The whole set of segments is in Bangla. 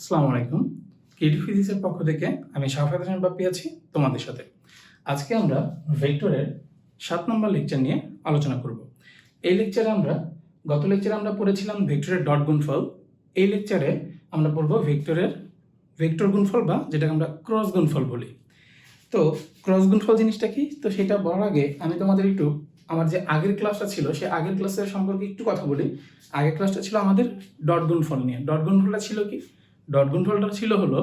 আসসালামু আলাইকুম। কেডি ফিজিক্সের পক্ষ থেকে আমি শাফাত হোসেন বাপ্পি আছি তোমাদের সাথে। আজকে আমরা ভেক্টরের 7 নম্বর লেকচার নিয়ে আলোচনা করব। এই লেকচারে গত লেকচারে আমরা পড়েছিলাম ভেক্টরের ডট গুণফল। এই লেকচারে আমরা পড়ব ভেক্টর গুণফল বা যেটাকে আমরা ক্রস গুণফল বলি। তো ক্রস গুণফল জিনিসটা কি? তো সেটা বলার আগে আমি তোমাদের একটু আমার যে আগের ক্লাসটা ছিল সেই আগের ক্লাসের সম্পর্কে একটু কথা বলি। আগের ক্লাসটা ছিল আমাদের ডট গুণফল নিয়ে। ডট গুণফলটা ছিল কি? ডট গুণফলটা ছিল হলো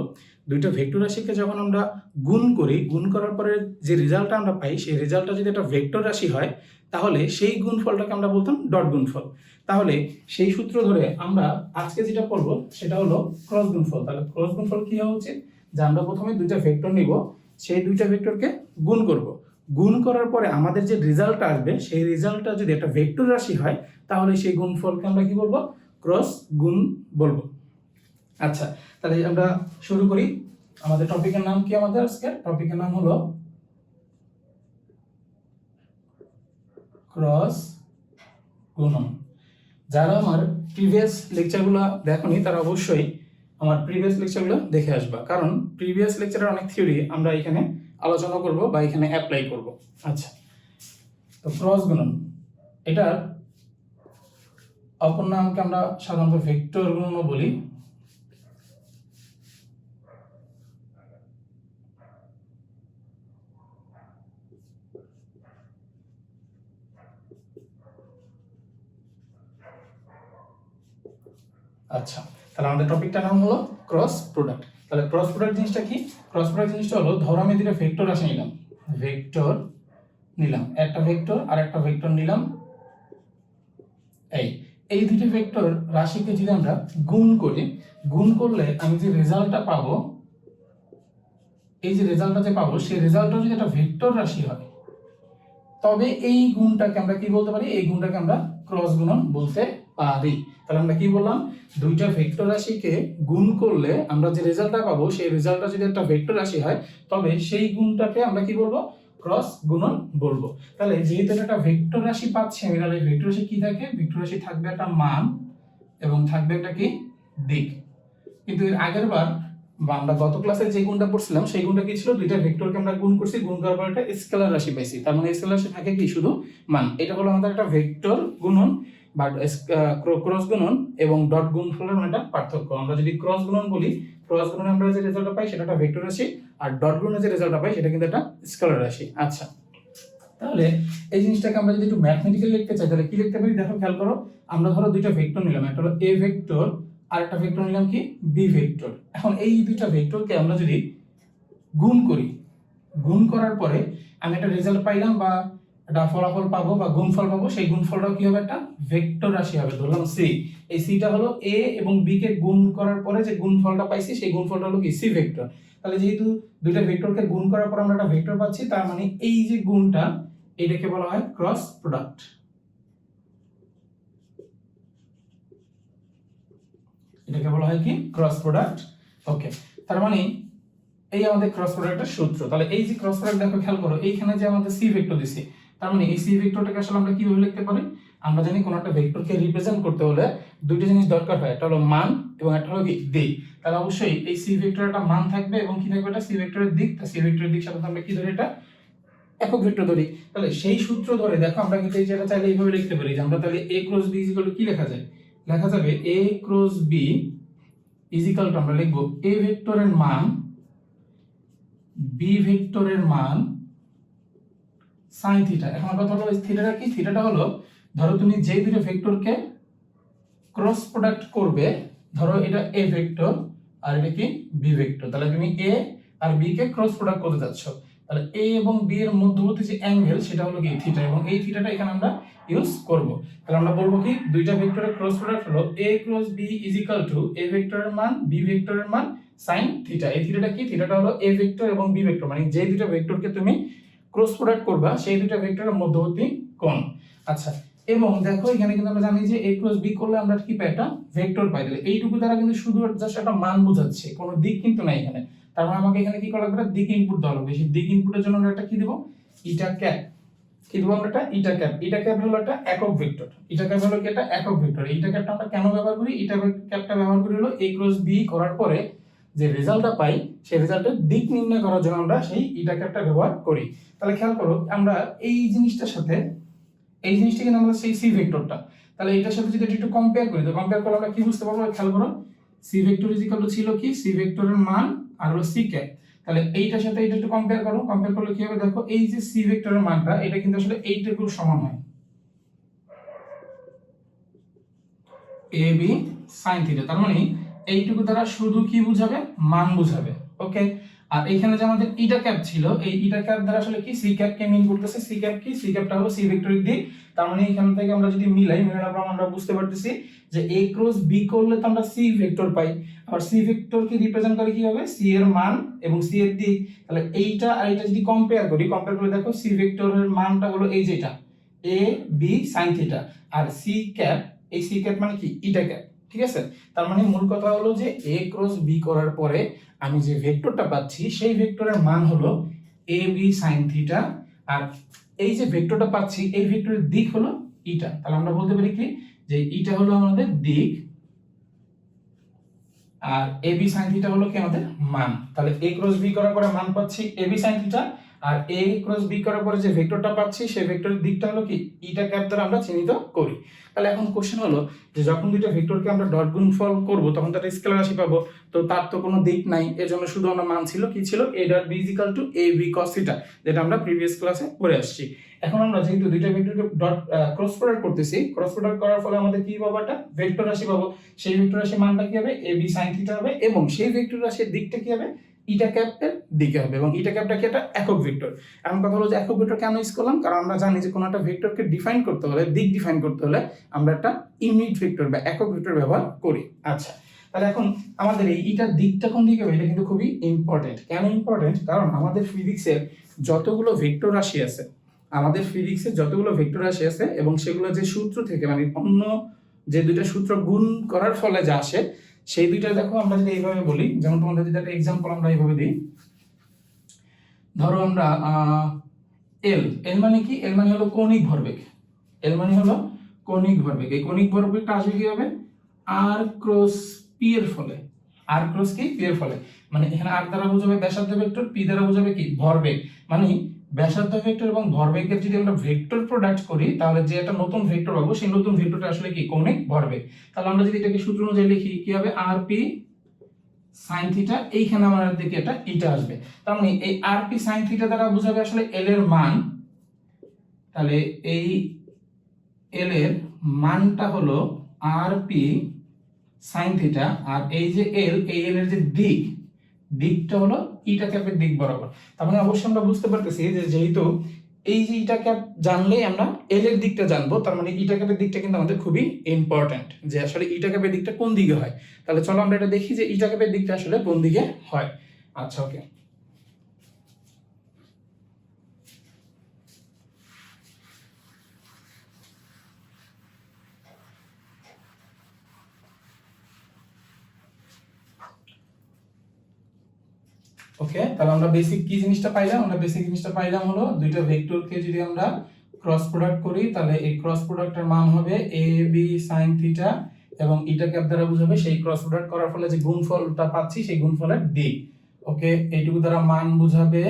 দুইটা ভেক্টর রাশিকে যখন আমরা গুণ করি, গুণ করার পরে যে রেজাল্টটা আমরা পাই সেই রেজাল্টটা যদি একটা ভেক্টর রাশি হয় তাহলে সেই গুণফলটাকে আমরা বলতাম ডট গুণফল। তাহলে সেই সূত্র ধরে আমরা আজকে যেটা পড়বো সেটা হলো ক্রস গুণফল। তাহলে ক্রস গুণফল কি হওয়া উচিত? যে আমরা প্রথমে দুইটা ভেক্টর নিব, সেই দুইটা ভেক্টরকে গুণ করব। গুণ করার পরে আমাদের যে রেজাল্টটা আসবে সেই রেজাল্টটা যদি একটা ভেক্টর রাশি হয় তাহলে সেই গুণফলকে আমরা কি বলবো? ক্রস গুণ বলবো। আচ্ছা, তাহলে আমরা শুরু করি। আমাদের টপিকের নাম কি? আমাদের আজকের টপিকের নাম হলো ক্রস গুণন। যারা আমার প্রিভিয়াস লেকচারগুলো দেখোনি তারা অবশ্যই আমার প্রিভিয়াস লেকচারগুলো দেখে আসবা, কারণ প্রিভিয়াস লেকচারের অনেক থিওরি আমরা এখানে আলোচনা করব বা এখানে অ্যাপ্লাই করব। আচ্ছা, তো ক্রস গুণন এটার অপর নামকে আমরা সাধারণত ভেক্টর গুণনও বলি। আচ্ছা, তাহলে আমাদের টপিকটার নাম হলো ক্রস প্রোডাক্ট। তাহলে ক্রস প্রোডাক্ট জিনিসটা কি? ক্রস প্রোডাক্ট জিনিসটা হলো, ধরো আমি দুটো ভেক্টর রাশি নিলাম, একটা ভেক্টর আর একটা ভেক্টর নিলাম। এই দুটো ভেক্টর রাশিকে যদি আমরা গুণ করি, গুণ করলে আমি যে রেজাল্টটা পাবো, এই যে রেজাল্টটা যে পাবো সেই রেজাল্টটা যদি একটা ভেক্টর রাশি হয় তবে এই গুণটাকে আমরা কি বলতে পারি? এই গুণটাকে আমরা ক্রস গুণন বলতে পারি। তাহলে আমরা কি বললাম? দুইটা ভেক্টর রাশিকে গুণ করলে আমরা যে রেজাল্টটা পাবো সেই রেজাল্টটা যদি একটা ভেক্টর রাশি হয় তবে সেই গুণটাকে আমরা কি বলবো? ক্রস গুণন বলবো। তাহলে যেহেতু একটা ভেক্টর রাশি পাচ্ছি আমি, তাহলে ভেক্টর রাশি কি থাকে? ভেক্টর রাশি থাকবে একটা মান এবং থাকবে একটা কি দিক। কিন্তু এর আগের বার বা আমরা গত ক্লাসে যে গুণটা পড়ছিলাম সেই গুণটা কি ছিল? দুইটা ভেক্টরকে আমরা গুণ করছি, গুণ করার পর একটা স্কেলার রাশি পাইছি। তার মানে স্কেলার রাশি থাকে কি? শুধু মান। এটা হলো আমাদের একটা ভেক্টর গুণন বা ক্রস গুণন এবং ডট গুণফলের একটা পার্থক্য। আমরা যদি ক্রস গুণন বলি, ক্রস গুণনে আমরা যে রেজাল্টটা পাই সেটা একটা ভেক্টর রাশি, আর ডট গুণনে যে রেজাল্টটা পাই সেটা কিন্তু একটা স্কেলার রাশি। আচ্ছা, তাহলে এই জিনিসটাকে আমরা যদি একটু ম্যাথমেটিক্যালি লিখতে চাই তাহলে কি লিখতে পারি? দেখো, খেয়াল করো। আমরা ধরো দুইটা ভেক্টর নিলাম, একটা হলো এ ভেক্টর আর একটা ভেক্টর নিলাম কি? B vector. এখন এই দুইটা ভেক্টরকে আমরা যদি গুণ করি, গুণ করার পরে আমি একটা রেজাল্ট পাইলাম বা একটা ফলাফল পাবো বা গুণফল পাবো, সেই গুণফলটা কি হবে? একটা ভেক্টর রাশি হবে। ধরলাম সি। এই সিটা হলো এ এবং বি কে গুণ করার পরে যে গুণফলটা পাইছি সেই গুণফলটা হলো কি? C vector. তাহলে যেহেতু দুইটা ভেক্টরকে গুণ করার পর আমরা একটা ভেক্টর পাচ্ছি, তার মানে এই যে গুণটা এটাকে বলা হয় ক্রস প্রোডাক্ট। এটাকে বলা হয় কি? Cross product. ওকে, তার মানে এই আমাদের ক্রস প্রোডাক্টের সূত্র। তাহলে এই যে ক্রস প্রোডাক্ট, দেখো খেয়াল করো, এইখানে যে আমাদের সি ভেক্টর দিছি, তার মানে এই সি ভেক্টরটাকে আসলে আমরা কিভাবে লিখতে পারি? আমরা জানি কোন একটা ভেক্টরকে রিপ্রেজেন্ট করতে হলে দুইটা জিনিস দরকার হয়, একটা হলো মান এবং একটা হলো কি? দিক। তাহলে অবশ্যই এই সি ভেক্টরের একটা মান থাকবে এবং কি থাকবে? একটা সি ভেক্টরের দিক। তা সি ভেক্টরের দিক সাথে আমরা কি ধরি? এটা একক ভেক্টর ধরি। তাহলে সেই সূত্র ধরে দেখো আমরা কিন্তু এই জায়গা চাইলে এইভাবে লিখতে পারি যে আমরা তাহলে a cross b equal to কি লেখা যায়? লেখা যাবে a cross b equal to আমরা লিখব a ভেক্টরের মান b ভেক্টরের মান sin থিটা। এখন কথা হলো থিটাটা কি? থিটাটা হলো, ধরো তুমি যে দুটো ভেক্টরকে ক্রস প্রোডাক্ট করবে, ধরো এটা a ভেক্টর আর এটা কি? b vector. তাহলে তুমি a আর b কে ক্রস প্রোডাক্ট করতে যাচ্ছ, তাহলে a এবং b এর মধ্যবর্তী যে অ্যাঙ্গেল সেটা হলো কি? থিটা। এবং এই থিটাটা এখানে আমরা ইউজ করব। তাহলে আমরা বলবো কি? দুইটা ভেক্টরের ক্রস প্রোডাক্ট হলো a cross b is equal to a ভেক্টরের মান b ভেক্টরের মান sin থিটা। এই থিটাটা কি? থিটাটা হলো a ভেক্টর এবং b ভেক্টর, মানে যে দুইটা ভেক্টরকে তুমি ক্রস প্রোডাক্ট করবা সেই দুইটা ভেক্টরের মধ্যবর্তী কোণ। আচ্ছা, এবং দেখো এখানে কিন্তু আমরা জানি যে a ক্রস b করলে আমরা কি পাই? একটা ভেক্টর পাই। তাহলে এইটুকু দ্বারা কিন্তু শুধু জাস্ট একটা মান বোঝাচ্ছে, কোনো দিক কিন্তু নাই এখানে। তার মানে আমাকে এখানে কি করা লাগবে? দিক ইনপুট দেওয়া লাগবে। সেই দিক ইনপুটের জন্য আমরা একটা কি দেব? ইটা ক্যাপ। কি দেবো আমরা একটা ইটা ক্যাপ হলো একটা একক ভেক্টর, ইটা ক্যাপ হলো কি একটা একক ভেক্টর। ইটা ক্যাপটা আমরা কেন ব্যবহার করি? ইটা ক্যাপটা ব্যবহার করি হলো a ক্রস b করার পরে যে রেজাল্টটা পাই সেই রেজাল্টের দিক নির্ণয় করার জন্য আমরা সেই ইটা ক্যাপটা ব্যবহার করি। তাহলে খেয়াল করো আমরা এই জিনিসটার সাথে এই জিনিসটা কিন্তু আমাদের সেই সি ভেক্টরটা, তাহলে এটার সাথে যদি একটু কম্পেয়ার করি তো কম্পেয়ার করলে আমরা কি বুঝতে পারবো? খেয়াল করো C vector is equal to ছিল কি সি ভেক্টরের মান আর হলো সি ক্যাপ। তাহলে এইটার সাথে এটা একটু কম্পেয়ার করো, কম্পেয়ার করলে কি হবে দেখো, এই যে সি ভেক্টরের মানটা এটা কিন্তু আসলে এইটুকুর সমান হয় এ বি সাইন থিটা। তার মানে এইটুকু দ্বারা শুধু কি বুঝাবে? মান বুঝাবে। ওকে, আর এখানে যে আমাদের ইটা ক্যাপ ছিল, এই ইটা ক্যাপ দ্বারা আসলে কি সি ক্যাপ কে মিন করতেছে। সি ক্যাপ কি? সি ক্যাপটা হলো সি ভেক্টরের দিক। তার মানে এখান থেকে আমরা যদি মিলানোর পর আমরা বুঝতে পারতেছি যে a ক্রস b করলে তো আমরা সি ভেক্টর পাই, আর সি ভেক্টর কে রিপ্রেজেন্ট করে কি হবে? সি এর মান এবং সি এর দিক। তাহলে এইটা আর এটা যদি কম্পেয়ার করে দেখো সি ভেক্টরের মানটা হলো এই যেটা a b sin থিটা, আর সি ক্যাপ, এই সি ক্যাপ মানে কি? Eta cap. ঠিক আছে, তার মানে মূল কথা হলো যে a ক্রস b করার পরে আমি যে ভেক্টরটা পাচ্ছি সেই ভেক্টরের মান হলো a b sin থিটা, আর এই যে ভেক্টরটা পাচ্ছি এই ভেক্টরের দিক হলো ইটা। তাহলে আমরা বলতে পারি কি যে ইটা হলো আমাদের দিক আর a b sin থিটা হলো কি আমাদের মান। তাহলে a ক্রস b করার পরে মান পাচ্ছি a b sin থিটা, আর a ক্রস b করার পরে যে ভেক্টরটা পাচ্ছি সেই ভেক্টরের দিকটা হলো কি ইটা ক্যাপ দ্বারা আমরা চিহ্নিত করি। তাহলে এখন কোশ্চেন হলো যে যখন দুইটা ভেক্টরকে আমরা ডট গুণফল করব তখন তো একটা স্কেলার রাশি পাবো, তো তার তো কোনো দিক নাই, এজন্য শুধু আমরা মান ছিল কি ছিল a dot b equal to a b cos theta, যেটা আমরা প্রিভিয়াস ক্লাসে পড়ে আসছি। এখন আমরা যেহেতু দুইটা ভেক্টরকে ডট ক্রস প্রোডাক্ট করতেছি, ক্রস প্রোডাক্ট করার ফলে আমাদের কি পাবো? একটা ভেক্টর রাশি পাবো। সেই ভেক্টর রাশির মানটা কি হবে? a b sin থিটা হবে, এবং সেই ভেক্টর রাশির দিকটা কি হবে? ইটা ক্যাপের দিকে হবে, এবং ইটা ক্যাপটা কি একটা একক ভেক্টর। এখন কথা হলো যে একক ভেক্টর কেন ইউজ করলাম? কারণ আমরা জানি যে কোনো একটা ভেক্টরকে ডিফাইন করতে হলে, দিক ডিফাইন করতে হলে আমরা একটা ইউনিট ভেক্টর বা একক ভেক্টর ব্যবহার করি। আচ্ছা, তাহলে এখন আমাদের এই ইটার দিকটা কোন দিকে হবে? এটা কিন্তু খুবই ইম্পর্টেন্ট। কেন ইম্পর্টেন্ট? কারণ আমাদের ফিজিক্সের যতগুলো ভেক্টর রাশি আছে, এবং সেগুলো যে সূত্র থেকে মানে অন্য যে দুইটা সূত্র গুণ করার ফলে যা আসে সেই দুইটা দেখো আমরা যদি এইভাবে বলি, যেমন তোমাদের যদি একটা এক্সাম্পল আমরা এইভাবে দিই, ধরো আমরা এল মানে কি? এল মানে হলো কৌণিক ভরবেগ। এই কৌণিক ভরবেগটা আসবে কি হবে? আর ক্রস পি এর ফলে। আর ক্রস কি? পি এর ফলে। মানে এখানে আর দ্বারা বোঝাবে ব্যাসার্ধ ভেক্টর, পি দ্বারা বোঝাবে কি? ভরবেগ। মানে ব্যাসার্ধ ভেক্টর এবং ভরবেগের যদি আমরা ভেক্টর প্রোডাক্ট করি তাহলে যে একটা নতুন ভেক্টর পাবো সেই নতুন ভেক্টরটা আসলে কি? কৌণিক ভরবেগ। তাহলে আমরা যদি এটাকে সূত্র অনুযায়ী লিখি কি হবে? আর পি sin থিটা, এইখানে আমাদের দিকে এটা ইটা আসবে। তার মানে এই আর পি sin থিটা দ্বারা বোঝাবে আসলে এল এর মান। তাহলে এই এল এর মানটা হলো আর পি sin থিটা, আর এই যে এল, এই এল এর যে দিকটা হলো ইটা ক্যাপের দিক বরাবর। তার মানে অবশ্যই আমরা বুঝতে পারতেছি যে যেহেতু এই যে ইটা ক্যাপ জানলেই আমরা এল এর দিকটা জানবো, তার মানে ইটা ক্যাপের দিকটা কিন্তু আমাদের খুবই ইম্পর্টেন্ট, যে আসলে ইটা ক্যাপের দিকটা কোন দিকে হয়। তাহলে চলো আমরা এটা দেখি যে ইটা ক্যাপের দিকটা আসলে কোন দিকে হয়। আচ্ছা, ওকে, তাহলে আমরা বেসিক কি জিনিসটা পাইলাম? আমরা বেসিক জিনিসটা পাইলাম হলো দুইটা ভেক্টরকে যদি আমরা ক্রস প্রোডাক্ট করি তাহলে এই ক্রস প্রোডাক্টের মান হবে a b sin থিটা, এবং ইটা ক্যাপ দ্বারা বোঝাবে সেই ক্রস প্রোডাক্ট করার ফলে যে গুণফলটা পাচ্ছি সেই গুণফলের দিক। ওকে, এইটুকু দ্বারা মান বুঝাবে,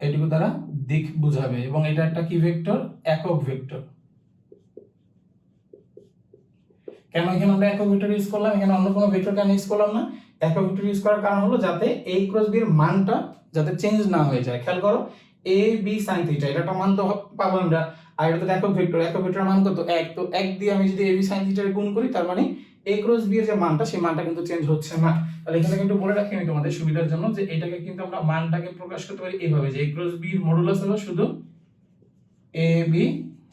এইটুকু দ্বারা দিক বুঝাবে, এবং এটা একটা কি ভেক্টর? একক ভেক্টর। কেন এখানে আমরা একক ভেক্টর ইউজ করলাম? এখানে অন্য কোনো ভেক্টর কেন ইউজ করলাম না? একক ভেক্টর ইউজ করার কারণ হলো যাতে a ক্রস b এর মানটা যাতে চেঞ্জ না হয়ে যায়। খেয়াল করো a b sin থিটা, এটা একটা মান তো পাবো আমরা, আর এটা তো একক ভেক্টরের মান কত? 1। তো 1 দিয়ে আমি যদি a b sin থিটা গুণ করি তার মানে a ক্রস b এর যে মানটা সেই মানটা কিন্তু চেঞ্জ হচ্ছে না। তাহলে এখানে কিন্তু বলে রাখি আমি তোমাদের সুবিধার জন্য যে এটাকে কিন্তু আমরা মানটাকে প্রকাশ করতে পারি এইভাবে যে a ক্রস b এর মডুলাস হলো শুধু a b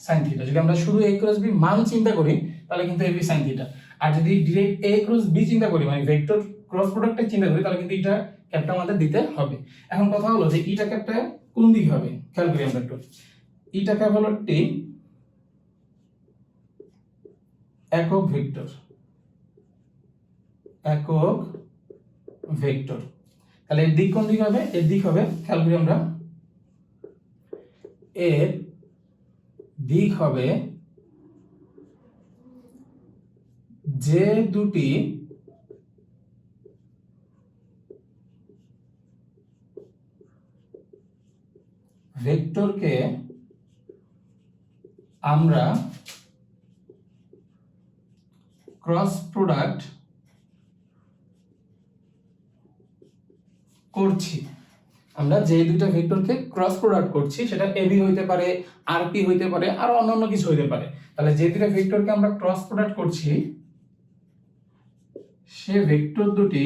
sin থিটা। যদি আমরা শুধু a ক্রস b মান চিন্তা করি তাহলে কিন্তু a b sin থিটা, আর যদি ডাইরেক্ট a ক্রস b চিন্তা করি মানে ভেক্টর ক্রস প্রোডাক্টটা চিন্তা করি তাহলে কিন্তু এটা ক্যাপটা আমাদের দিতে হবে। এখন কথা হলো যে ইটা ক্যাপটা কোন দিকে হবে? খেয়াল করি আমরা একটু। ইটা ক্যাপ হলো টি একক ভেক্টর। তাহলে এর দিক কোন দিকে হবে? এর দিক হবে, খেয়াল করি আমরা, এর দিক হবে যে দুটি ভেক্টরকে আমরা ক্রস প্রোডাক্ট করছি। আমরা যে দুইটা ভেক্টরকে ক্রস প্রোডাক্ট করছি সেটা এবি হইতে পারে, আরপি হইতে পারে, আর অন্যান্য কিছু হইতে পারে। তাহলে যে দুইটা ভেক্টরকে আমরা ক্রস প্রোডাক্ট করছি সে ভেক্টর দুটি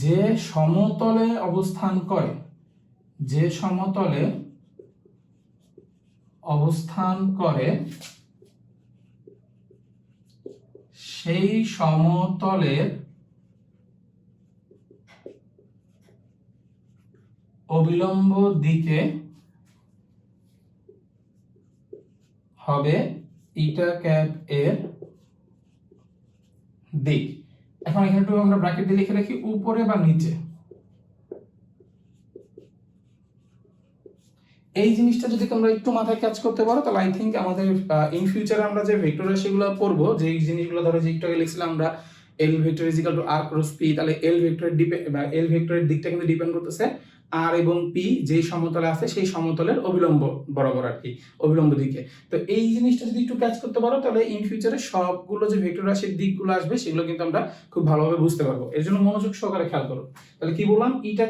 যে সমতলে অবস্থান করে, যে সমতলে অবস্থান করে সেই সমতলের অবিলম্ব দিকে হবে ইটা ক্যাপ এর দিক। এখন এখানে একটু আমরা ব্র্যাকেট দিয়ে লিখে রাখি উপরে বা নিচে। এই জিনিসটা যদি তোমরা একটু মাথায় কাজ করতে পারো তাহলে আই থিঙ্ক আমাদের ইন ফিউচারে আমরা যে ভেক্টর রাশিগুলো পড়বো, যে জিনিসগুলো ধরো যে একটু আগে লিখছিলাম আমরা L vector is equal to r cross p, তাহলে এল ভেক্টরের দিকটা কিন্তু ডিপেন্ড করতেছে আর এবং পি যেই সমতলে আছে সেই সমতলের অবিলম্ব বরাবর আর কি, অবিলম্ব দিকে। তো এই জিনিসটা যদি একটু ক্যাচ করতে পারো তাহলে ইন ফিউচারে সবগুলো যে ভেক্টর রাশির দিকগুলো আসবে সেগুলো কিন্তু আমরা খুব ভালোভাবে বুঝতে পারবো। এর জন্য মনোযোগ সহকারে খেয়াল করো। তাহলে কি বললাম, ইটা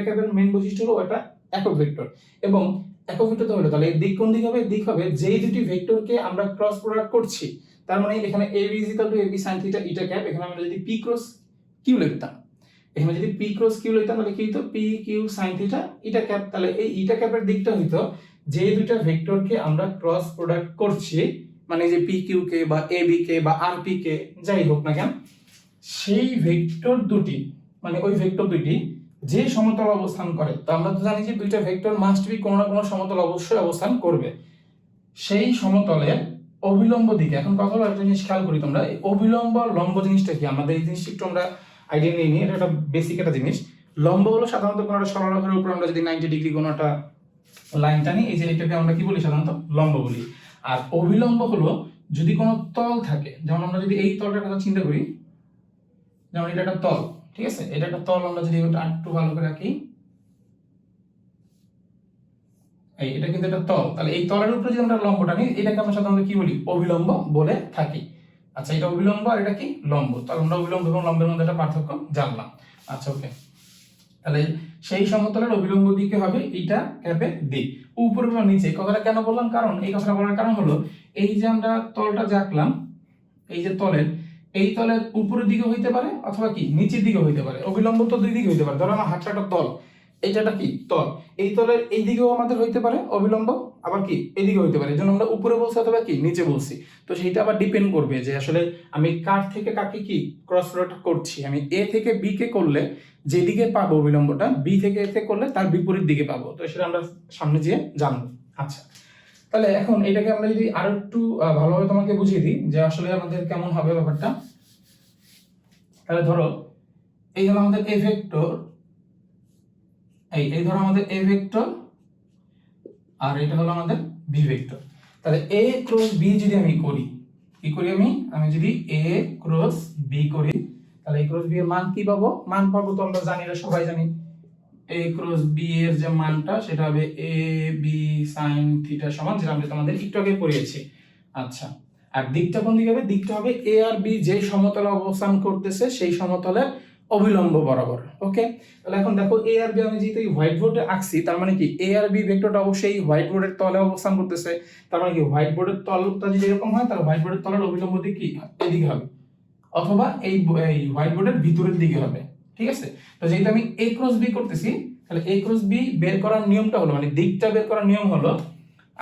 ক্যাপের মেইন বৈশিষ্ট্য হলো এটা একক ভেক্টর, এবং একক ভেক্টর তো হলো তাহলে এর দিক কোন দিক হবে? দিক হবে যেই দুটি ভেক্টরকে আমরা ক্রস প্রোডাক্ট করছি। তার মানে এখানে ab = ab sin θ ইটা ক্যাপ, এখানে আমরা যদি p ক্রস q লিখতাম, এখানে যদি p ক্রস q লিখতাম তাহলে কি হতো? p q sin θ ইটা ক্যাপ। তাহলে এই ইটা ক্যাপের দিকটা হইতো যে দুইটা ভেক্টরকে আমরা ক্রস প্রোডাক্ট করছি, মানে যে p q কে বা ab কে বা rp কে যাই হোক না কেন, সেই ভেক্টর দুটি মানে ওই ভেক্টর দুটি যে সমতল অবস্থান করে। তো আমরা তো জানি যে দুইটা ভেক্টর মাস্ট বি কোনো না কোনো সমতল অবশ্যই অবস্থান করবে, সেই সমতলের অবিলম্ব দিকে। এখন কথা হলো একটা জিনিস খেয়াল করি তোমরা, এই অবিলম্ব লম্ব জিনিসটা কি? আমাদের এই জিনিসটা একটু আমরা আইডিয়া নিয়ে নিই। এটা একটা বেসিক একটা জিনিস। লম্ব হলো সাধারণত কোনো একটা সরলরেখার উপর আমরা যদি 90 ডিগ্রি কোনো একটা লাইন টানি, এই যে এটাকে আমরা কি বলি? সাধারণত লম্ব বলি। আর অবিলম্ব হলো যদি কোনো তল থাকে, যেমন আমরা যদি এই তলটার কথা চিন্তা করি, যেমন এটা একটা তল, ঠিক আছে, এটা একটা তল, আমরা যদি এটা একটু ভালো করে রাখি, এটা কিন্তু একটা তল। তাহলে এই তলের উপরে যদি আমরা লম্বটা নিই, এটাকে আমরা সাধারণত কি বলি? অবিলম্ব বলে থাকি। আচ্ছা, এটা অবিলম্ব আর এটা কি? লম্ব। তাহলে আমরা অবিলম্ব এবং লম্বের মধ্যে একটা পার্থক্য জানলাম। আচ্ছা, ওকে। তাহলে সেই সমতলের অবিলম্ব দিকে হবে এটা ক্যাপের দিক। উপরে বা নিচে কথাটা কেন বললাম? কারণ এই কথাটা বলার কারণ হলো এই যে আমরা তলটা যে আঁকলাম, এই যে তলের, এই তলের উপরের দিকে হইতে পারে অথবা কি নিচের দিকে হইতে পারে। অবিলম্ব তো দুই দিকে হইতে পারে। ধরো আমার হাতটা একটা তল, এইটা কি তল, এই তলের এই দিকেও আমাদের হইতে পারে অবিলম্ব, আবার কি এদিকে হইতে পারে। এই জন্য আমরা উপরে বলছি অথবা কি নিচে বলছি। তো সেইটা আবার ডিপেন্ড করবে যে আসলে আমি কার থেকে কাকে কি ক্রস প্রোডাক্ট করছি। আমি এ থেকে বি কে করলে যেদিকে পাবো অবিলম্বটা, বি থেকে এ তে করলে তার বিপরীত দিকে পাবো। তো সেটা আমরা সামনে যেয়ে জানবো। আচ্ছা, তাহলে এখন এটাকে আমরা যদি আরো একটু ভালোভাবে তোমাকে বুঝিয়ে দিই যে আসলে আমাদের কেমন হবে ব্যাপারটা। তাহলে ধরো এই হলো আমাদের এ ভেক্টর, এই ধরো আমাদের এ ভেক্টর, আর এটা হলো আমাদের বি ভেক্টর। তাহলে এ ক্রস বি যদি আমি করি, কি করি আমি যদি এ ক্রস বি করি, তাহলে এ ক্রস বি এর মান কি পাবো? মান পাবো তো আমরা জানি, এটা সবাই জানি, এ ক্রস বি এর যে মানটা সেটা হবে এ বি sin θ সমান, যেটা আমরা তোমাদের একটু আগে পড়িয়েছি। আচ্ছা, আর দিকটা কোন দিকে হবে? দিকটা হবে এ আর বি যে সমতলে অবস্থান করতেছে সেই সমতলের অবিলম্ব বরাবর। ওকে, তাহলে এখন দেখো এ আর বি আমি যেহেতু এই হোয়াইট বোর্ডে আঁকছি, তার মানে কি এ আর বি ভেক্টরটা অবশ্যই হোয়াইট বোর্ডের তলে অবস্থান করতেছে। তার মানে কি হোয়াইট বোর্ডের তলটা যদি এরকম হয় তাহলে হোয়াইট বোর্ডের তলের অবিলম্ব দিক কি এদিকে হবে, অথবা এই হোয়াইট বোর্ডের ভিতরের দিকে হবে। ঠিক আছে, তো যেহেতু আমি এ ক্রস বি করতেছি, তাহলে এ ক্রস বি বের করার নিয়মটা হলো, মানে দিকটা বের করার নিয়ম হলো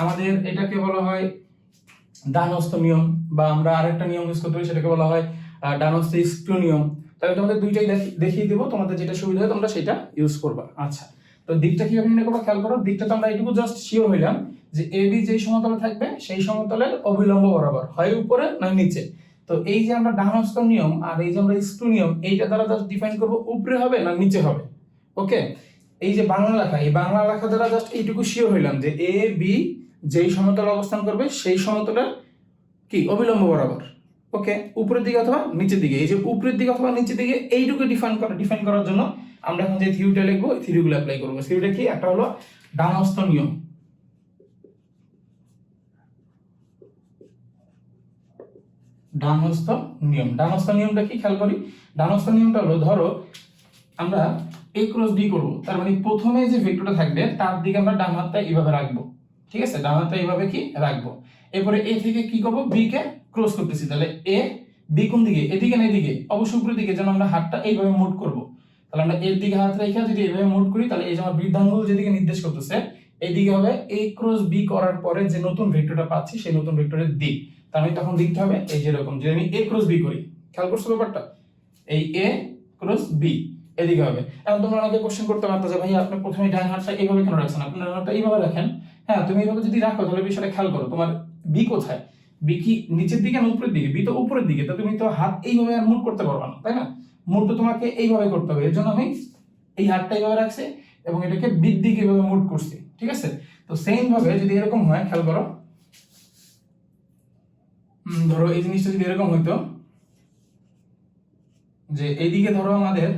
আমাদের, এটাকে বলা হয় ডানহস্ত নিয়ম, বা আমরা আরেকটা নিয়ম ইউজ করতে পারি, সেটাকে বলা হয় ডানহস্ত স্ক্রু নিয়ম। তাহলে তোমাদের দুইটাই দেখিয়ে দেবো, তোমাদের যেটা সুবিধা হয় তোমরা সেটা ইউজ করবা। আচ্ছা, তো দিকটা কিভাবে নির্ণয় করবা খেয়াল করো। দিকটা তো আমরা এইটুকু জাস্ট শিওর হইলাম যে এ বি যেই সমতলে থাকবে সেই সমতলের অবিলম্ব বরাবর, হয় উপরে নয় নিচে। তো এই যে আমরা ডান হস্ত নিয়ম আর এই যে আমরা স্ক্রু নিয়ম, এইটা দ্বারা জাস্ট ডিফাইন করব উপরে হবে না নিচে হবে। ওকে, এই যে বাংলা লেখা, এই বাংলা লেখা দ্বারা জাস্ট এইটুকু শিওর হইলাম যে এ বি যেই সমতলে অবস্থান করবে সেই সমতলের কি অবিলম্ব বরাবর। ওকে, উপরের দিকে অথবা নিচের দিকে, এই যে উপরের দিকে অথবা নিচের দিকে এইটুকু ডিফাইন করার জন্য আমরা এখন যে থিওরিটা লিখবো এই থিওরিগুলো অ্যাপ্লাই করবো। থিওরিটা কি? একটা হলো ডান হস্ত নিয়ম, ডান হস্ত নিয়ম। ডান হস্ত নিয়মটা কি খেয়াল করি। ডান হস্ত নিয়মটা হলো, ধরো আমরা এ ক্রস বি করবো, তার মানে প্রথমে যে ভেক্টরটা থাকবে তার দিকে আমরা ডান হাতটা এইভাবে রাখবো, ঠিক আছে, ডান হাতটা এইভাবে কি রাখবো। এরপরে এ থেকে কি করবো, বি কে ক্রস করতেছি, তাহলে এ বি কোন দিকে, এদিকে না এদিকে, অবশ্যই উপরের দিকে, যেন আমরা হাতটা এইভাবে মুভ করবো। তাহলে আমরা এর দিকে হাত রেখে যদি এইভাবে মুভ করি, তাহলে এই যে আমার বৃদ্ধাঙ্গুল যেদিকে নির্দেশ করতেছে এইদিকে হবে এ ক্রস বি করার পরে যে নতুন ভেক্টরটা পাচ্ছি সেই নতুন ভেক্টরের দিক। তার মানে তখন লিখতে হবে এই যে এরকম, যে আমি এ ক্রস বি করি, খেয়াল করছো ব্যাপারটা, এই এ ক্রস বি এদিকে হবে। এখন তোমরা অনেকে কোশ্চেন করতে পারতো যে ভাই আপনি প্রথমে ডান হাতটা এইভাবে কেন রাখছেন, আপনি ডান হাতটা এইভাবে রাখেন। হ্যাঁ, তুমি এইভাবে যদি রাখো তাহলে বিষয়টা খেয়াল করো, তোমার বি কোথায়, বি কি নিচের দিকে না উপরের দিকে, বি তো উপরের দিকে, তো তুমি তো হাত এইভাবে আর মুভ করতে পারবে না, তাই না, মুভ তো তোমাকে এইভাবে করতে হবে। এর জন্য আমি এই হাতটা এইভাবে রাখছি এবং এটাকে বির দিকে এইভাবে মুভ করছি, ঠিক আছে। তো সেম ভাবে যদি এরকম হয়, খেয়াল করো, ধরো এই জিনিসটা যদি এরকম হইতো যে এইদিকে ধরো আমাদের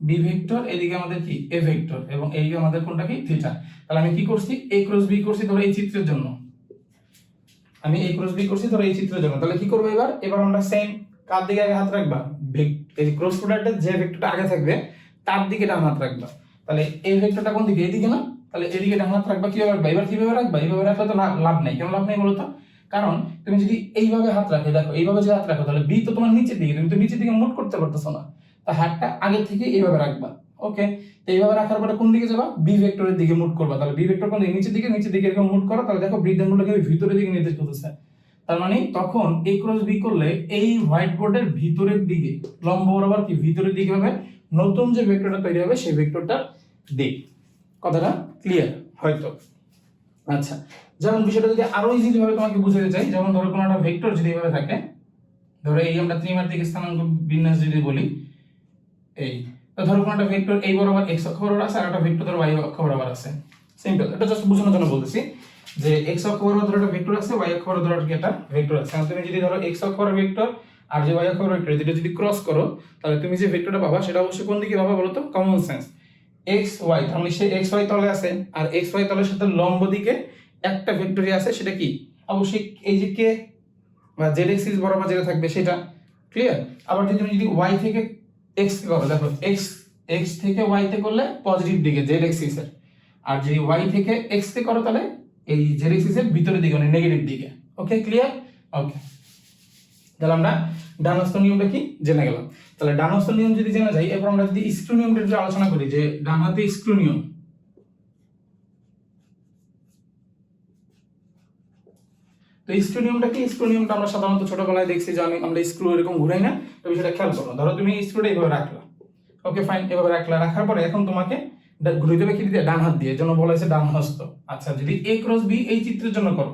বি ভেক্টর, এদিকে আমাদের কি এ ভেক্টর, এবং এইদিকে আমাদের কোনটা কি থিটা। তাহলে আমি কি করছি, এ ক্রস বি করছি ধরো এই চিত্রের জন্য, আমি এ ক্রস বি করছি ধরো এই চিত্রের জন্য। তাহলে কি করবো এবার আমরা সেম কার দিকে আগে হাত রাখবা, এই ক্রস প্রোডাক্টের যে ভেক্টরটা আগে থাকবে তার দিকে ডান হাত রাখবা। তাহলে এই ভেক্টরটা কোন দিকে, এদিকে না, তাহলে এদিকে ডান হাত রাখবা। কিভাবে রাখবা, এবার কিভাবে রাখবা, এইভাবে রাখলে তো লাভ নাই। কেন লাভ নাই বলতো, কারণ তুমি যদি এইভাবে হাত রাখো, দেখো এইভাবে যদি হাত রাখো তাহলে বি তো তোমার নিচের দিকে, তুমি তো নিচের দিকে মুভ করতে পারতেছো না, তা হাতটা আগে থেকে এইভাবে রাখবা। ওকে, তো এইভাবে রাখার পরে কোন দিকে যাবা, বি ভেক্টরের দিকে মুভ করবা। তাহলে বি ভেক্টর কোন দিকে, নিচের দিকে এরকম মুভ করো, তাহলে দেখো বৃদ্ধাঙ্গুলটাকে ভিতরের দিকে নির্দেশ করতেছে। তার মানে তখন এ ক্রস বি করলে এই হোয়াইট বোর্ডের ভিতরের দিকে লম্ব বরাবর কি ভিতরের দিকে হবে নতুন যে ভেক্টরটা তৈরি হবে সেই ভেক্টরটার দিক। কথাটা ক্লিয়ার হয়তো? আচ্ছা, যেমন বিষয়টা যদি আরো ইজিলি ভাবে তোমাকে বুঝাতে চাই, যেমন ধরো কোনো একটা ভেক্টর যদি এইভাবে থাকে, ধরো এই আমরা ত্রিমাত্রিক স্থানাঙ্ক বিন্যাস যদি বলি, এই তো ধরো কোনো একটা ভেক্টর এই বরাবর x অক্ষ বরাবর আছে আর একটা ভেক্টর ধরো y অক্ষ বরাবর আছে। সিম্পল, এটা জাস্ট বোঝানোর জন্য বলতেছি যে x অক্ষ বরাবর ধরো একটা ভেক্টর আছে, y অক্ষ বরাবর ধরো একটা ভেক্টর আছে। আর তুমি যদি ধরো x অক্ষ বরাবর ভেক্টর আর যে y অক্ষ বরাবর ভেক্টর দুটো যদি ক্রস করো, তাহলে তুমি যে ভেক্টরটা পাবা সেটা অবশ্যই কোন দিকে পাবা বলো তো, কমন সেন্স x y, তার মানে সে x y তলে আছে আর x y তলের সাথে লম্ব দিকে একটা ভেক্টরই আছে, সেটা কি অবশ্যই এই যে k বা z axis বরাবর যেটা থাকবে সেটা। ক্লিয়ার? আবার যদি তুমি যদি y থেকে x কে করো, দেখো x থেকে y তে করলে পজিটিভ দিকে z axis এর, আর যদি y থেকে x তে করো তাহলে এই z axis এর ভিতরের দিকে মানে নেগেটিভ দিকে। ওকে, ক্লিয়ার? ওকে, তাহলে আমরা ডান হস্ত নিয়মটা কি জেনে গেলাম। তাহলে ডান হস্ত নিয়ম যদি জেনে যাই, এরপর আমরা যদি স্ক্রু নিয়মটা একটু আলোচনা করি, যে ডান হাতে স্ক্রু নিয়ম। তো স্ক্রু নিয়মটা কি, স্ক্রু নিয়মটা আমরা সাধারণত ছোটবেলায় দেখছি যে আমরা স্ক্রু এরকম ঘুরাই না, তো বিষয়টা খেয়াল করো। ধরো তুমি স্ক্রুটা এইভাবে রাখলা, ওকে ফাইন, এভাবে রাখার পরে এখন তোমাকে ঘুরিয়ে দেবে কি দিয়ে, ডান হাত দিয়ে, জন্য বলা হয়েছে ডান হস্ত। আচ্ছা, যদি এ ক্রস বি এই চিত্রের জন্য করো,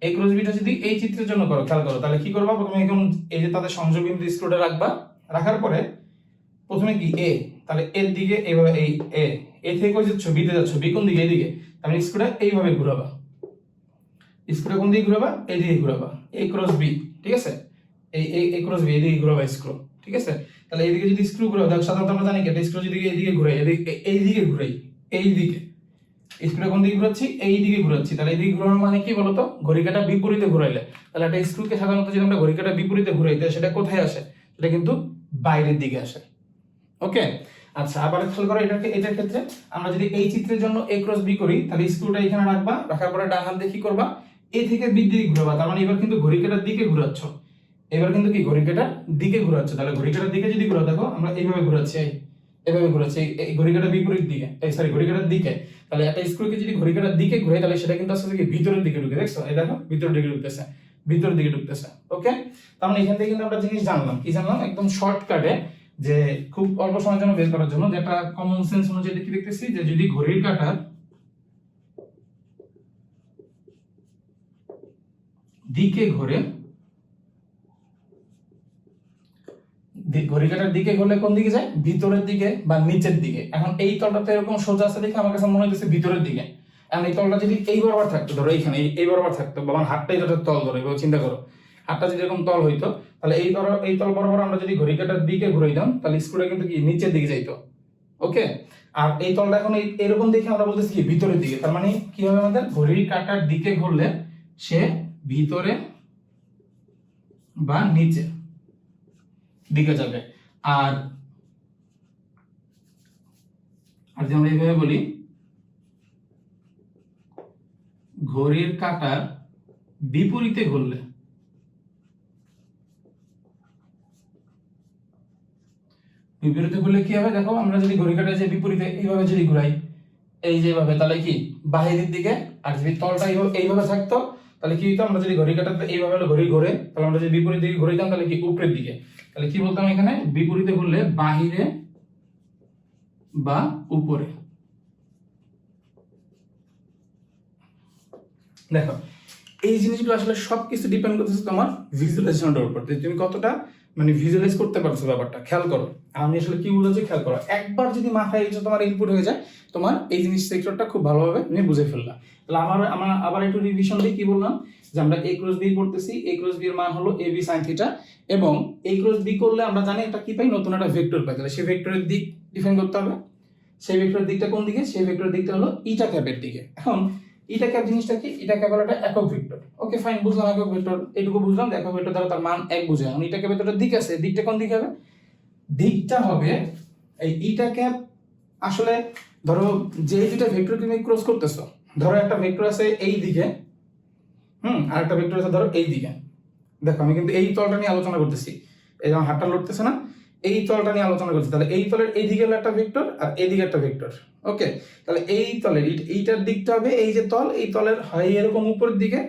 এই ক্রস বিটা যদি এই চিত্রের জন্য করো, খেয়াল করো, তাহলে কি করবা, প্রথমে এখন এই যে তাদের সংযোগ বিন্দু স্ক্রুটা রাখবা, রাখার পরে প্রথমে কি এ, তাহলে এর দিকে এইভাবে এই এ থেকে কই যাচ্ছ, বি তে যাচ্ছ, বি কোন দিকে, এইদিকে, তাহলে স্ক্রুটা এইভাবে ঘোরাবা, স্ক্রুটা কোন দিকে ঘোরাবা, এইদিকে ঘোরাবা, এ ক্রস বি, ঠিক আছে, এই ক্রস বি এইদিকে ঘোরাবা স্ক্রু, ঠিক আছে। তাহলে এইদিকে যদি স্ক্রু ঘোরাও, দেখো সাধারণত আমরা জানি কি এটা স্ক্রু যদি এইদিকে ঘুরাই, এইদিকে ঘুরাই, এইদিকে স্ক্রুটা কোন দিকে ঘুরাচ্ছি, এই দিকে ঘুরাচ্ছি, তাহলে এইদিকে ঘোরানোর মানে কি বলতো, ঘড়িকাটা বিপরীতে ঘুরাইলে, তাহলে একটা স্ক্রুকে সাধারণত যদি আমরা ঘড়িকাটা বিপরীতে ঘুরাই তাহলে সেটা কোথায় আসে, সেটা কিন্তু বাইরের দিকে আসে। ওকে, আচ্ছা, আবার খেয়াল করো এটার ক্ষেত্রে আমরা যদি এই চিত্রের জন্য এ ক্রস বি করি, তাহলে স্ক্রুটা এখানে রাখবা, রাখার পরে ডান হাত দিয়ে কি করবা, এ থেকে বি দিকে ঘুরাবা, তার মানে এবার কিন্তু ঘড়িকাটার দিকে ঘুরাচ্ছ, এবার কিন্তু কি ঘড়িকাটার দিকে ঘুরাচ্ছ। তাহলে ঘড়িকাটার দিকে যদি ঘুরাও, দেখো আমরা এইভাবে ঘুরাচ্ছি, এভাবে ঘুরাচ্ছি, এই ঘড়িকাটার বিপরীত দিকে, সরি ঘড়িকাটার দিকে। তাহলে একটা স্ক্রুকে যদি ঘড়িকাটার দিকে ঘুরাই তাহলে সেটা কিন্তু আসলে কি ভিতরের দিকে ঢুকে, দেখছো, এই দেখো ভিতরের দিকে ঢুকতেছে, ভিতরের দিকে ঢুকতেছে। ওকে, তার মানে এখান থেকে কিন্তু আমরা জিনিস জানলাম, কি জানলাম, একদম শর্টকাটে, যে খুব অল্প সময়ের জন্য বের করার জন্য, যেটা কমন সেন্স অনুযায়ী কি দেখতেছি, যে যদি ঘড়ির কাঁটার দিকে ঘুরে ঘড়ি কাঁটার দিকে ঘুরলে কোন দিকে যায়, ভিতরের দিকে বা নিচের দিকে। এখন এই তলটা তো এরকম সোজা আছে দেখে আমার কাছে মনে হইতেছে ভিতরের দিকে। এখন এই তলটা যদি এই বরাবর থাকতো, ধরো এইখানে এই বরাবর থাকতো, বা আমার হাতটাই যত তল, ধরো এবার চিন্তা করো হাতটা যদি এরকম তল হইতো, তাহলে এই তল বরাবর আমরা যদি ঘড়ি কাঁটার দিকে ঘুরাইতাম তাহলে স্ক্রুটা কিন্তু কি নিচের দিকে যাইতো। ওকে, আর এই তলটা এখন এরকম দেখে আমরা বলতেছি কি ভিতরের দিকে। তার মানে কি হবে, আমাদের ঘড়ির কাঁটার দিকে ঘুরলে সে ভিতরে বা নিচে দিকে যাবে। আর যদি আমরা এইভাবে বলি, ঘড়ির কাঁটার বিপরীতে ঘুরলে, বিপরীতে ঘুরলে কি হবে দেখো, আমরা যদি ঘড়ি কাঁটা যে বিপরীতে এইভাবে যদি ঘুরাই, এই যেভাবে, তাহলে কি বাহিরের দিকে। আর যদি তলটা এইভাবে থাকতো তাহলে কি হতো, আমরা যদি ঘড়ি কাঁটাতে এইভাবে ঘড়ি ঘুরে, তাহলে আমরা যদি বিপরীত দিকে ঘুরাইতাম তাহলে কি উপরের দিকে। তাহলে কি বলতাম এখানে, বিপরীতে ঘুরলে বাহিরে বা উপরে। দেখো এই জিনিসগুলো আসলে সবকিছু ডিপেন্ড করতেছে তোমার ভিজুয়ালাইজেশনের উপর, তুমি কতটা মানে ভিজুয়ালাইজ করতে পারছো ব্যাপারটা। খেয়াল করো আমি আসলে কি বলছি, খেয়াল করো। একবার যদি মাথায় এসে তোমার ইনপুট হয়ে যায়, তোমার এই জিনিস সেক্টরটা খুব ভালোভাবে তুমি বুঝে ফেললা। তাহলে আমরা আবার একটু রিভিশন দিয়ে কি বললাম, যে আমরা a ক্রস b পড়তেছি, a ক্রস b এর মান হলো ab sin থিটা, এবং a ক্রস b করলে আমরা জানি একটা কি পাই, নতুন একটা ভেক্টর পাই। তাহলে সেই ভেক্টরের দিক ডিফাইন করতে হবে। সেই ভেক্টরের দিকটা কোন দিকে, সেই ভেক্টরের দিকটা হলো ইটা ক্যাপের দিকে। এখন ইটা ক্যাপ জিনিসটা কি, ইটা ক্যাপ হলো একটা একক ভেক্টর। ওকে ফাইন, বুঝলাম একক ভেক্টর, এইটুকু বুঝলাম। একক ভেক্টর দ্বারা তার মান 1 বোঝায়। এখন ইটা ক্যাপের একটা দিক আছে, দিকটা কোন দিকে হবে, দিকটা হবে এই ইটা ক্যাপ। আসলে ধরো যে দুটো ভেক্টর তুমি ক্রস করতেছো, ধরো একটা ভেক্টর আছে এই দিকে, আর একটা ভেক্টর আছে ধরো এই দিকে। দেখো আমি কিন্তু এই তলটা নিয়ে আলোচনা করতেছি, এই যেমন হাতটা লড়তেছে না, এই তলটা নিয়ে আলোচনা করছি। তাহলে এই তলের এই দিকে হলো একটা ভেক্টর আর এইদিকে একটা ভেক্টর। ওকে, তাহলে এই তলের এইটার দিকটা হবে, এই যে তল, এই তলের হয় এরকম উপরের দিকে,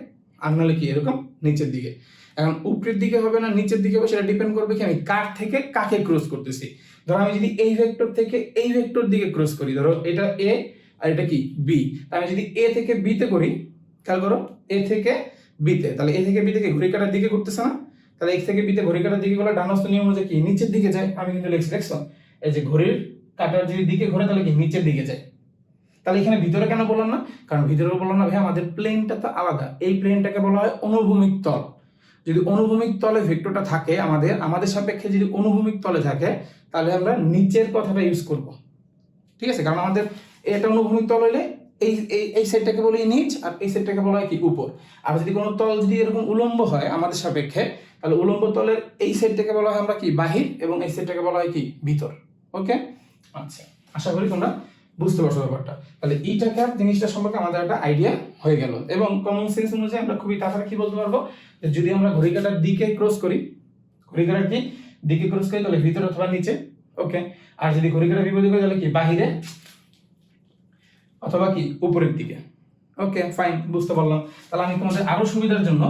আর নাহলে কি এরকম নিচের দিকে। এখন উপরের দিকে হবে না নিচের দিকে হবে, সেটা ডিপেন্ড করবে কি আমি কার থেকে কাকে ক্রস করতেছি। ধরো আমি যদি এই ভেক্টর থেকে এই ভেক্টর দিকে ক্রস করি, ধরো এটা এ আর এটা কি বি, আমি যদি এ থেকে বি তে করি, খেয়াল করো এ থেকে বি তে, তাহলে এ থেকে বি থেকে ঘড়ি কাঁটার দিকে করতেছে না, তাহলে এক্স থেকে বিতে ঘড়ি কাঁটার দিকে গেলে ডান হস্ত নিয়ম অনুযায়ী কি নিচের দিকে যায়। আমি কিন্তু লিখছি, দেখছো এই যে ঘড়ির কাঁটার যদি দিকে ঘোরে তাহলে কি নিচের দিকে যায়। তাহলে এখানে ভিতরে কেন বললাম না, কারণ ভিতরে বললাম না ভাই, আমাদের প্লেনটা তো আলাদা। এই প্লেনটাকে বলা হয় অনুভূমিক তল। যদি অনুভূমিক তলে ভেক্টরটা থাকে আমাদের সাপেক্ষে যদি অনুভূমিক তলে থাকে, তাহলে আমরা নিচের কথাটা ইউজ করব। ঠিক আছে, কারণ আমাদের এটা অনুভূমিক তল হইলে এই এই সাইডটাকে বলি নিচ, আর এই সাইডটাকে বলা হয় কি উপর। আর যদি কোনো তল যদি এরকম উলম্ব হয় আমাদের সাপেক্ষে, তাহলে উলম্ব তলের এই সাইডটাকে বলা হয় আমরা কি বাহির, এবং এই সাইডটাকে বলা হয় কি ভিতর। ওকে, আচ্ছা, আশা করি তোমরা বুঝতে পারছো ব্যাপারটা। তাহলে ইটা ক্যাপ জিনিসটা সম্পর্কে আমাদের একটা আইডিয়া হয়ে গেল, এবং কমন সেন্স অনুযায়ী আমরা খুবই তাড়াতাড়ি কি বলতে পারবো, যে যদি আমরা ঘড়ি কাঁটার দিকে ক্রস করি, ঘড়ি কাঁটার কি দিকে ক্রস করি তাহলে ভিতরে অথবা নিচে। ওকে, আর যদি ঘড়ি কাঁটার বিপরীতে করি তাহলে কি বাহিরে অথবা কি উপরের দিকে। ওকে ফাইন, বুঝতে পারলাম। তাহলে আমি তোমাদের আরো সুবিধার জন্য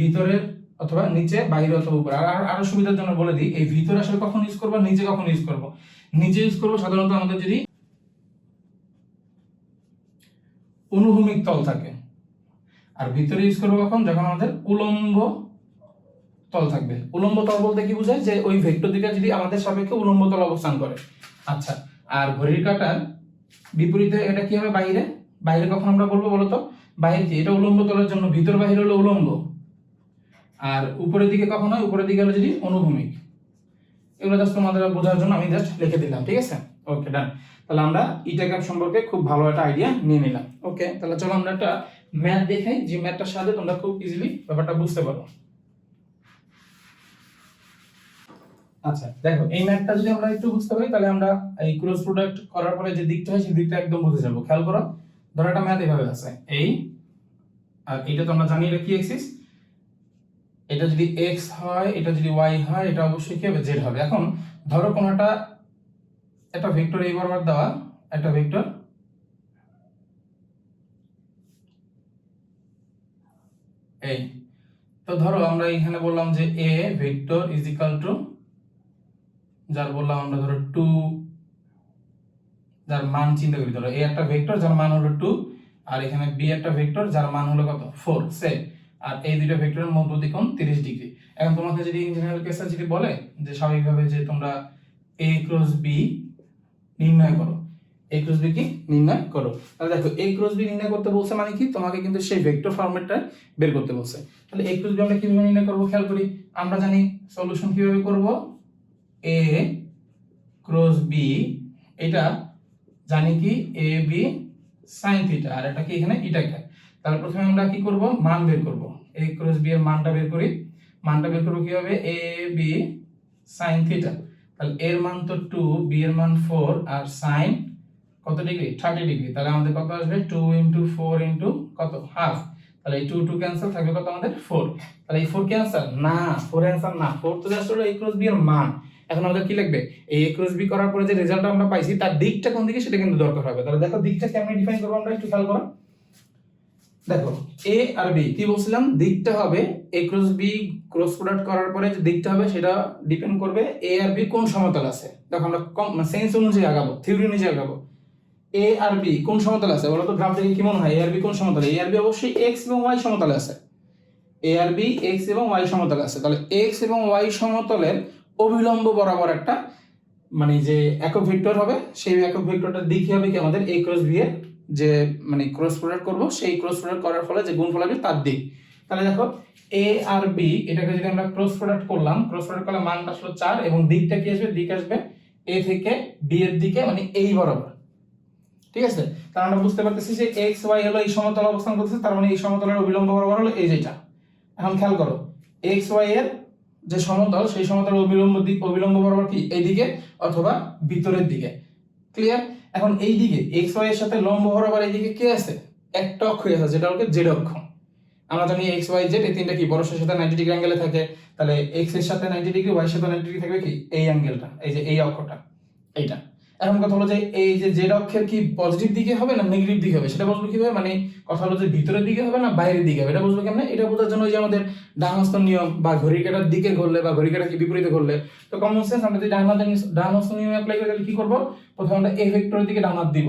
ভিতরের অথবা নিচে, বাইরে অথবা উপরে, আর আরো সুবিধার জন্য বলে দিই, এই ভিতরে আসলে কখন ইউজ করবো, নিচে কখন ইউজ করবো। নিচে ইউজ করবো সাধারণত আমাদের যদি অনুভূমিক তল থাকে, আর ভিতরে ইউজ করবো কখন, যখন আমাদের উলম্ব তল থাকবে। উলম্ব তল বলতে কি বোঝায়, যে ওই ভেক্টর দিকে যদি আমাদের সাপেক্ষে উলম্ব তল অবস্থান করে। আচ্ছা, আর ঘড়ির কাঁটার বিপরীতে এটা কি হবে, বাইরে। বাইরে কখন আমরা বলবো বলতো, বাইরে কি এটা উলম্ব তলের জন্য ভিতর বাহির হলো উলম্ব, আর উপরের দিকে কখন হয়, উপরের দিকে হলো যদি অনুভূমিক। এগুলো জাস্ট তোমাদের বোঝার জন্য আমি জাস্ট লিখে দিলাম, ঠিক আছে। ওকে ডান, তাহলে আমরা ইটা ক্যাপ সম্পর্কে খুব ভালো একটা আইডিয়া নিয়ে নিলাম। ওকে, তাহলে চলো আমরা একটা ম্যাথ দেখাই, যে ম্যাথটার সাথে তোমরা খুব ইজিলি ব্যাপারটা বুঝতে পারো। আচ্ছা দেখো, এই ম্যাথটা যদি আমরা একটু বুঝতে পারি, তাহলে আমরা এই ক্রস প্রোডাক্ট করার পরে যে দিকটা হয় সেই দিকটা একদম বুঝে যাবো। খেয়াল করো, ধরো একটা ম্যাথ এভাবে আছে, এই আর এটা তো আমরা জানি এটা কি এক্সিস, এটা যদি x হয়, এটা যদি y হয়, এটা অবশ্যই কি হবে, z হবে। এখন ধরো কোনটা একটা ভেক্টর এই বরাবর দেওয়া, একটা ভেক্টর এই, তো ধরো আমরা এখানে বললাম যে a vector is equal two, যার বললাম আমরা ধরো 2, যার মান চিন্তা করি, ধরো a একটা ভেক্টর যার মান হলো 2, আর এখানে b একটা ভেক্টর যার মান হলো কত 4। সে আর এই দুটো ভেক্টরের মধ্যবর্তী কোণ 30 ডিগ্রি। এখন তোমাকে যদি ইঞ্জিনিয়ারিং কেসে যদি বলে যে স্বাভাবিকভাবে যে তোমরা a ক্রস b নির্ণয় করো, a ক্রস b কি নির্ণয় করো, তাহলে দেখো a ক্রস b নির্ণয় করতে বলছে মানে কি তোমাকে কিন্তু সেই ভেক্টর ফরম্যাটটা বের করতে বলছে। তাহলে a ক্রস b আমরা কিভাবে নির্ণয় করব খেয়াল করি। আমরা জানি সলিউশন কিভাবে করব, a ক্রস b এটা জানি কি a b sin থিটা, আর এটা কি এখানে এটা কে। তাহলে প্রথমে আমরা কি করব, মান বের করব, a ক্রস b এর মানটা বের করি। মানটা বের করব কিভাবে, a b sin থিটা, তাহলে এর মান তো 2, b এর মান 4, আর sin কত ডিগ্রি 30 ডিগ্রি। তাহলে আমাদের কত আসবে 2 * 4 * কত হাফ। তাহলে এই 2 ক্যান্সেল, থাকবে কত আমাদের 4। তাহলে এই 4 কি आंसर না, 4 आंसर না, 4 তো জাস্ট হলো a ক্রস b এর মান। এখন আমাদের কি লাগবে, এই a ক্রস b করার পরে যে রেজাল্টটা আমরা পাইছি তার দিকটা কোন দিকে সেটা কিন্তু দরকার হবে। তাহলে দেখো দিকটা কেমনে ডিফাইন করব আমরা, একটু খেয়াল করো। দেখো a আর b কি বলছিলাম, দিকটা হবে a cross b cross product করার পরে যে দিকটা হবে সেটা ডিপেন্ড করবে a আর b কোন সমতল আছে। দেখো আমরা সেন্স অনুযায়ী আগাবো, থিওরি অনুযায়ী আগাবো। a আর b কোন সমতলে আছে বলো তো, গ্রাফ দেখে কি মনে হয় a আর b কোন সমতলে? a আর b অবশ্যই x এবং y সমতলে আছে। a আর b x এবং y সমতলে আছে। তাহলে x এবং y সমতলের অভিলম্ব বরাবর একটা মানে যে একক ভেক্টর হবে, সেই একক ভেক্টরটার দিক হবে কি আমাদের a ক্রস b এর যে মানে ক্রস প্রোডাক্ট করব, সেই ক্রস প্রোডাক্ট করার ফলে যে গুণফল হবে তার দিক। তাহলে দেখো a আর b এটাকে যদি আমরা ক্রস প্রোডাক্ট করলাম, ক্রস প্রোডাক্ট করলে মানটা আসলে 4 এবং দিকটা কি আসবে, দিক আসবে a থেকে b এর দিকে, মানে এই বরাবর। ঠিক আছে, তাহলে আমরা বুঝতে পারতেছি যে x y হলো এই সমতলে অবস্থান করতেছে, তার মানে এই সমতলের অভিলম্ব বরাবর হলো এই যেটা। এখন খেয়াল করো x y এর যে সমতল, সেই সমতলের অভিলম্ব বরাবর কি এইদিকে অথবা ভিতরের দিকে। ক্লিয়ার? এখন এই দিকে x y এর সাথে লম্ব বরাবর এইদিকে কে আছে, একটা অক্ষ আছে যেটা হলো z অক্ষ। আমরা জানি x y z এই তিনটা কি পরস্পরের সাথে 90 ডিগ্রি অ্যাঙ্গেলে থাকে। তাহলে x এর সাথে 90 ডিগ্রি, y এর সাথে 90 ডিগ্রি থাকবে কি এই অ্যাঙ্গেলটা, এই যে এই অক্ষটা এইটা। এখন কথা হলো যে এই যে z অক্ষের কি পজিটিভ দিকে হবে না নেগেটিভ দিকে হবে, সেটা বুঝবো কিভাবে, মানে কথা হলো যে ভিতরের দিকে হবে না বাইরের দিকে হবে, এটা বুঝবো কেমনে? এটা বোঝার জন্য যে আমাদের ডান হস্ত নিয়ম বা ঘড়ির কাঁটার দিকে ঘুরলে বা ঘড়ির কাঁটা কি বিপরীতে ঘুরলে, তো কমন সেন্স আমরা যদি ডান হস্ত নিয়ম অ্যাপ্লাই করি তাহলে কি করব, প্রথমে আমরা a ভেক্টরের দিকে ডান হাত দিব,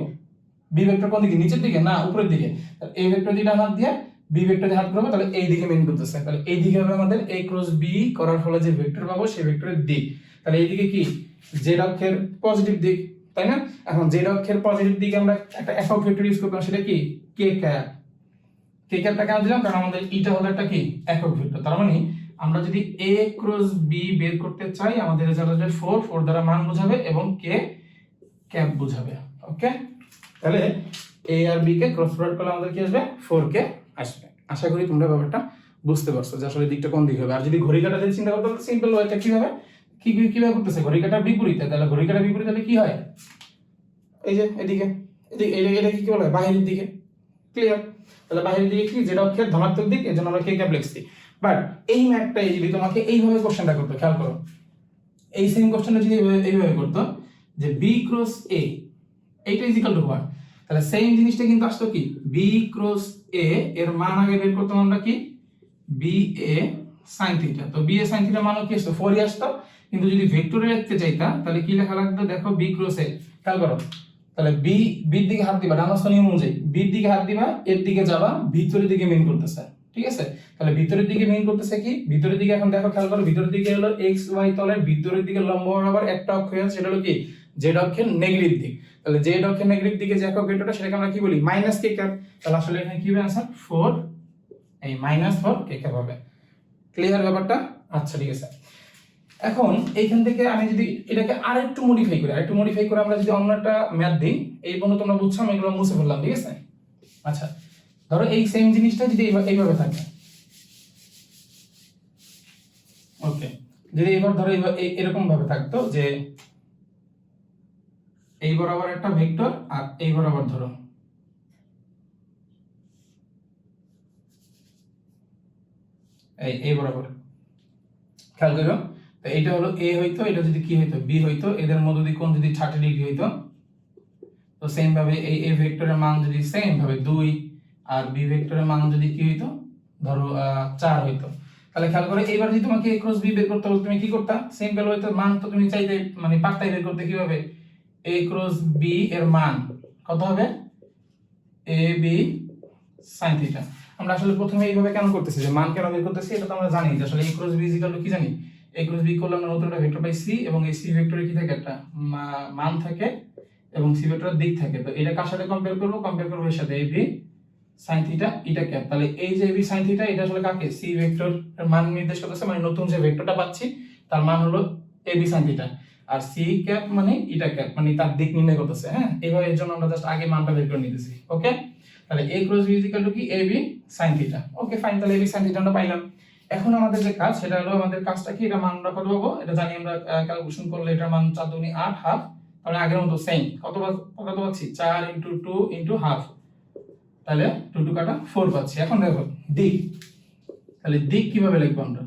b ভেক্টর কোন দিকে, নিচের দিকে না উপরের দিকে। তাহলে a ভেক্টর দিয়ে ডান হাত দিয়ে b ভেক্টর দিয়ে হাত করব, তাহলে এই দিকে মেইন করতেছে। তাহলে এই দিকে হবে আমাদের a ক্রস b করার ফলে যে ভেক্টর পাবো সেই ভেক্টরের দিক। তাহলে এই দিকে কি z অক্ষের পজিটিভ দিক, তাই না? এখন z অক্ষের পজিটিভ দিকে আমরা একটা একক ভেক্টর ইউজ করব, সেটা কি k ক্যাপ। k ক্যাপটা কেন দিলাম, কারণ আমাদের এটা হলো একটা কি একক ভেক্টর। তার মানে আমরা যদি a ক্রস b বের করতে চাই, আমাদের রেজাল্ট আসবে 4, 4 দ্বারা মান বোঝাবে এবং k ক্যাপ বোঝাবে। ওকে, তাহলে a আর b কে ক্রস প্রোডাক্ট করলে আমাদের কি আসবে 4k আসবে। আশা করি তোমরা ব্যাপারটা বুঝতে পারছো যে আসলে দিকটা কোন দিকে হবে। আর যদি ঘড়ি কাঁটা দিয়ে চিন্তা করতে তাহলে সিম্পল হয়, এটা কিভাবে কিভাবে করতেছে, ঘড়ি কাঁটার বিপরীতে। তাহলে ঘড়ি কাঁটার বিপরীতে তাহলে কি হয়, এই যে এদিকে এটা কি বলে বাহিরের দিকে। ক্লিয়ার? তাহলে বাহিরের দিকে কি যেটা অক্ষের ধনাত্মক দিক, এজন্য আমরা কে ক্যাপ লিখছি। বাট এই ম্যাথটাই যদি তোমাকে এইভাবে কোশ্চেনটা করতে, খেয়াল করো এই সেম কোশ্চেনটা যদি এইভাবে করতো যে b ক্রস a এইটা ইজ ইকুয়াল টু হোয়াট, তাহলে সেম জিনিসটা কিন্তু আসতো কি b ক্রস a এর মান আগে বের করতাম আমরা কি ba sin থিটা। তো ba sin থিটা মান কি আসতো 4 আসতো, কিন্তু যদি ভেক্টরে লিখতে চাইতা তাহলে কি লেখা লাগতো, দেখো b ক্রস a, খেয়াল করো। তাহলে b এর দিকে হাত দিবা, ডান হস্ত নিয়ম অনুযায়ী b এর দিকে হাত দিবা, এর দিকে যাবা, ভিতরের দিকে মেইন করতেছে। ঠিক আছে, তাহলে ভিতরের দিকে মেইন করতেছে কি ভিতরের দিকে। এখন দেখো খেয়াল করো, ভিতরের দিকে হলো x y তলের ভিতরের দিকে লম্ব বরাবর একটা অক্ষ আছে, সেটা হলো কি z অক্ষের নেগেটিভ দিক। তাহলে z অক্ষের নেগেটিভ দিকে যে একক ভেক্টরটা সেটাকে আমরা কি বলি মাইনাস k ক্যাপ। তাহলে আসলে এখানে কি হবে आंसर 4, এই -4 k ক্যাপ হবে। ক্লিয়ার ব্যাপারটা? আচ্ছা ঠিক আছে। এখন এইখান থেকে আমি যদি এটাকে আরেকটু মডিফাই করে আমরা যদি অন্য একটা ম্যাথ দিই, এই পর্যন্ত তোমরা বুঝছো, আমি এগুলো মুছে ফেললাম। ঠিক আছে, আচ্ছা ধরো এই সেম জিনিসটা যদি এইভাবে থাকে, ওকে, যদি এবার ধরো এরকম ভাবে থাকতো যে এই বরাবর একটা ভেক্টর আর এই বরাবর ধরো এই বরাবর, খেয়াল করো। তো এইটা হলো a হইতো, এটা যদি কি হইতো b হইতো, এদের মধ্যে যদি কোণ যদি 30 ডিগ্রি হইতো, তো সেম ভাবে এই a ভেক্টরের মান যদি সেম ভাবে 2 আর b ভেক্টরের মান যদি কি হইতো ধরো 4 হইতো, তাহলে খেয়াল করে এইবার যদি তোমাকে a ক্রস b বের করতে হতো তুমি কি করতা, সিম্পল হইতো, মান তো তুমি চাইতে মানে পারতাই বের করতে। কিভাবে, a ক্রস b এর মান কত হবে a b sin থিটা। আমরা আসলে প্রথমে এইভাবে কেন করতেছি, যে মান কেন বের করতেছি এটা তো আমরা জানি যে আসলে a cross b equal to কি জানি, a ক্রস b করলে আমরা নতুন একটা ভেক্টর পাই c, এবং এই c ভেক্টরে কি থাকে, একটা মান থাকে এবং c ভেক্টরের দিক থাকে। তো এটা কার সাথে কম্পেয়ার করব, কম্পেয়ার করব এর সাথে ab sin থিটা এটা ক্যাপ। তাহলে এই যে ab sin থিটা এটা আসলে কাকে, c ভেক্টর এর মান নির্দেশ করতেছে, মানে নতুন যে ভেক্টরটা পাচ্ছি তার মান হলো ab sin থিটা, আর c ক্যাপ মানে এটা ক্যাপ মানে তার দিক নির্ণয় করতেছে। হ্যাঁ, এইভাবে এর জন্য আমরা জাস্ট আগে মানটা বের করে নিতেছি। ওকে, তাহলে a cross b equal to কি ab sin theta. Okay fine, তাহলে ab sin থিটা আমরা পাইলাম। এখন আমাদের যে কাজ সেটা হলো, আমাদের কাজটা কি, এটা মান আমরা কত পাবো এটা জানি আমরা, ক্যালকুলেশন করলে এটার মান 4 দুগুণে 8 হাফ, তাহলে আগের মতো সেম কত পাচ্ছি 4 ইনটু 2 ইনটু হাফ, তাহলে 2 2 কাটা 4 পাচ্ছি। এখন দেখো দিক, তাহলে দিক কিভাবে লিখবো আমরা,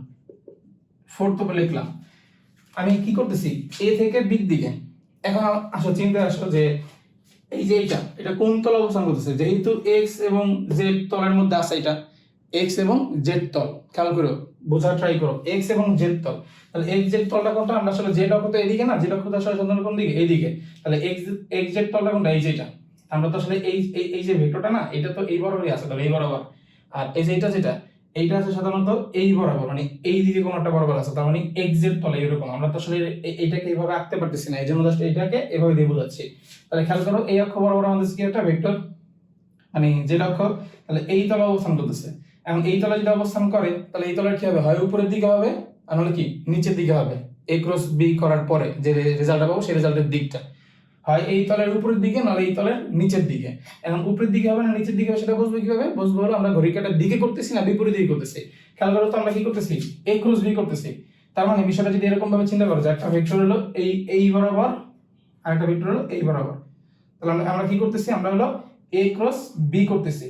4 তো লিখলাম, আমি কি করতেছি a থেকে b দিকে। এখন আসো চিন্তা আসো যে এই যে এটা কোন তল অবস্থান করতেছে, যেহেতু x এবং z তলের মধ্যে আছে, এটা x এবং z তল, খেয়াল করো বোঝা ট্রাই করো, x এবং z তল, তাহলে x z তলটা কোনটা, আমরা আসলে z অক্ষ তো এদিকে না, z অক্ষ তো আসলে সাধারণত কোন দিকে, এইদিকে, তাহলে x z তলটা কোনটা, এই যেটা, আমরা তো আসলে এই যে ভেক্টরটা না এটা তো এই বরাবরই আছে, তাহলে এই বরাবর, আর এই যে যেটা এইটা আছে সাধারণত এই বরাবর, মানে এই দিকে কোন একটা বরাবর আছে, তার মানে x z তলে এরকম। আমরা তো আসলে এইটাকে এইভাবে আঁকতে পারতেছি না, এইজন্য জাস্ট এইটাকে এভাবে দিয়ে বোঝাচ্ছি। তাহলে খেয়াল করো এই অক্ষ বরাবর আমাদের কি একটা ভেক্টর, মানে যেটা অক্ষ, তাহলে এই তলে অবস্থান করতেছে। এখন এই তলে যদি অবস্থান করে তাহলে এই তলের কি হবে, হয় উপরের দিকে হবে আর নাহলে কি নিচের দিকে হবে। a ক্রস b করার পরে যে রেজাল্টটা পাবো সেই রেজাল্টের দিকটা হয় এই তলের উপরের দিকে নাহলে এই তলের নিচের দিকে। এখন উপরের দিকে হবে না নিচের দিকে হবে সেটা বুঝবো কিভাবে, বুঝবো হলো আমরা ঘড়ি কাঁটার দিকে করতেছি না বিপরীত দিকে করতেছি। খেয়াল করো তো আমরা কি করতেছি, a ক্রস b করতেছি। তার মানে বিষয়টা যদি এরকম ভাবে চিন্তা করো যে একটা ভেক্টর হলো এই বরাবর আর একটা ভেক্টর হলো এই বরাবর, তাহলে আমরা কি করতেছি, আমরা হলো a ক্রস b করতেছি,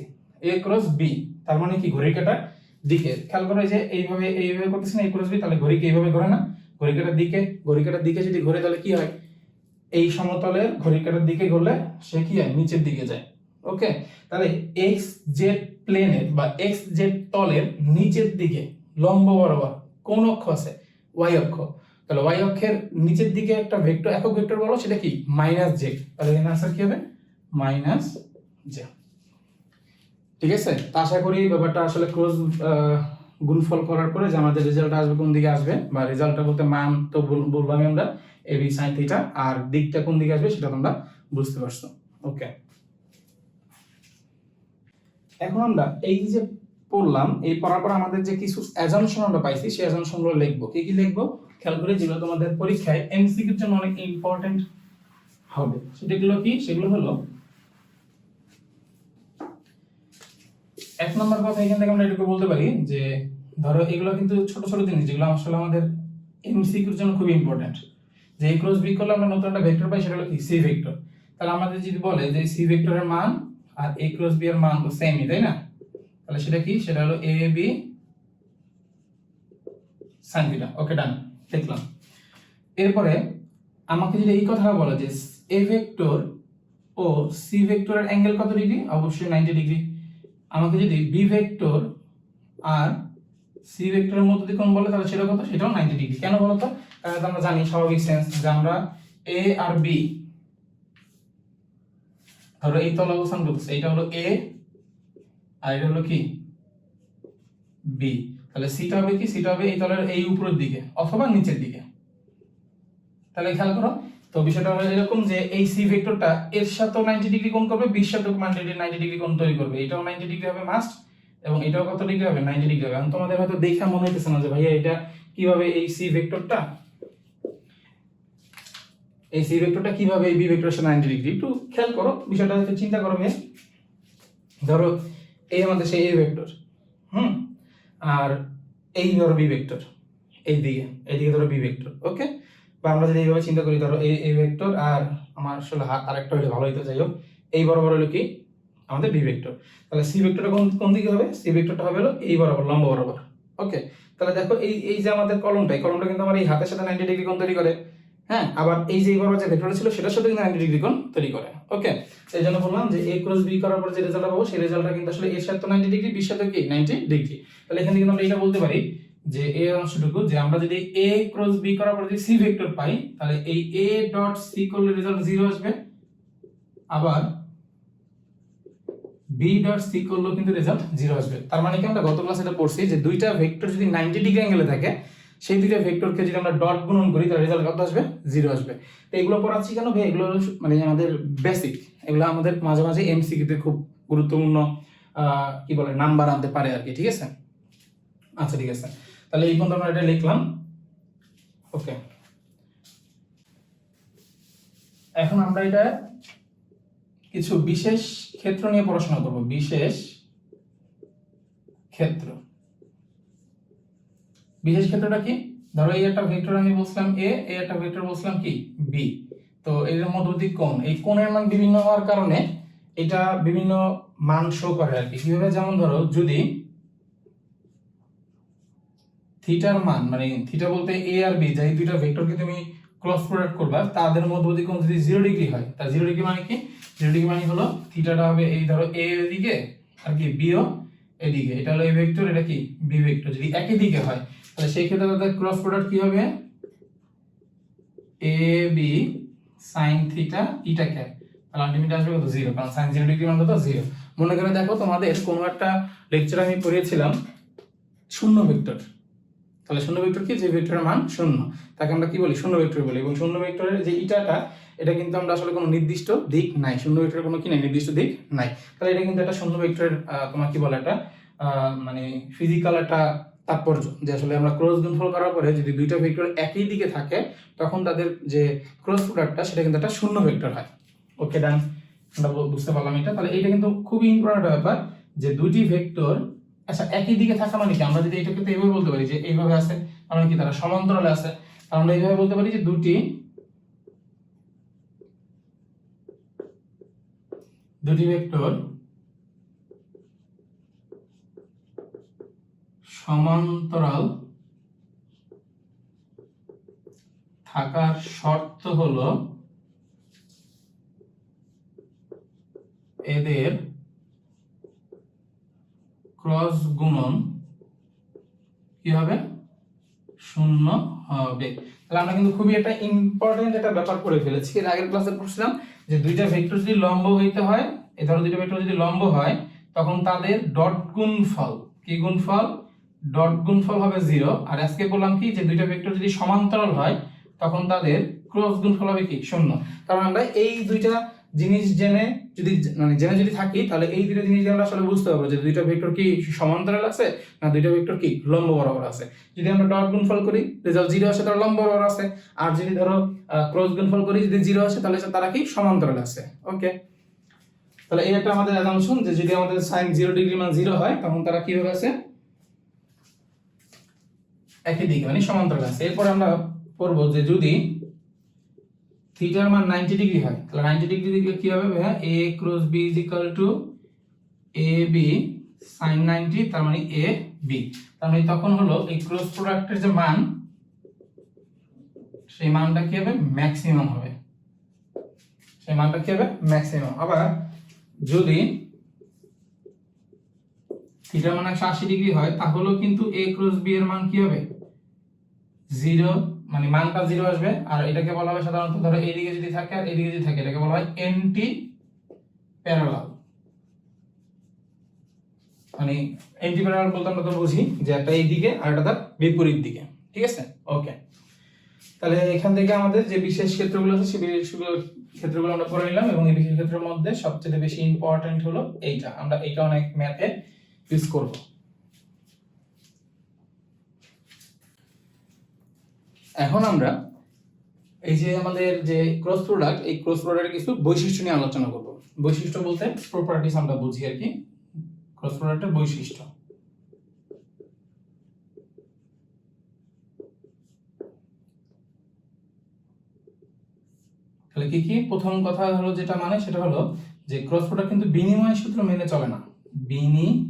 a ক্রস b, তার মানে কি ঘড়ি কাঁটার দিকে। খেয়াল করো যে এইভাবে করতেছি না a ক্রস b, তাহলে ঘড়িকে এইভাবে ঘোরে না, ঘড়ি কাঁটার দিকে যদি ঘোরে তাহলে কি হয়, এই সমতলের ঘড়ি কাঁটার দিকে ঘুরলে সে কি হয় নিচের দিকে যায়। ওকে, তাহলে এক্স জেড প্লেনের বা এক্স জেড তলের নিচের দিকে লম্ব বরাবর কোন অক্ষ আছে, ওয়াই অক্ষ, তাহলে ওয়াই অক্ষের নিচের দিকে একটা ভেক্টর, একক ভেক্টর বলো সেটা কি মাইনাস জে, তাহলে এখানে আনসার কি হবে মাইনাস জে। ঠিক আছে, তো আশা করি ব্যাপারটা আসলে ক্রস গুণফল করার পরে যে আমাদের রেজাল্ট আসবে কোন দিকে আসবে, বা রেজাল্টটা বলতে মান তো বলবো আমরা ab sin থিটা, আর দিকটা কোন দিকে আসবে সেটা তোমরা বুঝতে পারছো। ওকে, এখন আমরা এই যে পড়লাম, এই পড়ার পর আমাদের যে কিছু অ্যাজাম্পশন আমরা পাইছি সেই অ্যাজাম্পশনগুলো লিখবো। কি কি লিখবো খেয়াল করে, যেগুলো তোমাদের পরীক্ষায় এমসিকিউর জন্য অনেক ইম্পর্টেন্ট হবে সেগুলো কি, সেগুলো হলো এক নম্বর কথা, এখান থেকে আমরা এটুকু বলতে পারি যে ধরো এগুলো কিন্তু ছোট ছোট জিনিস যেগুলো আসলে আমাদের এমসিকিউর জন্য খুব ইম্পর্টেন্ট। যে a ক্রস b করলে আমরা নতুন একটা ভেক্টর পাই সেটা হলো কি c ভেক্টর, তাহলে আমাদের যদি বলে যে c ভেক্টরের মান আর a ক্রস b এর মান তো সেমই, তাই না, তাহলে সেটা কি, সেটা হলো ab sin থিটা। ওকে ডান, দেখলাম। এরপরে আমাকে যদি এই কথা বলে যে a ভেক্টর ও c ভেক্টরের অ্যাঙ্গেল কত ডিগ্রি, অবশ্যই 90 ডিগ্রি। আমাকে যদি b ভেক্টর আর c ভেক্টরের মধ্যে দিয়ে কোণ বলে তাহলে সেটা কত, সেটাও 90 ডিগ্রি। কেন বলো তো, কারণ আমরা জানি স্বাভাবিক সেন্স যে আমরা a আর b, ধরো এই তল অবস্থান করতেছে, এটা হলো a আর এটা হলো কি b, তাহলে সিটা হবে কি, সিটা হবে এই তলের এই উপরের দিকে অথবা নিচের দিকে। তাহলে খেয়াল করো, তো বিষয়টা হলো এরকম যে এই c ভেক্টরটা এর সাথেও 90 ডিগ্রি কোণ করবে, b এর সাথেও 90 ডিগ্রি কোণ তৈরি করবে, এটাও 90 ডিগ্রি হবে মাস্ট, এবং এটাও কত ডিগ্রি হবে 90 ডিগ্রি হবে। এখন তোমাদের হয়তো দেখা মনে হইতেছে না যে ভাইয়া এটা কিভাবে এই c ভেক্টরটা কিভাবে এই b ভেক্টরের সাথে 90 ডিগ্রি, একটু খেয়াল করো বিষয়টা, একটু চিন্তা করো। ধরো এই আমাদের সেই a ভেক্টর, আর এই ধরো b ভেক্টর, এইদিকে ধরো b ভেক্টর। ওকে, বা আমরা যদি এইভাবে চিন্তা করি, ধরো এই ভেক্টর আর আমার আসলে আরেকটা হলে ভালো হইতো, যাই হোক এই বরাবর হলো কি আমাদের b ভেক্টর, তাহলে c ভেক্টরটা কোন দিকে হবে, c ভেক্টরটা হবে হলো এই বরাবর লম্ব বরাবর। ওকে, তাহলে দেখো এই যে আমাদের কলমটা কিন্তু আমার এই হাতের সাথে 90 ডিগ্রি কোণ তৈরি করে। হ্যাঁ, আবার এই যে বরাবর যে ভেক্টরটা ছিল সেটার সাথে কিন্তু 90 ডিগ্রি কোণ তৈরি করে। ওকে, সেই জন্য বললাম যে a ক্রস b করার পর যে রেজাল্ট পাবো সেই রেজাল্টটা কিন্তু আসলে এর সাথে 90 ডিগ্রি, b এর সাথে কি 90 ডিগ্রি। তাহলে এখানে কিন্তু আমরা এটা বলতে পারি যে এই অংশটুকু, যে আমরা যদি a ক্রস b করার পর যদি c ভেক্টর পাই তাহলে এই a ডট c করলে রেজাল্ট 0 আসবে, আবার b বি ডট সি করলেও কিন্তু রেজাল্ট 0 আসবে। তার মানে কি আমরা গত ক্লাসে এটা পড়ছি যে দুইটা ভেক্টর যদি 90 ডিগ্রি অ্যাঙ্গেলে থাকে, সেই দুইটা ভেক্টরকে যদি আমরা ডট গুণন করি তাহলে রেজাল্ট কত আসবে? 0 আসবে। তো এগুলো পড়াচ্ছি কেন ভাই? এগুলো মানে আমাদের বেসিক, এগুলো আমাদের মাঝে মাঝে এমসিকিউতে খুব গুরুত্বপূর্ণ কি বলে নাম্বার আনতে পারে আর কি, ঠিক আছে? আচ্ছা ঠিক আছে, তাহলে এই পর্যন্ত আমরা এটা লিখলাম। ওকে, এখন আমরা এটা কিছু বিশেষ ক্ষেত্র নিয়ে পড়াশোনা করব। বিশেষ ক্ষেত্র, বিশেষ ক্ষেত্রটা কি? ধরো এই একটা ভেক্টর আমি বলছিলাম এ, এই একটা ভেক্টর বলছিলাম কি বি। তো এর মধ্যবর্তী কোণ, এই কোণের মান বিভিন্ন হওয়ার কারণে এটা বিভিন্ন মান শো করে আর কি। কিভাবে? যেমন ধরো যদি থিটার মান, মানে থিটা বলতে এ আর বি, যে দুইটা ভেক্টরকে তুমি ক্রস প্রোডাক্ট করবা, তাদের মধ্যবর্তী কোণ যদি 0 ডিগ্রি হয়, তার 0 ডিগ্রি মানে কি? 0 ডিগ্রি মানে হলো থিটাটা হবে এই ধরো এ এদিকে আর কি বি ও এদিকে, এটা হলো এ ভেক্টর, এটা কি বি ভেক্টর। যদি একই দিকে হয় তাহলে সেই ক্ষেত্রে তাদের ক্রস প্রোডাক্ট কি হবে? A B sin theta eta cap, তাহলে আলটিমেটলি আসবে কত? 0, কারণ sin 0 ডিগ্রি মানে কত? 0। মনে করে দেখো তোমাদের কোনো একটা লেকচার আমি পড়িয়েছিলাম শূন্য ভেক্টর, তাহলে শূন্য ভেক্টর কি? যে ভেক্টরের মান শূন্য, তাকে আমরা কি বলি? শূন্য ভেক্টর বলি। এবং শূন্য ভেক্টরের যে ইটাটা, এটা কিন্তু আমরা আসলে কোনো নির্দিষ্ট দিক নাই, শূন্য ভেক্টরের কোনো কি নাই? নির্দিষ্ট দিক নাই। তাহলে এটা কিন্তু একটা শূন্য ভেক্টরের তোমার কি বলে একটা মানে ফিজিক্যাল একটা তাৎপর্য, যে আসলে আমরা ক্রস গুণফল করার পরে যদি দুইটা ভেক্টর একই দিকে থাকে তখন তাদের যে ক্রস প্রোডাক্টটা সেটা কিন্তু একটা শূন্য ভেক্টর হয়। ওকে ডান, আমরা বুঝতে পারলাম এটা। তাহলে এটা কিন্তু খুবই ইম্পর্টেন্ট ব্যাপার যে দুইটি ভেক্টর আচ্ছা একই দিকে থাকা মানে কি? আমরা যদি এটাকে তো এইভাবে বলতে পারি যে এইভাবে আছে, মানে কি তারা সমান্তরালে আছে, আমরা এইভাবে বলতে পারি যে দুটি ভেক্টর সমান্তরাল থাকার শর্ত হলো এদের ক্রস গুণন কি হবে? শূন্য হবে। তাহলে আমরা কিন্তু খুবই একটা ইম্পর্টেন্ট একটা ব্যাপার করে ফেলেছি। এর আগের ক্লাসে পড়ছিলাম যে দুইটা ভেক্টর যদি লম্ব হইতে হয়, এই ধরো দুইটা ভেক্টর যদি লম্ব হয় তখন তাদের ডট গুণফল, কি গুণফল? ডট গুণফল হবে 0। আর আজকে বললাম কি যে দুইটা ভেক্টর যদি সমান্তরাল হয় তখন তাদের ক্রস গুণফল হবে কি? শূন্য। কারণ আমরা এই দুইটা জিনিস জেনে যদি থাকি তাহলে এই দুটো জিনিস আমরা আসলে বুঝতে পারবো যে দুইটা ভেক্টর কি সমান্তরাল আছে না দুইটা ভেক্টর কি লম্ব বরাবর আছে। যদি আমরা ডট গুণফল করি রেজাল্ট 0 আসে তাহলে লম্ব বরাবর আছে, আর যদি ধরো ক্রস গুণফল করি যদি 0 আসে তাহলে তারা কি সমান্তরাল আছে। ওকে, তাহলে এই একটা আমাদের অ্যাজাম্পশন যে যদি আমাদের sin 0 ডিগ্রি মান 0 হয় তখন তারা কিভাবে আছে? একই দিকে, মানে সমান্তরাল আছে। এরপর আমরা পড়ব যে যদি থিটার মান 90 ডিগ্রি হয় তাহলে 90 ডিগ্রি দিকে কি হবে ভাইয়া? a cross b is equal two ab sin 90, তার মানে a b। তার মানে তখন হলো এই ক্রস প্রোডাক্টের যে মান সেই মানটা কি হবে? ম্যাক্সিমাম হবে, সেই মানটা কি হবে? ম্যাক্সিমাম। আবার যদি থিটার মান 180 ডিগ্রি হয় তাহলেও কিন্তু a ক্রস b এর মান কি হবে? 0, মানে মানটা 0 আসবে। আর এটাকে বলা হয় সাধারণত ধরো এইদিকে যদি থাকে আর এইদিকে যদি থাকে এটাকে বলা হয় অ্যান্টি প্যারালাল। মানে অ্যান্টি প্যারালাল বলতে আমরা তো বুঝি যে একটা এইদিকে আর একটা তার বিপরীত দিকে, ঠিক আছে? ওকে, তাহলে এখান থেকে আমাদের যে বিশেষ ক্ষেত্রগুলো আছে সেই বিশেষ ক্ষেত্রগুলো আমরা পড়ে নিলাম। এবং এই বিশেষ ক্ষেত্রের মধ্যে সবচেয়ে বেশি ইম্পর্টেন্ট হলো এইটা, আমরা এইটা অনেক ম্যাথে ইউজ করব। এখন আমরা এই যে আমাদের যে ক্রস প্রোডাক্ট, এই ক্রস প্রোডাক্টের কিছু বৈশিষ্ট্য নিয়ে আলোচনা করব। বৈশিষ্ট্য বলতে প্রপার্টিজ আমরা বুঝি আর কি, ক্রস প্রোডাক্টের বৈশিষ্ট্য। তাহলে কি কি? প্রথম কথা হলো যেটা মানে সেটা হলো যে ক্রস প্রোডাক্ট কিন্তু বিনিময় সূত্র মেনে চলে না, বিনিময়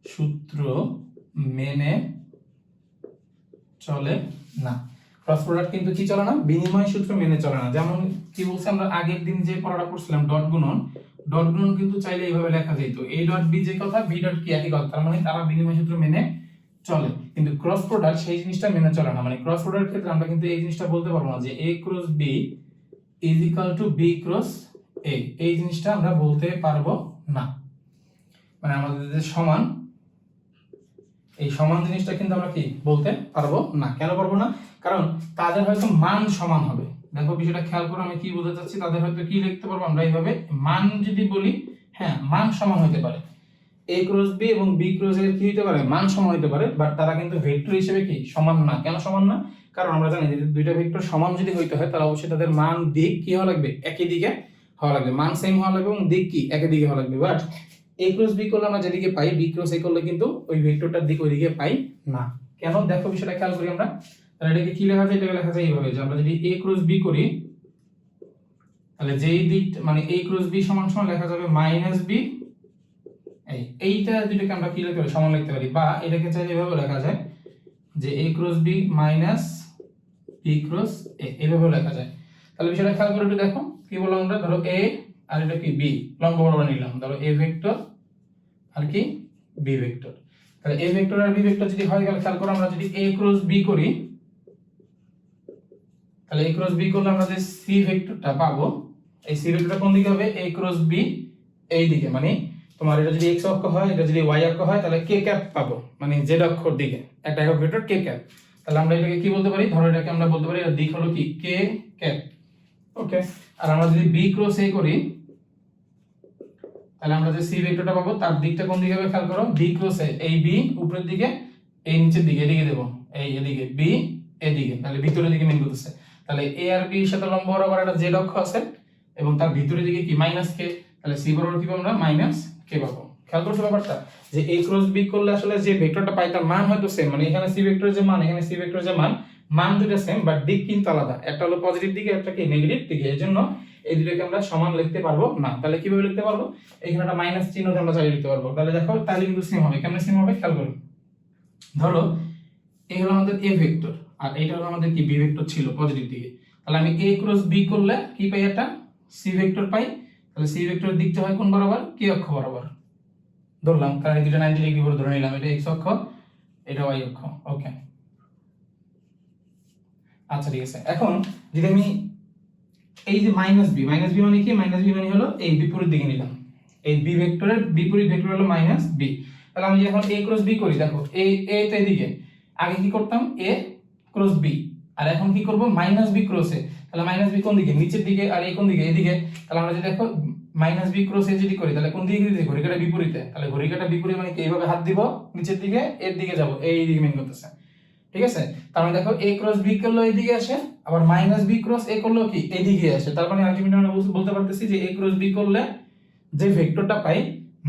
সূত্র মেনে চলে না। ক্রস প্রোডাক্ট কিন্তু কি চলে না? বিনিময় সূত্র মেনে চলে না। যেমন কি বলছে আমরা আগের দিন যে পড়াটা করছিলাম ডট গুণন, ডট গুণন কিন্তু চাইলে এইভাবে লেখা যেত a ডট b যে কথা b ডট কি একই কথা, তার মানে তারা বিনিময় সূত্র মেনে চলে। কিন্তু ক্রস প্রোডাক্ট সেই জিনিসটা মেনে চলে না। মানে ক্রস প্রোডাক্টের ক্ষেত্রে আমরা কিন্তু এই জিনিসটা বলতে পারবো না যে a cross b is equal two b cross এই জিনিসটা আমরা বলতে পারবো না, মানে আমাদের যে সমান, এই সমান জিনিসটা কিন্তু আমরা কি বলতে পারবো না। কেন পারবো না? কারণ তাদের হয়তো মান সমান হবে। দেখো বিষয়টা খেয়াল করো, আমি কি বলতে চাচ্ছি, তাদের হয়তো কি লিখতে পারবো আমরা এইভাবে, মান যদি বলি, হ্যাঁ মান সমান হতে পারে, a ক্রস b এবং b ক্রস a এর কি হতে পারে, মান সমান হতে পারে, বাট তারা কিন্তু ভেক্টর হিসেবে কি সমান না। কেন সমান না? কারণ আমরা জানি যে দুইটা ভেক্টর সমান যদি হইতে হয় তাহলে অবশ্যই তাদের মান দিক কি হওয়া লাগবে, একই দিকে হওয়া লাগবে, মান সেম হওয়া লাগবে এবং দিক কি একই দিকে হওয়া লাগবে। বাট a ক্রস b করলে আমরা যেদিকে পাই, b ক্রস a করলে কিন্তু ওই ভেক্টরটার দিক ওইদিকে পাই না। কেন? দেখো বিষয়টা খেয়াল করি আমরা, তাহলে এটাকে কি লেখা যায়, এটাকে লেখা যায় এইভাবে যে আমরা যদি a ক্রস b করি তাহলে যেই দিক মানে a ক্রস b সমান সমান লেখা যাবে মাইনাস b, এইটা দুটোকে আমরা কি লিখতে পারি, সমান লিখতে পারি, বা এটাকে চাইলে এভাবে লেখা যায় যে a cross b minus b cross a, এভাবে লেখা যায়। তাহলে বিষয়টা খেয়াল করে একটু দেখো, কি বললাম আমরা, ধরো a আর এটা কি b, লম্ব বরাবর নিলাম, ধরো a ভেক্টর আর কি b ভেক্টর। তাহলে a ভেক্টর আর b ভেক্টর যদি হয় তাহলে খেয়াল করো, আমরা যদি a ক্রস b করি তাহলে a ক্রস b করলে আমরা যে c ভেক্টরটা পাবো, এই c ভেক্টরটা কোন দিকে হবে, a ক্রস b এই দিকে, মানে তোমার এটা যদি x অক্ষ হয়, এটা যদি y অক্ষ হয় তাহলে k ক্যাপ পাবো, মানে z অক্ষর দিকে একটা একক ভেক্টর k ক্যাপ। তাহলে আমরা এটাকে কি বলতে পারি, ধরো এটাকে আমরা বলতে পারি এর দিক হলো কি k ক্যাপ। ওকে, আর আমরা যদি b ক্রস a করি তাহলে আমরা যে c ভেক্টরটা পাবো তার দিকটা কোন দিকে হবে খেয়াল করো, b ক্রস a, এই b উপরের দিকে, এই নিচের দিকে, এদিকে দেব, এই এদিকে b এদিকে, তাহলে ভিতরের দিকে মিন করতেছে। তাহলে a আর b এর সাথে লম্ব বরাবর একটা z অক্ষ আছে এবং তার ভিতরের দিকে কি মাইনাস k, তাহলে c বরাবর কি পাবো আমরা, মাইনাস k পাবো। খেয়াল করছো ব্যাপারটা, যে a ক্রস b করলে আসলে যে ভেক্টরটা পাই তার মান হয়তো সেম, মানে এখানে c ভেক্টরের যে মান, এখানে c ভেক্টরের যে মান, মান দুটো সেম বাট দিক কিন্তু আলাদা, একটা হলো পজিটিভ দিকে, একটা কি নেগেটিভ দিকে। এজন্য এই দুটোকে আমরা সমান লিখতে পারবো না। তাহলে কিভাবে লিখতে পারবো, এখানে একটা মাইনাস চিহ্ন দিয়ে আমরা চালিয়ে লিখতে পারবো। তাহলে দেখো তাহলে কিন্তু সেম হবে। কেমনে সেম হবে খেয়াল করো, ধরো এই হলো আমাদের a ভেক্টর আর এইটা হলো আমাদের কি b ভেক্টর ছিল পজিটিভ দিকে, তাহলে আমি a ক্রস b করলে কি পাই, একটা c ভেক্টর পাই। তাহলে c ভেক্টরের দিকটা হয় কোন বরাবর, k অক্ষ বরাবর ধরলাম, কারণ এই দুটো 90 ডিগ্রি করে ধরে নিলাম, এটা x অক্ষ এটা y অক্ষ। ওকে, আচ্ছা ঠিক আছে। এখন যদি আমি এই যে মাইনাস b মানে কি, মাইনাস b মানে হলো এই বিপরীত দিকে নিলাম, এই b ভেক্টরের বিপরীত ভেক্টর হলো মাইনাস b। তাহলে আমি যখন a ক্রস b করি, দেখো a তো এদিকে, আগে কি করতাম a ক্রস b, আর এখন কি করব মাইনাস b ক্রস a। তাহলে মাইনাস b কোন দিকে, নিচের দিকে, আর এই কোন দিকে, এদিকে। তাহলে আমরা যদি দেখো মাইনাস b ক্রস a যদি করি তাহলে কোন দিকে দিতে, ঘড়িকাটা বিপরীতে। তাহলে ঘড়িকাটা বিপরীত মানে কি, এইভাবে হাত দিব নিচের দিকে, এর দিকে যাব, এই দিকে মিন করতেছে, ঠিক আছে। তার মানে দেখো a ক্রস b করলো এইদিকে আসে, আবার মাইনাস b ক্রস a করলো কি এইদিকে আসে। তার মানে আলটিমেটলি আমরা বলতে পারতেছি যে a ক্রস b করলে যে ভেক্টরটা পাই,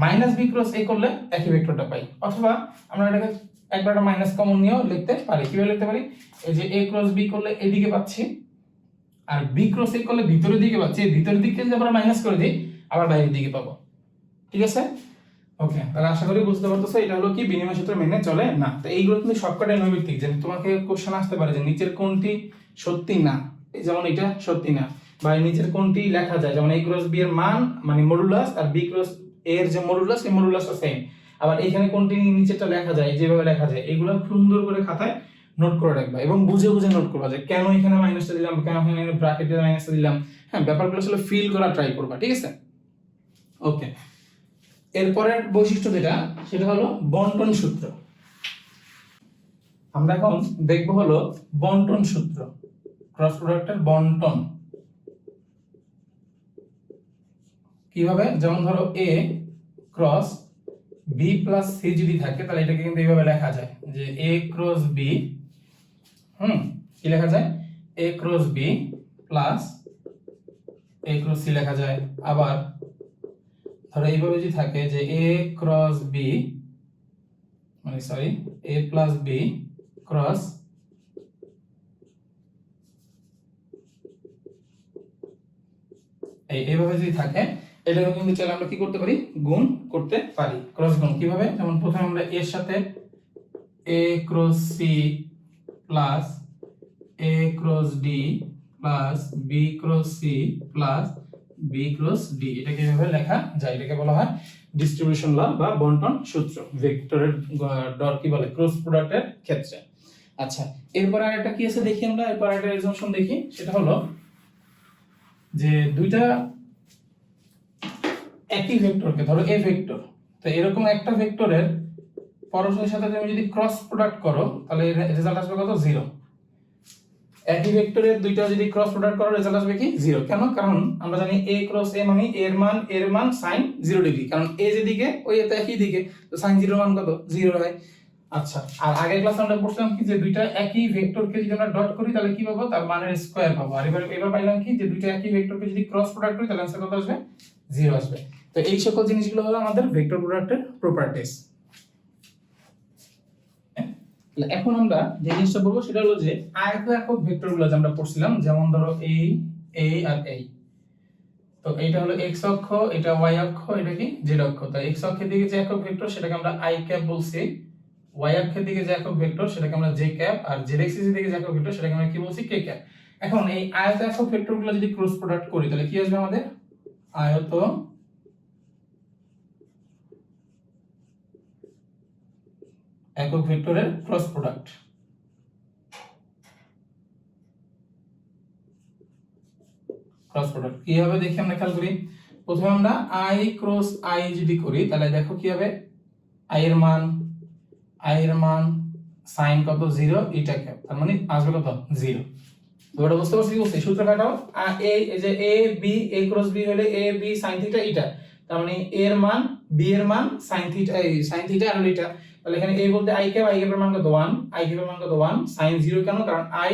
মাইনাস b ক্রস a করলে একই ভেক্টরটা পাই। অথবা আমরা এটাকে একবার মাইনাস কমন নিয়েও লিখতে পারি। কিভাবে লিখতে পারি, এই যে a ক্রস b করলে এদিকে পাচ্ছি, আর b ক্রস a করলে ভিতরের দিকে পাচ্ছি, ভিতরের দিকে যদি আমরা মাইনাস করে দিই আবার বাইরের দিকে পাবো, ঠিক আছে। ওকে, তাহলে আশা করি বুঝতে পারতেছো এটা হলো কি বিনিময় সূত্র মেনে চলে না। তো এইগুলো কিন্তু সবকটাই নৈমিত্তিক, যে তোমাকে কোশ্চেন আসতে পারে যে নিচের কোনটি সত্যি না, যেমন এটা সত্যি না, বা নিচের কোনটি লেখা যায়, যেমন a ক্রস b এর মান মানে মডুলাস আর b ক্রস a এর যে মডুলাস, এই মডুলাসটা সেম। আবার এখানে কোনটি নিচেরটা লেখা যায়, যেভাবে লেখা যায়, এগুলো সুন্দর করে খাতায় নোট করে রাখবা এবং বুঝে বুঝে নোট করবা যে কেন এখানে মাইনাসটা দিলাম, কেন এখানে ব্র্যাকেটে মাইনাসটা দিলাম। হ্যাঁ, ব্যাপারগুলো আসলে ফিল করা ট্রাই করবা, ঠিক আছে। ওকে, এরপরের বৈশিষ্ট্য যেটা, সেটা হলো বন্টন সূত্র। আমরা এখন দেখব হলো বন্টন সূত্র, ক্রস প্রোডাক্টের বন্টন কিভাবে। যেমন ধরো a cross b plus c যদি থাকে তাহলে এটাকে কিন্তু এইভাবে লেখা যায় যে a ক্রস b, কি লেখা যায়, a cross b plus a cross c লেখা যায়। আবার ধরো এইভাবে যদি থাকে যে a ক্রস b মানে sorry a plus b cross এইভাবে যদি থাকে, এটাকে কিন্তু চাইলে আমরা কি করতে পারি, গুণ করতে পারি, ক্রস গুণ। কিভাবে, যেমন প্রথমে আমরা এর সাথে a cross c plus a cross d plus b cross c plus b cross d, এটাকে এভাবে লেখা যায়। এটাকে বলা হয় ডিস্ট্রিবিউশন ল বা বন্টন সূত্র ভেক্টরের ডট কি বলে ক্রস প্রোডাক্টের ক্ষেত্রে। আচ্ছা, এরপর আরেকটা কি আছে দেখি আমরা, এরপর আরেকটা এক্সাম্পশন দেখি। সেটা হলো যে দুইটা একই ভেক্টরকে, ধরো এ ভেক্টর, তো এরকম একটা ভেক্টরের পরস্পরের সাথে তুমি যদি ক্রস প্রোডাক্ট করো তাহলে রেজাল্ট আসবে কত? 0। একই ভেক্টরের দুইটা যদি ক্রস প্রোডাক্ট করো রেজাল্ট আসবে কি? 0। কেন? কারণ আমরা জানি a ক্রস a মানে এর মান sin 0 ডিগ্রি, কারণ a যেদিকে ওই তো একই দিকে, তো sin 0 মান কত? 0 হয়। আচ্ছা, আর আগের ক্লাসে আমরা পড়ছিলাম কি যে দুইটা একই ভেক্টরকে যদি আমরা ডট করি তাহলে কি পাবো? তার মানের স্কয়ার পাবো। আর এবার পাইলাম কি যে দুইটা একই ভেক্টরকে যদি ক্রস প্রোডাক্ট করি তাহলে आंसर কত আসবে? 0 আসবে। তো এই সকল জিনিসগুলো হলো আমাদের ভেক্টর প্রোডাক্টের প্রপার্টিজ। এখন আমরা যে জিনিসটা বলবো সেটা হলো যে আয়ত একক ভেক্টরগুলো যে আমরা পড়ছিলাম, যেমন ধরো এই আর এই, তো এইটা হলো x অক্ষ, এটা y অক্ষ, এটা কি z অক্ষ। তো x অক্ষের দিকে যে একক ভেক্টর সেটাকে আমরা i ক্যাপ বলছি, y অক্ষের দিকে যে একক ভেক্টর সেটাকে আমরা j ক্যাপ, আর z অ্যাক্সিস এর দিকে যে একক ভেক্টর সেটাকে আমরা কি বলছি? k cap. এখন এই আয়ত একক ভেক্টরগুলো যদি ক্রস প্রোডাক্ট করি তাহলে কি আসবে আমাদের? আয়ত একক ভেক্টরের ক্রস প্রোডাক্ট। ক্রস প্রোডাক্ট কি হবে দেখি আমরা খেয়াল করি। প্রথমে আমরা i ক্রস i যদি করি তাহলে দেখো কি হবে, i এর মান sin কত? 0 এটা ক্যাপ, তার মানে আসবে কত? 0। তোমরা বুঝতে পারছো কি বলছি? সূত্র কাটাও, এই যে a b a cross b হলে a b sin থিটা এটা, তার মানে a এর মান b এর মান sin থিটা, এই sin থিটা আর এটা, তাহলে এখানে a বলতে i ক্যাপ, এর মান কত? 1, i ক্যাপের মান কত? 1 sin 0। কেন? কারণ i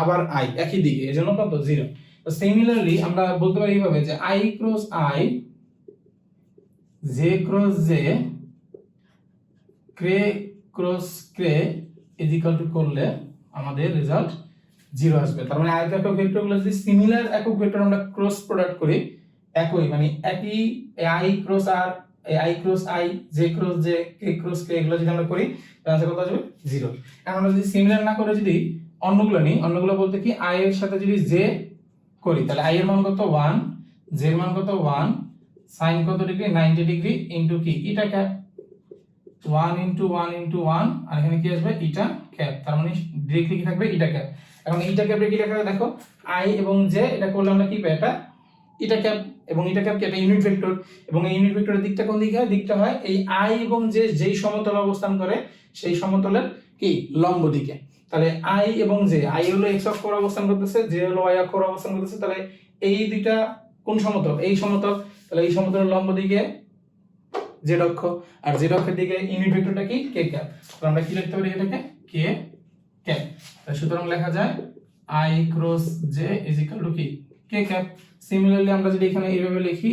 আবার i একই দিকে, এজন্য কত? 0। তো সিমিলারলি আমরা বলতে পারি এইভাবে যে i cross i, j cross j, k cross k is equal two করলে আমাদের রেজাল্ট 0 আসবে। তার মানে আয়ত একক ভেক্টরগুলো যদি সিমিলার একক ভেক্টর আমরা ক্রস প্রোডাক্ট করি, একই মানে একই i cross r, i cross i, j cross j, k cross k এগুলো যদি আমরা করি তাহলে आंसर কত আসবে? 0। এখন আমরা যদি সিমিলার না করে যদি অন্যগুলো নিই, অন্যগুলো বলতে কি i এর সাথে যদি j করি তাহলে i এর মান কত? 1, j এর মান কত? 1, sin কত ডিগ্রি? 90 ডিগ্রি ইনটু কি? এটা ক্যাপ, 1 ইনটু 1 ইনটু 1, আর এখানে কি আসবে? এটা ক্যাপ, তার মানে ডিরেক্টলি কি থাকবে? এটা ক্যাপ। এখন এটা ক্যাপে কি লেখা আছে দেখো, i এবং j এটা করলে আমরা কি পাই? এটা এটা ক্যাপ, এবং এটা ক্যাপ কি? এটা ইউনিট ভেক্টর, এবং এই ইউনিট ভেক্টরের দিকটা কোন দিকে হয়? দিকটা হয় এই i এবং j যেই সমতলে অবস্থান করে সেই সমতলের কি? লম্ব দিকে। তাহলে i এবং j, i হলো x অক্ষর অবস্থান করতেছে, j হলো y অক্ষর অবস্থান করতেছে, তাহলে এই দুইটা কোন সমতল? এই সমতল। তাহলে এই সমতলের লম্ব দিকে z অক্ষ, আর z অক্ষের দিকে ইউনিট ভেক্টরটা কি? k cap. তাহলে আমরা কি লিখতে পারি এটাকে? k cap. তাহলে সুতরাং লেখা যায় i cross j is equal to কি? k cap. সিমিলারলি আমরা যদি এখানে এইভাবে লিখি,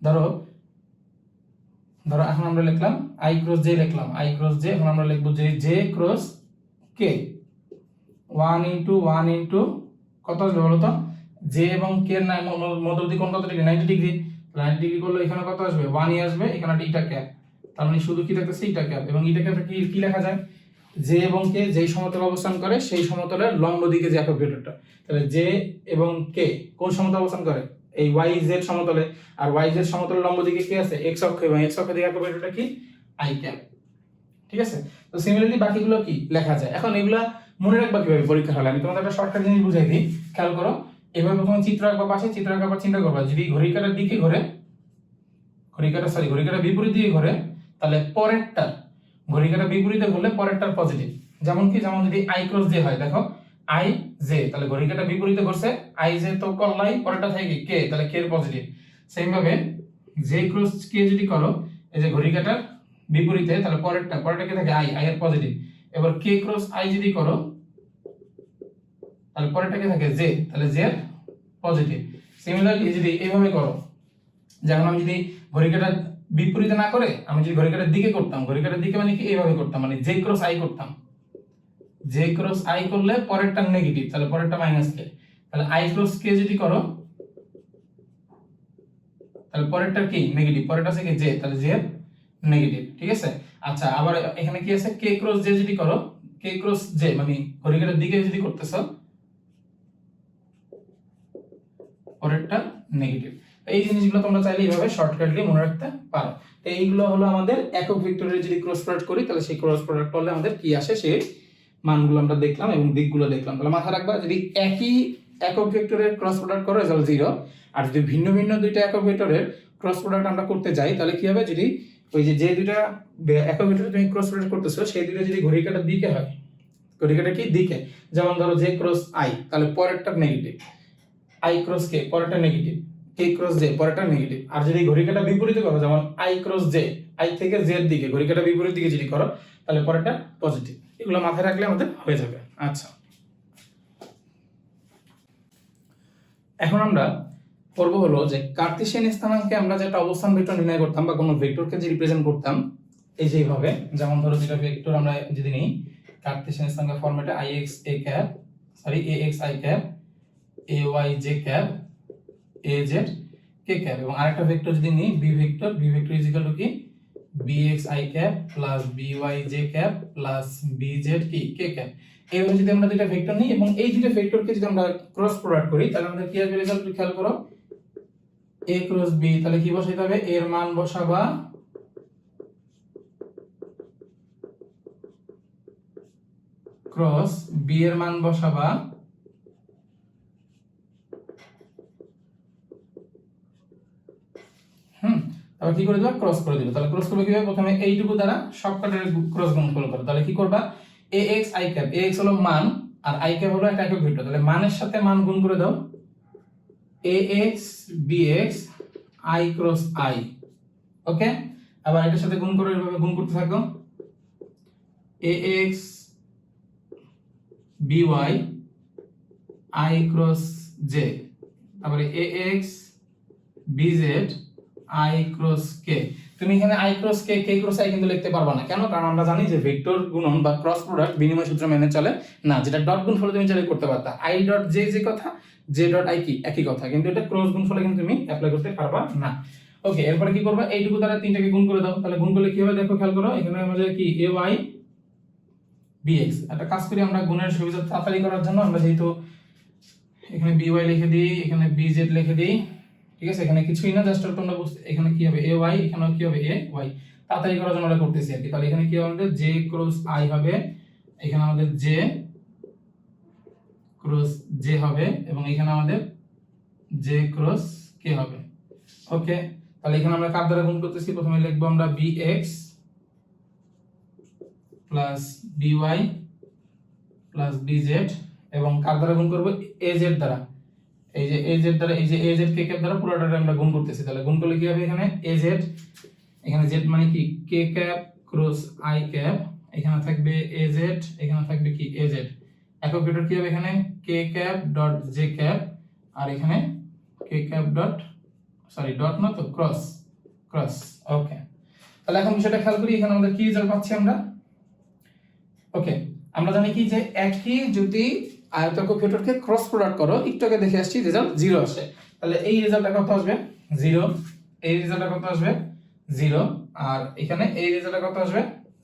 ধরো এখন আমরা লিখলাম i ক্রস j, লিখলাম i ক্রস j, এখন আমরা লিখব যে j cross k, 1 into 1 into কত আসবে বলো তো? j এবং k এর মধ্যবর্তী কোণ কত ডিগ্রি? 90 ডিগ্রি। 90 ডিগ্রি করলে এখানে কত আসবে? 1 ই আসবে, এখানে এটা ক্যাপ, তার মানে শুধু কি থাকতেছে? এটা ক্যাপ। এবং এটা ক্যাপে কি লেখা যায়? j এবং k যেই সমতলে অবস্থান করে সেই সমতলের লম্ব দিকে যে একক ভেক্টরটা, তাহলে j এবং k কোন সমতলে অবস্থান করে? এই yz সমতলে, আর yz সমতলের লম্ব দিকে কি আছে? x অক্ষ, এবং x অক্ষের দিকে একক ভেক্টরটা কি? i cap. ঠিক আছে? তো সিমিলারলি বাকিগুলো কি লেখা যায়। এখন এগুলা মনে রাখবা কিভাবে পরীক্ষা হলে? আমি তোমাদের একটা শর্টকাট জিনিস বুঝাই দিই, খেয়াল করো। এভাবে প্রথমে চিত্র আঁকবা, পাশে চিত্র আঁকার পর চিন্তা করবা যদি ঘড়ির কাঁটার দিকে ঘোরে, ঘড়ির কাঁটার বিপরীত দিকে ঘোরে, তাহলে পরেরটা ঘড়ির কাঁটার বিপরীতে ঘুরলে পরেরটার পজিটিভ। যেমন কি? যেমন যদি i ক্রস j হয়, দেখো i j, তাহলে ঘড়ির কাঁটার বিপরীতে ঘুরছে, i j তো করলাই, পরেরটা থাকে কি? k, তাহলে k এর পজিটিভ। সেম ভাবে j ক্রস k যদি করো, এই যে ঘড়ির কাঁটার বিপরীতে, তাহলে পরেরটা কি থাকে? i এর পজিটিভ। এবার k ক্রস i যদি করো তাহলে পরেরটা কি থাকে? j, তাহলে j এর পজিটিভ। সিমিলারলি যদি এইভাবে করো, যেমন আমি যদি ঘড়ির কাঁটার বিপরীতে না করে আমি যদি ঘড়ির কাঁটার দিকে করতাম, ঘড়ির কাঁটার দিকে মানে কি? এইভাবে করতাম, মানে j ক্রস i করতাম, j ক্রস i করলে পরেরটা নেগেটিভ, তাহলে পরেরটা মাইনাস k। তাহলে i ক্রস k যদি করো তাহলে পরেরটা কি? নেগেটিভ, পরেরটা আছে কি? j, তাহলে j এর নেগেটিভ। ঠিক আছে? আচ্ছা, আবার এখানে কি আছে? k ক্রস j যদি করো, k ক্রস j মানে ঘড়ির কাঁটার দিকে যদি করতেছো, পরেরটা নেগেটিভ। এই জিনিসগুলো তোমরা চাইলে এইভাবে শর্টকাটলি মনে রাখতে পারো। তো এইগুলো হলো আমাদের একক ভেক্টরের যদি ক্রস প্রোডাক্ট করি তাহলে সেই ক্রস প্রোডাক্ট করলে আমাদের কি আসে সেই মানগুলো আমরা দেখলাম এবং দিকগুলো দেখলাম। তাহলে মাথায় রাখবা, যদি একই একক ভেক্টরের ক্রস প্রোডাক্ট করো রেজাল্ট 0, আর যদি ভিন্ন ভিন্ন দুইটা একক ভেক্টরের ক্রস প্রোডাক্ট আমরা করতে যাই তাহলে কি হবে, যদি ওই যে দুইটা একক ভেক্টরে তুমি ক্রস প্রোডাক্ট করতেছো সেই দুইটা যদি ঘড়ি কাঁটার দিকে হয়, ঘড়ি কাঁটা কি দিকে, যেমন ধরো জে ক্রস আই তাহলে পরেরটা নেগেটিভ, আই ক্রস কে পরেরটা নেগেটিভ, কে ক্রস জে পরেরটা নেগেটিভ। আর যদি ঘড়ি কাঁটা বিপরীতে করো, যেমন আই ক্রস জে, আই থেকে জে এর দিকে ঘড়ি কাঁটা বিপরীত দিকে যদি করো তাহলে পরেরটা পজিটিভ। এগুলো মাথায় রাখলে আমাদের হয়ে যাবে। আচ্ছা, এখন আমরা পড়বো হলো যে কার্তেশিয়ান স্থানাঙ্কে আমরা যেটা অবস্থান ভেক্টর নির্ণয় করতাম বা কোনো ভেক্টরকে যে রিপ্রেজেন্ট করতাম এই যে এইভাবে, যেমন ধরো যেটা ভেক্টর আমরা যদি নিই কার্তেশিয়ান স্থানাঙ্ক ফরম্যাটে ax a cap ax i cap ay j cap az k cap, এবং আরেকটা ভেক্টর যদি নিই b vector is equal to কি bx i cap plus by j cap plus bz কি k ক্যাপ। এইভাবে যদি আমরা দুইটা ভেক্টর নিই এবং এই দুইটা ভেক্টরকে যদি আমরা ক্রস প্রোডাক্ট করি তাহলে আমাদের কি আসবে রেজাল্ট, খেয়াল করো a ক্রস b, তাহলে কি বসাইতে হবে, এর মান বসাবা ক্রস b এর মান বসাবা তারপর কি করে দিবা, ক্রস করে দিবা। তাহলে ক্রস করবে কিভাবে, প্রথমে এইটুকু দ্বারা সবকটার ক্রস গুণফল করো। তাহলে কি করবা, ax i ক্যাপ, ax হলো মান আর i ক্যাপ হলো একটা একক ভেক্টর, তাহলে মানের সাথে মান গুণ করে দাও, ax bx i cross i। ওকে, আবার এটার সাথে গুণ করে এভাবে গুণ করতে থাকো, ax by i cross j, তারপরে ax bz i cross k। তুমি এখানে i cross k k cross i কিন্তু লিখতে পারবা না, কেন, কারণ আমরা জানি যে ভেক্টর গুণন বা ক্রস প্রোডাক্ট বিনিময় সূত্র মেনে চলে না, যেটা ডট গুণফলে তুমি চাইলে করতে পারতা, i ডট j যে কথা, j ডট i কি একই কথা, কিন্তু এটা ক্রস গুণফলে কিন্তু তুমি অ্যাপ্লাই করতে পারবা না। ওকে, এরপরে কি করবা, এইটুকু দ্বারা তিনটাকে গুণ করে দাও, তাহলে গুণ করলে কি হবে দেখো, খেয়াল করো এখানে আমাদের কি ay bx। একটা কাজ করি আমরা গুণের সুবিধা তাড়াতাড়ি করার জন্য আমরা যেহেতু এখানে by লিখে দিই, এখানে bz লিখে দিই, ঠিক আছে, এখানে কিছুই না, জাস্ট তোমরা বুঝতে, এখানে কি হবে ay, এখানে কি হবে ay, তাড়াতাড়ি করার জন্য আমরা করতেছি আর কি। তাহলে এখানে কি হবে, আমাদের j ক্রস i হবে, এখানে আমাদের j ক্রস j হবে, এবং এখানে আমাদের j ক্রস k হবে। ওকে, তাহলে এখানে আমরা কার দ্বারা গুণ করতেছি, প্রথমে লিখবো আমরা bx plus by plus bz, এবং কার দ্বারা গুণ করব, az দ্বারা, এই যে az দ্বারা, এই যে az k ক্যাপ দ্বারা পুরোটা আমরা গুণ করতেছি। তাহলে গুণ করলে কি হবে, এখানে az, এখানে z মানে কি k cap cross i cap, এখানে থাকবে az, এখানে থাকবে কি az, একক ভেক্টর কি হবে, এখানে k cap dot j cap, আর এখানে k cap dot, sorry dot না তো, ক্রস। ওকে, তাহলে এখন বিষয়টা খেয়াল করি, এখানে আমাদের কি রেজাল্ট পাচ্ছি আমরা। ওকে, আমরা জানি কি যে একই যদি আয়তক্ষেত্র ভেক্টরকে ক্রস প্রোডাক্ট করো, একটু আগে দেখে আসছি রেজাল্ট 0 আসে, তাহলে এই রেজাল্টটা কত আসবে 0, এই রেজাল্টটা কত আসবে 0, আর এখানে এই রেজাল্টটা কত আসবে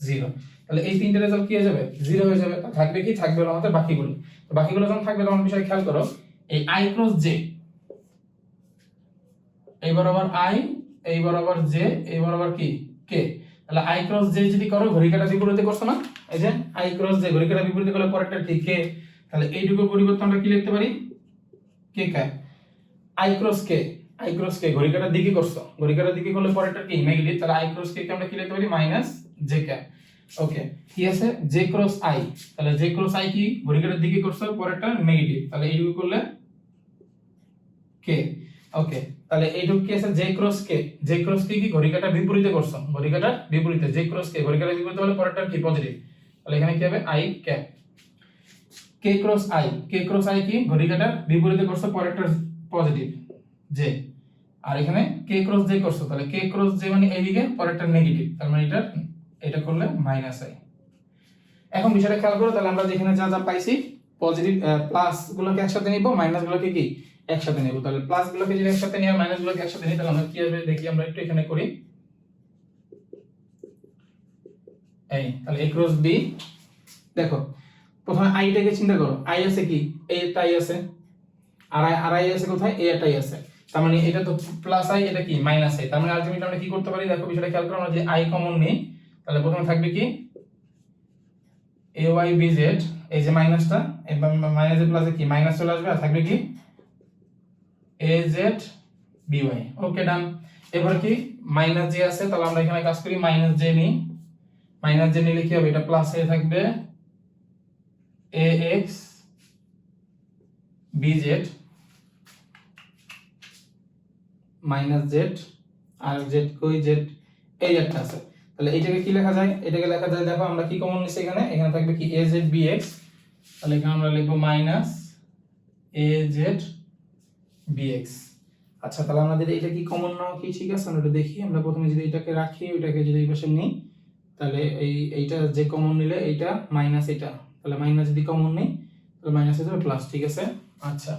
0। তাহলে এই তিনটে রেজাল্ট কি হয়ে যাবে, 0 হয়ে যাবে। থাকবে কি, থাকবে হলো আমাদের বাকিগুলো। তো বাকিগুলো যখন থাকবে তখন বিষয় খেয়াল করো, এই i ক্রস j, এই বরাবর i, এই বরাবর j, এই বরাবর কি k, তাহলে i ক্রস j যদি করো ঘড়ি কাঁটা বিপরীতে করছো না, এই যে i ক্রস j ঘড়ি কাঁটা বিপরীতে করলে পরেরটা কি k, তাহলে এইটুকু পরিবর্তন আমরা কি লিখতে পারি, k cap, i cross k ঘড়ি কাঁটার দিকে করছো, ঘড়ি কাঁটার দিকে করলে পরেরটা কি নেগেটিভ, তাহলে i ক্রস k কে আমরা কি লিখতে পারি, মাইনাস j ক্যাপ। ওকে, কি আছে j ক্রস i, তাহলে j ক্রস i কি ঘড়ি কাঁটার দিকে করছো, পরেরটা নেগেটিভ, তাহলে এইটুকু করলে k। ওকে, তাহলে এইটুকু কি আছে j ক্রস k কি ঘড়ি কাঁটার বিপরীতে করছো, ঘড়ি কাঁটার বিপরীতে j ক্রস k ঘড়ি কাঁটার বিপরীতে হলে পরেরটা কি পজিটিভ, তাহলে এখানে কি হবে i cap. k cross i কি ঘড়ি কাঁটার বিপরীতে করছো, পরেরটা পজিটিভ j, আর এখানে k ক্রস j করছো, তাহলে k ক্রস j মানে এইদিকে, পরেরটা নেগেটিভ, তার মানে এটা করলে মাইনাস i। এখন বিষয়টা খেয়াল করো, তাহলে আমরা যেখানে যা যা পাইছি পজিটিভ প্লাস গুলোকে একসাথে নিব, মাইনাস গুলোকে কি একসাথে নেব। তাহলে প্লাস গুলোকে যদি একসাথে নিয়ে মাইনাস গুলোকে একসাথে নিই তাহলে আমরা কি আসবে দেখি, আমরা একটু এখানে করি, এই তাহলে a ক্রস b, দেখো প্রথমে i টাকে চিন্তা করো, i আছে কি এইটাই আছে, আর i আছে কোথায়, এইটাই আছে, তার মানে এটা তো প্লাস i, এটা কি মাইনাস i, তার মানে আলটিমেটলি আমরা কি করতে পারি, দেখো বিষয়টা খেয়াল করো, আমরা যে i কমন নিই তাহলে প্রথমে থাকবে কি ay bz, এই যে মাইনাসটা, এই মাইনাস এর প্লাসে কি মাইনাস চলে আসবে, আর থাকবে কি az by। ওকে ডান। এবার কি মাইনাস জে আছে, তাহলে আমরা এখানে কাজ করি মাইনাস জে নিই। মাইনাস জে নিলে কি হবে, এটা প্লাস এ থাকবে ax bz মাইনাস জেড আর জেড কই জেড এই একটা আছে, তাহলে এটাকে কি লেখা যায়, এটাকে লেখা যায় দেখো আমরা কি কমন নিছি এখানে, এখানে থাকবে কি az bx, তাহলে এখানে আমরা লিখব মাইনাস az bx। আচ্ছা তাহলে আমাদের এটা কি কমন নাও কি ঠিক আছে, আমরা একটু দেখি। আমরা প্রথমে যদি এটাকে রাখি, ওইটাকে যদি এই পাশে নিই, তাহলে এইটা যে কমন নিলে এইটা মাইনাস এটা, তাহলে মাইনাস যদি কমন নেই তাহলে মাইনাস হয়ে যাবে প্লাস, ঠিক আছে। আচ্ছা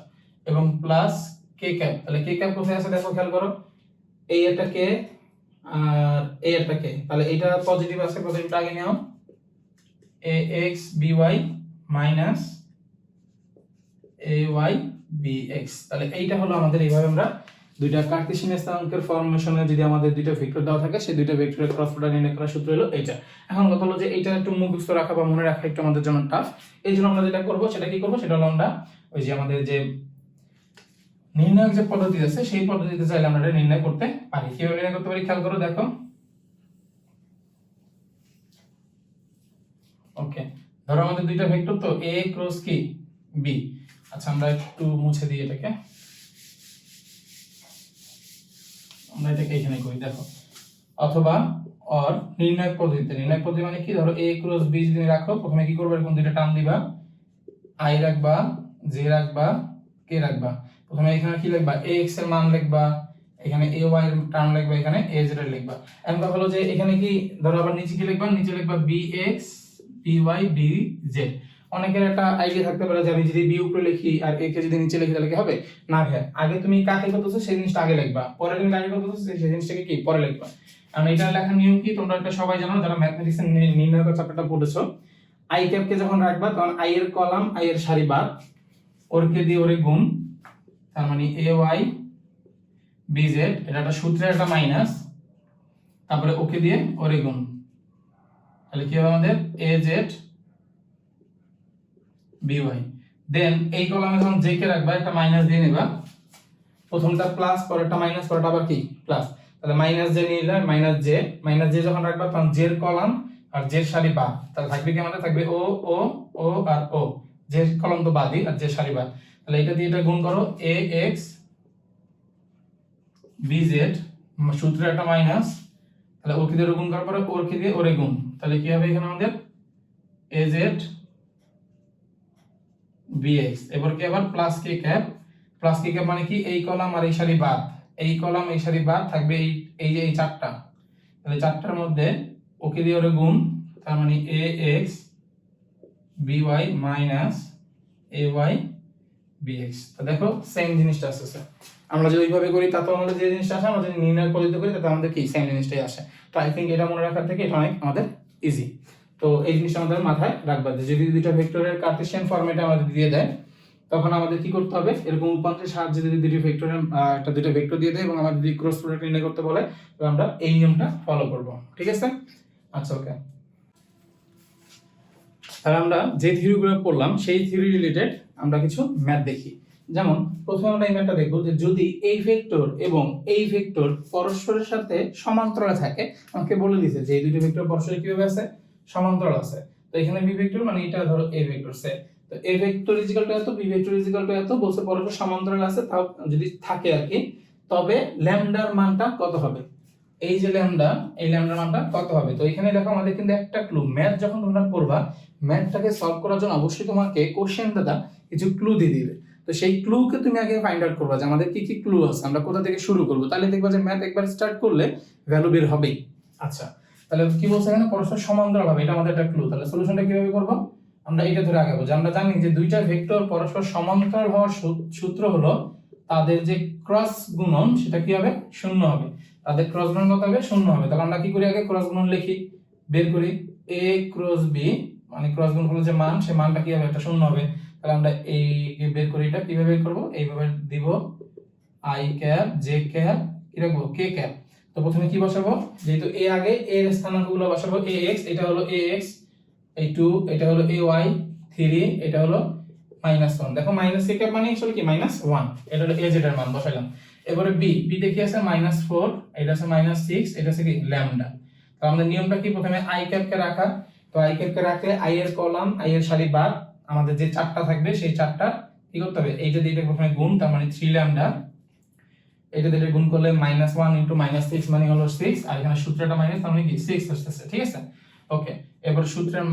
এবং প্লাস কে ক্যাপ, তাহলে কে ক্যাপ কোথায় আছে দেখো, খেয়াল করো এই একটা কে আর এই একটা কে, তাহলে এটা পজিটিভ আছে, পজিটিভটা আগে নাও, ax by minus ay bx, তাহলে এইটা হলো আমাদের। এইভাবে আমরা দুইটা কার্টেসিয়ান স্থানাঙ্কের ফরমেশনে যদি আমাদের দুইটা ভেক্টর দেওয়া থাকে, সেই দুইটা ভেক্টরের ক্রস প্রোডাক্ট নির্ণয় করার সূত্র হলো এইটা। এখন কথা হলো যে এইটা একটু মুখস্থ রাখা বা মনে রাখা একটু আমাদের জন্য টাফ, এই জন্য আমরা যেটা করব সেটা কি করব, সেটা হলো আমরা ওই যে আমাদের যে নির্ণায়ক যে পদ্ধতি আছে সেই পদ্ধতিতে চাইলে আমরা এটা নির্ণয় করতে পারি। কিভাবে নির্ণয় করতে পারি খেয়াল করো দেখো। ওকে, ধরো আমাদের দুইটা ভেক্টর তো a ক্রস কি b। আচ্ছা আমরা একটু মুছে দিই এটাকে, আমরা এটাকে এখানে করি দেখো, অথবা অর নির্ণায়ক পদ্ধতিতে। নির্ণায়ক পদ্ধতি মানে কি, ধরো a ক্রস b যদি রাখো, প্রথমে কি করবে, এরকম দুইটা টার্ম দিবা, i রাখবা, j রাখবা, k রাখবা। প্রথমে এখানে কি লিখবা, ax এর মান লিখবা, এখানে ay এর টার্ম লিখবা, এখানে az এর লিখবা। এখন কথা হলো যে এখানে কি, ধরো আবার নিচে কি লিখবা, নিচে লিখবা bx by bz। অনেকের একটা আইডিয়া থাকতে পারে যে আমি যদি b উপরে লিখি আর a কে যদি নিচে লিখি তাহলে কি হবে, না ভাই আগে তুমি কাকে করতেছো সেই জিনিসটা আগে লিখবা, পরে তুমি কাকে করতেছো সেই জিনিসটাকে কি পরে লিখবা। কারণ এটা লেখার নিয়ম কি তোমরা এটা সবাই জানো যারা ম্যাথমেটিক্স এর নির্ণায়ক চ্যাপ্টারটা পড়েছো। i ক্যাপ কে যখন রাখবা তখন i এর কলাম, i এর সারি বাদ, ওর কে দিয়ে ওরে গুণ, তার মানে ay bz, এটা একটা সূত্রের একটা মাইনাস, তারপরে ওকে দিয়ে ওরে গুণ, তাহলে কি হবে আমাদের az by। দেন এই কলামে যখন j কে রাখবা একটা মাইনাস দিয়ে নেবা, প্রথমটা প্লাস পরেরটা মাইনাস পরেরটা আবার কি প্লাস, তাহলে মাইনাস j নিলে মাইনাস j যখন রাখবা তখন j এর কলাম আর j এর সারি বাদ, তাহলে থাকবে কি আমাদের, থাকবে ও ও ও আর ও, j এর কলাম তো বাদই আর j এর সারি বাদ, তাহলে এটা দিয়ে এটা গুণ করো ax bz, সূত্রের একটা মাইনাস, তাহলে ওকে দিয়ে গুণ করার পরে ওর কে দিয়ে ওরে গুণ, তাহলে কি হবে এখানে আমাদের az bx। এবার কি আবার প্লাস কে ক্যাপ, প্লাস কে ক্যাপ মানে কি এই কলাম আর এই সারি বাদ, এই কলাম এই সারি বাদ থাকবে এই যে এই চারটা, তাহলে চারটার মধ্যে ওকে দিয়ে ওরে গুণ, তার মানে ax by minus ay bx। তো দেখো সেম জিনিসটা আসছে, আমরা যদি ওইভাবে করি তাতে আমাদের যে জিনিসটা আসে, আমরা যদি নির্ণয় পদ্ধতি করি তাতে আমাদের কি সেম জিনিসটাই আসে। তো আই থিংক এটা মনে রাখার থেকে এটা অনেক আমাদের ইজি। তো এই জিনিসটা আমাদের মাথায় রাখবা যে যদি দুইটা ভেক্টরের কার্টেসিয়ান ফরম্যাটে আমাদের দিয়ে দেয় তখন আমাদের কি করতে হবে, এরকম উপাংশের সাহায্যে যদি দুটো ভেক্টরের দুটো ভেক্টর দিয়ে দেয় এবং আমাদের যদি ক্রস প্রোডাক্ট নির্ণয় করতে বলে তাহলে আমরা এই নিয়মটা ফলো করব, ঠিক আছে। আচ্ছা ওকে, তাহলে আমরা যে থিওরিগুলো পড়লাম সেই থিওরি রিলেটেড আমরা কিছু ম্যাথ দেখি। যেমন প্রথমে আমরা এই ম্যাথটা দেখবো যে যদি এই ভেক্টর এবং এই ভেক্টর পরস্পরের সাথে সমান্তরালে থাকে, আমাকে বলে দিয়েছে যে এই দুটো ভেক্টর পরস্পর কিভাবে আছে, সমান্তরাল আছে। তো এখানে বি ভেক্টর মানে এটা ধরো এ ভেক্টর সে, তো A vector is equal to এত, B vector is equal to এত, বলছে পরস্পর সমান্তরাল আছে, তাও যদি থাকে আর কি, তবে ল্যামডার মানটা কত হবে, এই যে ল্যামডা, এই ল্যামডার মানটা কত হবে। তো এখানে দেখো আমাদের কিন্তু একটা ক্লু, ম্যাথ যখন তোমরা পড়বা ম্যাথটাকে সলভ করার জন্য অবশ্যই তোমাকে কোশ্চেন দাদা কিছু ক্লু দিয়ে দিবে। তো সেই ক্লুকে তুমি আগে ফাইন্ড আউট করবা যে আমাদের কি কি ক্লু আছে, আমরা কোথা থেকে শুরু করব, তাহলে দেখবা যে ম্যাথ একবার স্টার্ট করলে ভ্যালু বের হবেই। আচ্ছা তাহলে কি বলছে এখানে, পরস্পর সমান্তরাল হবে, এটা আমাদের একটা ক্লু। তাহলে সলিউশনটা কিভাবে করব, আমরা এটা ধরে আগাবো যে আমরা জানি যে দুইটা ভেক্টর পরস্পর সমান্তরাল হওয়ার সূত্র হলো তাদের যে ক্রস গুণন সেটা কি হবে, শূন্য হবে। তাদের ক্রস গুণন কত হবে, শূন্য হবে। তাহলে আমরা কি করি, আগে ক্রস গুণন লিখি, বের করি a ক্রস b, মানে ক্রস গুণ করলে যে মান সেই মানটা কি হবে, একটা শূন্য হবে। তাহলে আমরা এই বের করি, এটা কিভাবে বের করব, এইভাবে দিব i ক্যাপ j ক্যাপ কি রাখবো k ক্যাপ। তো প্রথমে কি বসাবো, যেহেতু a আগে এর স্থানাঙ্কগুলো বসাবো, ax এটা হলো ax, এই 2 এটা হলো ay, 3 এটা হলো -1। দেখো মাইনাস k ক্যাপ মানে আসলে কি -1, এটা হলো az এর মান বসাইলাম। এবারে বি তে কি আছে -4, এটা আছে -6, এটা আছে কি ল্যামডা। তো আমাদের নিয়মটা কি, প্রথমে আই ক্যাপ কে রাখা। তো আই ক্যাপ কে রাখলে আই এর কলাম, আই এর সারি বাদ আমাদের যে চারটা থাকবে সেই চারটা কি করতে হবে, এইটা দিয়ে প্রথমে গুণ, তার মানে 3 ল্যামডা, এটা দিয়ে গুণ করলে -1 ইনটু -6 মানে হলো 6, আর এখানে সূত্রটা মাইনাস, তার মানে কি 6 আসছে, ঠিক আছে। ওকে, এবার সূত্রের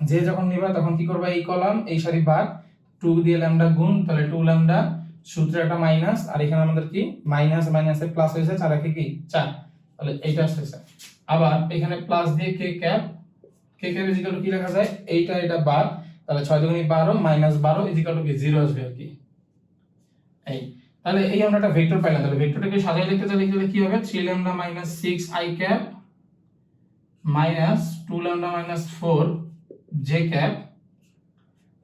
যে যখন নিবা তখন কি করবা, এই কলাম এই সারি বাদ 2 দিয়ে ল্যামডা গুণ, তাহলে 2 ল্যামডা, সূত্রটা মাইনাস, আর এখানে আমাদের কি মাইনাস মাইনাসে প্লাস হয়েছে, 4 একে কি 4, তাহলে এইটা আসছে। আবার এখানে প্লাস দিয়ে কে ক্যাপ ইজিক্যাল টু কি লেখা যায়, এইটা এটা বাদ, তাহলে 6 দুগুণে 12 -12 ইজিক্যাল টু কি 0 আসবে আর কি। এই তাহলে এই আমরা একটা ভেক্টর পাইলাম। তাহলে ভেক্টরটাকে সাজিয়ে লিখতে চাইলে কি হবে, 3 lambda -6 i cap -2 lambda -4 j cap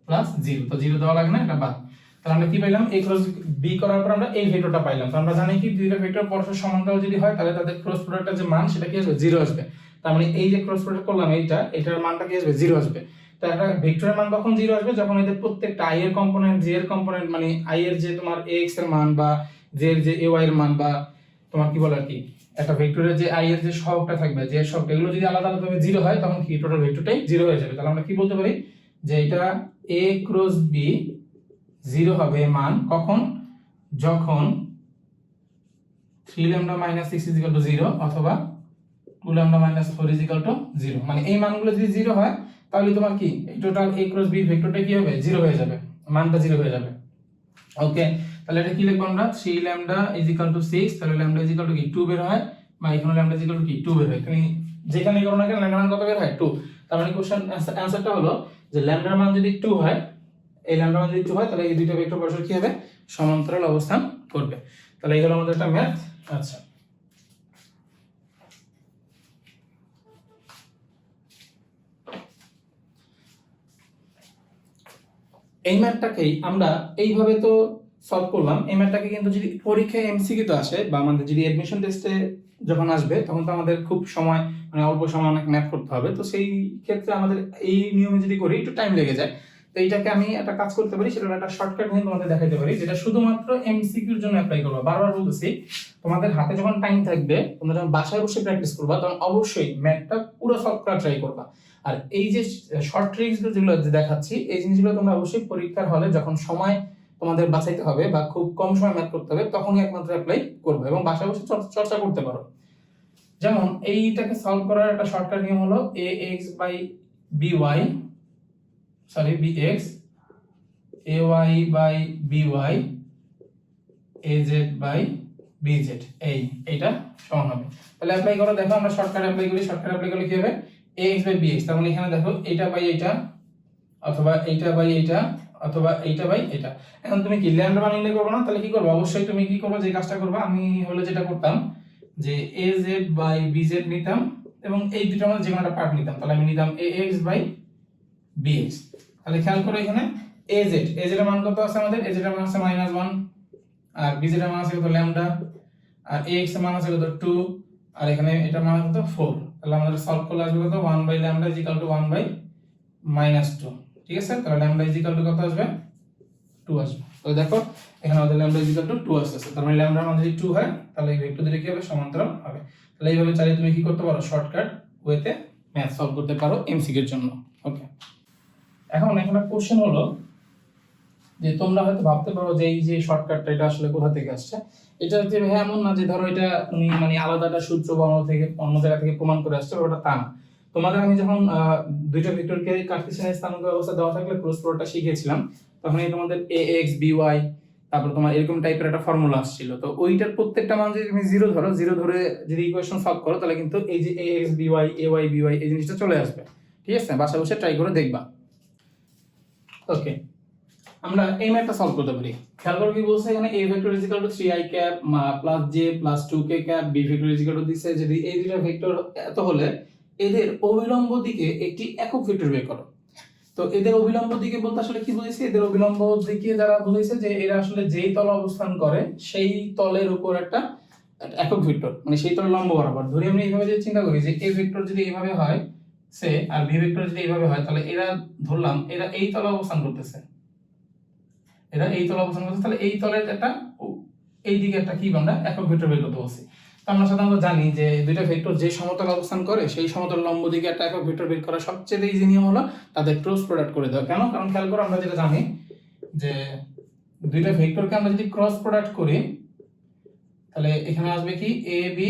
plus 0, তো 0 দেওয়া লাগে না, এটা বাদ। তাহলে আমরা কি পাইলাম, a ক্রস b করার পর আমরা এই ভেক্টরটা পাইলাম। তো আমরা জানি কি দুইটা ভেক্টর পরস্পর সমান্তরাল যদি হয় তাহলে তাদের ক্রস প্রোডাক্টের যে মান সেটা কি আসবে, 0 আসবে। তার মানে এই যে ক্রস প্রোডাক্ট করলাম এটার মানটা কি আসবে, 0 আসবে। তো একটা ভেক্টরের মান কখন 0 আসবে, যখন এদের প্রত্যেকটা i এর কম্পোনেন্ট, j এর কম্পোনেন্ট, মানে i এর যে তোমার ax এর মান বা j এর যে ay এর মান, বা তোমার কি বলে আর কি, একটা ভেক্টরের যে i এর যে সহগটা থাকবে, যে সহগ, এগুলো যদি আলাদা আলাদাভাবে 0 হয় তখন কি টোটাল ভেক্টরটাই 0 হয়ে যাবে। তাহলে আমরা কি বলতে পারি যে এটা a ক্রস b 0 হবে মান কখন, যখন 3 ল্যামডা -6 0 অথবা 2 ল্যামডা -4 0। মানে এই মানগুলো যদি 0 হয় তাহলে তোমার কি এই টোটাল a ক্রস b ভেক্টরটা কি হবে, 0 হয়ে যাবে, মানটা 0 হয়ে যাবে। ওকে, তাহলে এটা কি লিখব আমরা, 3 ল্যামডা 6, তাহলে ল্যামডা কি 2 বের হয়, বা এখানে ল্যামডা কি 2 বের হয়। তুমি যেখানে করো না কেন ল্যামডা মান কত বের হয়, 2। তার মানে কোশ্চেন অ্যানসারটা হলো যে ল্যামডার মান যদি 2 হয়, এই ল্যামডা মান যদি 2 হয় তাহলে এই দুইটা ভেক্টর পরস্পর কি হবে, সমান্তরাল অবস্থান করবে। তাহলে এই হলো আমাদের একটা ম্যাথ। আচ্ছা, এই ম্যাথটাকেই আমরা এইভাবে তো সলভ করলাম। এই ম্যাথটাকে কিন্তু যদি পরীক্ষায় এমসিকিউ তো আসে, বা আমাদের যদি অ্যাডমিশন টেস্টে যখন আসবে তখন তো আমাদের খুব সময়, মানে অল্প সময় অনেক ম্যাথ করতে হবে। তো সেই ক্ষেত্রে আমাদের এই নিয়মে যদি করি একটু টাইম লেগে যায়। তো এইটাকে আমি একটা কাজ করতে পারি, সেটা একটা শর্টকাট নিয়ে তোমাদের দেখাতে পারি, যেটা শুধুমাত্র এমসিকিউর জন্য অ্যাপ্লাই করবা। বারবার বলতেছি, তোমাদের হাতে যখন টাইম থাকবে, তোমরা যখন বাসায় বসে প্র্যাকটিস করবা, তখন অবশ্যই ম্যাথটা পুরো সলভ করার ট্রাই করবা। আর এই যে শর্ট ট্রিক্স যেগুলো দেখাচ্ছি, এই জিনিসগুলো তোমরা অবশ্যই পরীক্ষার হলে যখন সময় তোমাদের বাঁচাইতে হবে বা খুব কম সময় ম্যাথ করতে হবে, তখনই একমাত্র অ্যাপ্লাই করবে এবং বাসায় বসে চর্চা করতে পারো। যেমন এইটাকে সলভ করার একটা শর্টকাট নিয়ম হলো ax by by, sorry bx, ay by by, az by bz, এইটা সমান হবে। তাহলে অ্যাপ্লাই করো, দেখো আমরা শর্টকাট অ্যাপ্লাই করি। শর্টকাট অ্যাপ্লাই করলে কি হবে, ax by bx, তার মানে এখানে দেখো এটা বাই এটা, অথবা এইটা বাই এইটা, অথবা এইটা বাই এটা। এখন তুমি কি ল্যামডা মান নির্ণয় করবে না, তাহলে কি করবে, অবশ্যই তুমি কি করবে, যে কাজটা করবে, আমি হলো যেটা করতাম যে az বাই bz নিতাম এবং এই দুটোর মধ্যে যে কোনো একটা পার্ট নিতাম। তাহলে আমি নিতাম ax বাই bx। তাহলে খেয়াল করো এখানে az এর মান কত আছে আমাদের, az এর মান আছে -1, আর bz এর মান আছে কত ল্যামডা, আর ax এর মান আছে কত 2, আর এখানে এটা মান কত 4। তাহলে আমাদের সলভ করলে আসবে কত 1 by lambda equal to 1 by -2। ঠিক আছে, তাহলে ল্যামডা ইকুয়াল টু কত আসবে, 2 আসবে। তো দেখো এখানে আমাদের ল্যামডা ইকুয়াল টু 2 আসছে। তার মানে ল্যামডার মান যদি 2 হয় তাহলে এই ভেক্টর দুটো কি হবে, সমান্তরাল হবে। তাহলে এইভাবে চাইলে তুমি কি করতে পারো, শর্টকাট ওয়েতে ম্যাথ সলভ করতে পারো এমসিকিউ এর জন্য। ওকে, এখন একটা কোশ্চেন হলো যে তোমরা হয়তো ভাবতে পারো যে এই যে শর্টকাটটা এটা আসলে কোথা থেকে আসছে। এটা যে ভাই এমন না যে ধরো এটা তুমি মানে আলাদা একটা সূত্র বা অন্য জায়গা থেকে প্রমাণ করে আসছে, ওটা তা না। তোমাদের আমি যখন দুইটা ভেক্টরকে কার্টেসিয়ান স্থানাঙ্ক ব্যবস্থা দেওয়া থাকলে ক্রস প্রোডাক্টটা শিখিয়েছিলাম, তখন এই তোমাদের ax by, তারপর তোমার এরকম টাইপের একটা ফর্মুলা আসছিল। তো ওইটার প্রত্যেকটা মান যদি তুমি 0 ধরো, 0 ধরে যদি ইকুয়েশন সলভ করো, তাহলে কিন্তু এই যে ax by ay by এই জিনিসটা চলে আসবে। ঠিক আছে, বাসা বসে ট্রাই করে দেখবা। ওকে, আমরা এই ম্যাথটা সলভ করতে পারি। খেয়াল করো কি বলছে এখানে, a vector is equal two 3i cap plus j plus 2k cap, b vector is equal two দিছে যদি এই দুটো ভেক্টর এত হলে এদের অভিলম্ব দিকে একটি একক ভেক্টর বের করো। তো এদের অভিলম্ব দিকে বলতে আসলে কি বুঝাইছে, এদের অভিলম্ব দিকে যারা বুঝাইছে যে এরা আসলে যেই তলে অবস্থান করে সেই তলের উপর একটা একক ভেক্টর, মানে সেই তলের লম্ব বরাবর। ধরি আমরা এইভাবে যদি চিন্তা করি যে a ভেক্টর যদি এইভাবে হয় সে, আর b ভেক্টর যদি এইভাবে হয়, তাহলে এরা ধরলাম এরা এই তলে অবস্থান করতেছে, এরা এই তলে অবস্থান করতেছে। তাহলে এই তলের একটা এই দিকে একটা কি আমরা একক ভেক্টর বের করতে বলছি। তো আমরা সাধারণত জানি যে দুইটা ভেক্টর যে সমতল অবস্থান করে সেই সমতল লম্ব দিকে একটা একক ভেক্টর বের করা সবচেয়ে ইজি নিয়ম হলো তাদের ক্রস প্রোডাক্ট করে দেওয়া। কেন? কারণ খেয়াল করো আমরা যেটা জানি যে দুইটা ভেক্টরকে আমরা যদি ক্রস প্রোডাক্ট করি তাহলে এখানে আসবে কি এ বি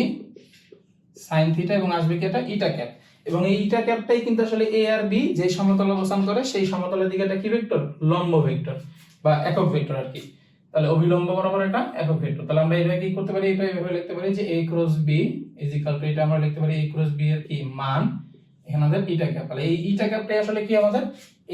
sin থিটা এবং আসবে কি এটা ইটা ক্যাপ, এবং এই ইটা ক্যাপটাই কিন্তু আসলে এ আর বি যে সমতল অবস্থান করে সেই সমতলের দিকে এটা কি ভেক্টর? লম্ব ভেক্টর বা একক ভেক্টর আর কি। তাহলে অভিলম্ব বরাবর এটা একক ভেক্টর। তাহলে আমরা এটা কি করতে পারি? এটা এভাবে লিখতে পারি যে a cross b is equal to, এটা আমরা লিখতে পারি a ক্রস b এর কি মান, এখানে আমাদের ইটা ক্যাপ। তাহলে এই ইটা ক্যাপটাই আসলে কি আমাদের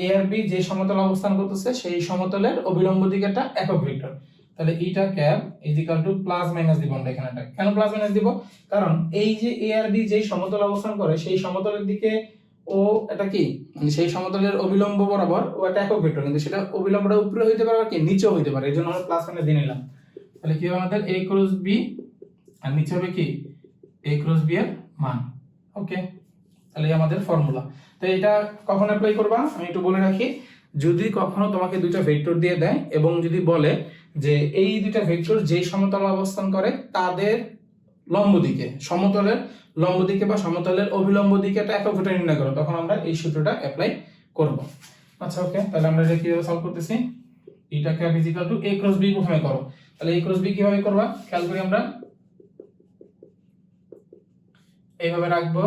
a আর b যে সমতল অবস্থান করতেছে সেই সমতলের অভিলম্ব দিকে একটা একক ভেক্টর। তাহলে eta cap is equal to plus minus দিব আমরা এখানে। এটা কেন প্লাস মাইনাস দিব? কারণ এই যে a আর b যেই সমতল অবস্থান করে সেই সমতলের দিকে ও এটা কি মানে সেই সমতলের অভিলম্ব বরাবর ও একটা একক ভেক্টর, কিন্তু সেটা অভিলম্বটা উপরে হইতে পারে কি নিচেও হইতে পারে, এজন্য আমরা প্লাস মাইনাস দিয়ে নিলাম। তাহলে কি হবে আমাদের a ক্রস b আর নিচে হবে কি a ক্রস b এর মান। ওকে, তাহলে এই আমাদের ফর্মুলা। তো এটা কখন অ্যাপ্লাই করবা আমি একটু বলে রাখি, যদি কখনো তোমাকে দুইটা ভেক্টর দিয়ে দেয় এবং যদি বলে যে এই দুইটা ভেক্টর যেই সমতল অবস্থান করে তাদের লম্ব দিকে, সমতলের লম্ব দিকে বা সমতলের অভিলম্ব দিকে একটা একক ভেক্টর নির্ণয় করো, তখন আমরা এই সূত্রটা অ্যাপ্লাই করব। আচ্ছা ওকে, তাহলে আমরা এটা কিভাবে সলভ করতেছি? Eta cap is equal to a cross b প্রথমে করো। তাহলে a ক্রস b কিভাবে করবা খেয়াল করি আমরা, এইভাবে রাখবো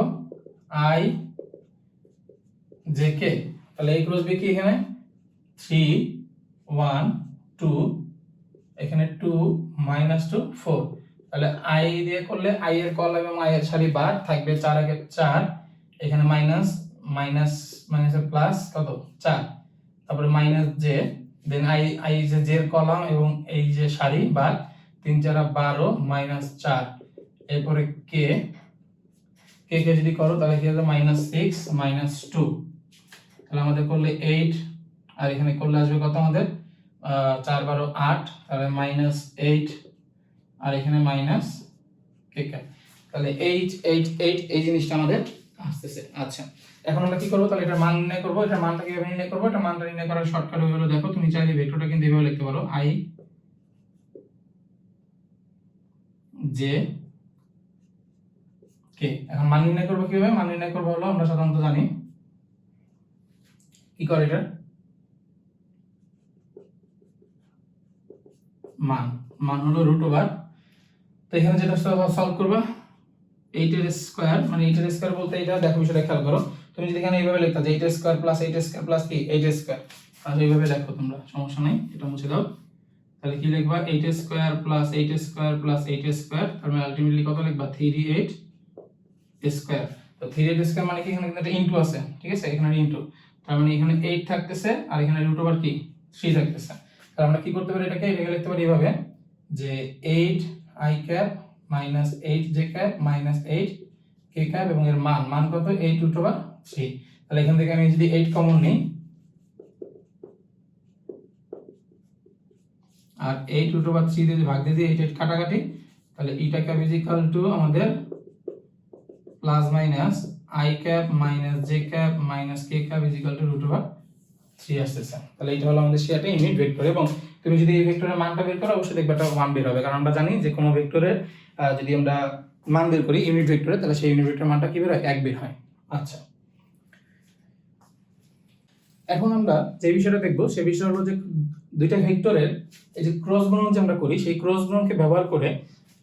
i j k। তাহলে a ক্রস b কি এখানে 3 1 2, এখানে 2 -2 4। তাহলে i দিয়ে করলে i এর কলাম এবং i এর সারি বাদ থাকবে 4 আগে 4, এখানে মাইনাস মাইনাস মাইনাসের প্লাস কত 4, তারপরে মাইনাস j, দেন i যে j এর কলাম এবং এই যে সারি বাদ 3 4 12 -4, এরপরে k কে যদি করো তাহলে কি হবে -6 -2। তাহলে আমাদের করলে 8 আর এখানে করলে আসবে কত আমাদের 4 12 8, তাহলে -8 আর এখানে মাইনাস কে কে, তাহলে 8 8 8 এই জিনিসটা আমাদের আসতেছে। আচ্ছা এখন আমরা কি করব? তাহলে এটা মান নির্ণয় করব। এটা মানটা কিভাবে নির্ণয় করব? এটা মানটা নির্ণয় করার শর্টকাট হলো, দেখো তুমি চাইলে ভেক্টরটা কিন্তু এভাবে লিখতে পারো i j k। এখন মান নির্ণয় করব কিভাবে? মান নির্ণয় করব হলো আমরা সাধারণত জানি কি করে এটা মান হলো √, তো এখানে যেটা সলভ করবা 8 এর স্কয়ার, মানে 8 এর স্কয়ার বলতে এটা দেখো বিষয়টা খেয়াল করো, তুমি যদি এখানে এইভাবে লিখতা যে 8 এর স্কয়ার প্লাস 8 এর স্কয়ার প্লাস কি 8 এর স্কয়ার, তাহলে এইভাবে দেখো তোমরা, সমস্যা নাই, এটা মুছে দাও। তাহলে কি লিখবা 8 এর স্কয়ার প্লাস 8 এর স্কয়ার প্লাস 8 এর স্কয়ার, তার মানে আলটিমেটলি কত লিখবা 38 স্কয়ার। তো 38 স্কয়ার মানে কি এখানে কিন্তু একটা ইনটু আছে, ঠিক আছে, এখানে ইনটু, তার মানে এখানে 8 থাকতেছে আর এখানে √, কি 3 থাকতেছে। তাহলে আমরা কি করতে পারি? এটাকে লিখতে পারি এইভাবে যে 8 i cap minus 8 j cap minus 8 k cap, এবং এর মান কত 8 √3। তাহলে এখান থেকে আমি যদি 8 কমন নিই আর 8 √3 দিয়ে যদি ভাগ দিয়ে দিই 8 কাটাকাটি, তাহলে eta cap is equal two আমাদের plus minus i cap minus j cap minus k cap is equal two √3 আসতেছে। তাহলে এটা হলো আমাদের সেটা ইউনিট ভেক্টর, এবং তুমি যদি এই ভেক্টরের মানটা বের করো অবশ্যই দেখবে একটা মান বের হবে, কারণ আমরা জানি যে কোনো ভেক্টরের যদি আমরা মান বের করি ইউনিট ভেক্টরে, তাহলে সেই ইউনিট ভেক্টরের মানটা কি বের হয় 1 বের হয়। আচ্ছা এখন আমরা যে বিষয়টা দেখব সেই বিষয় হলো যে দুইটা ভেক্টরের এই যে ক্রস গুণন যে আমরা করি সেই ক্রস গুণনকে ব্যবহার করে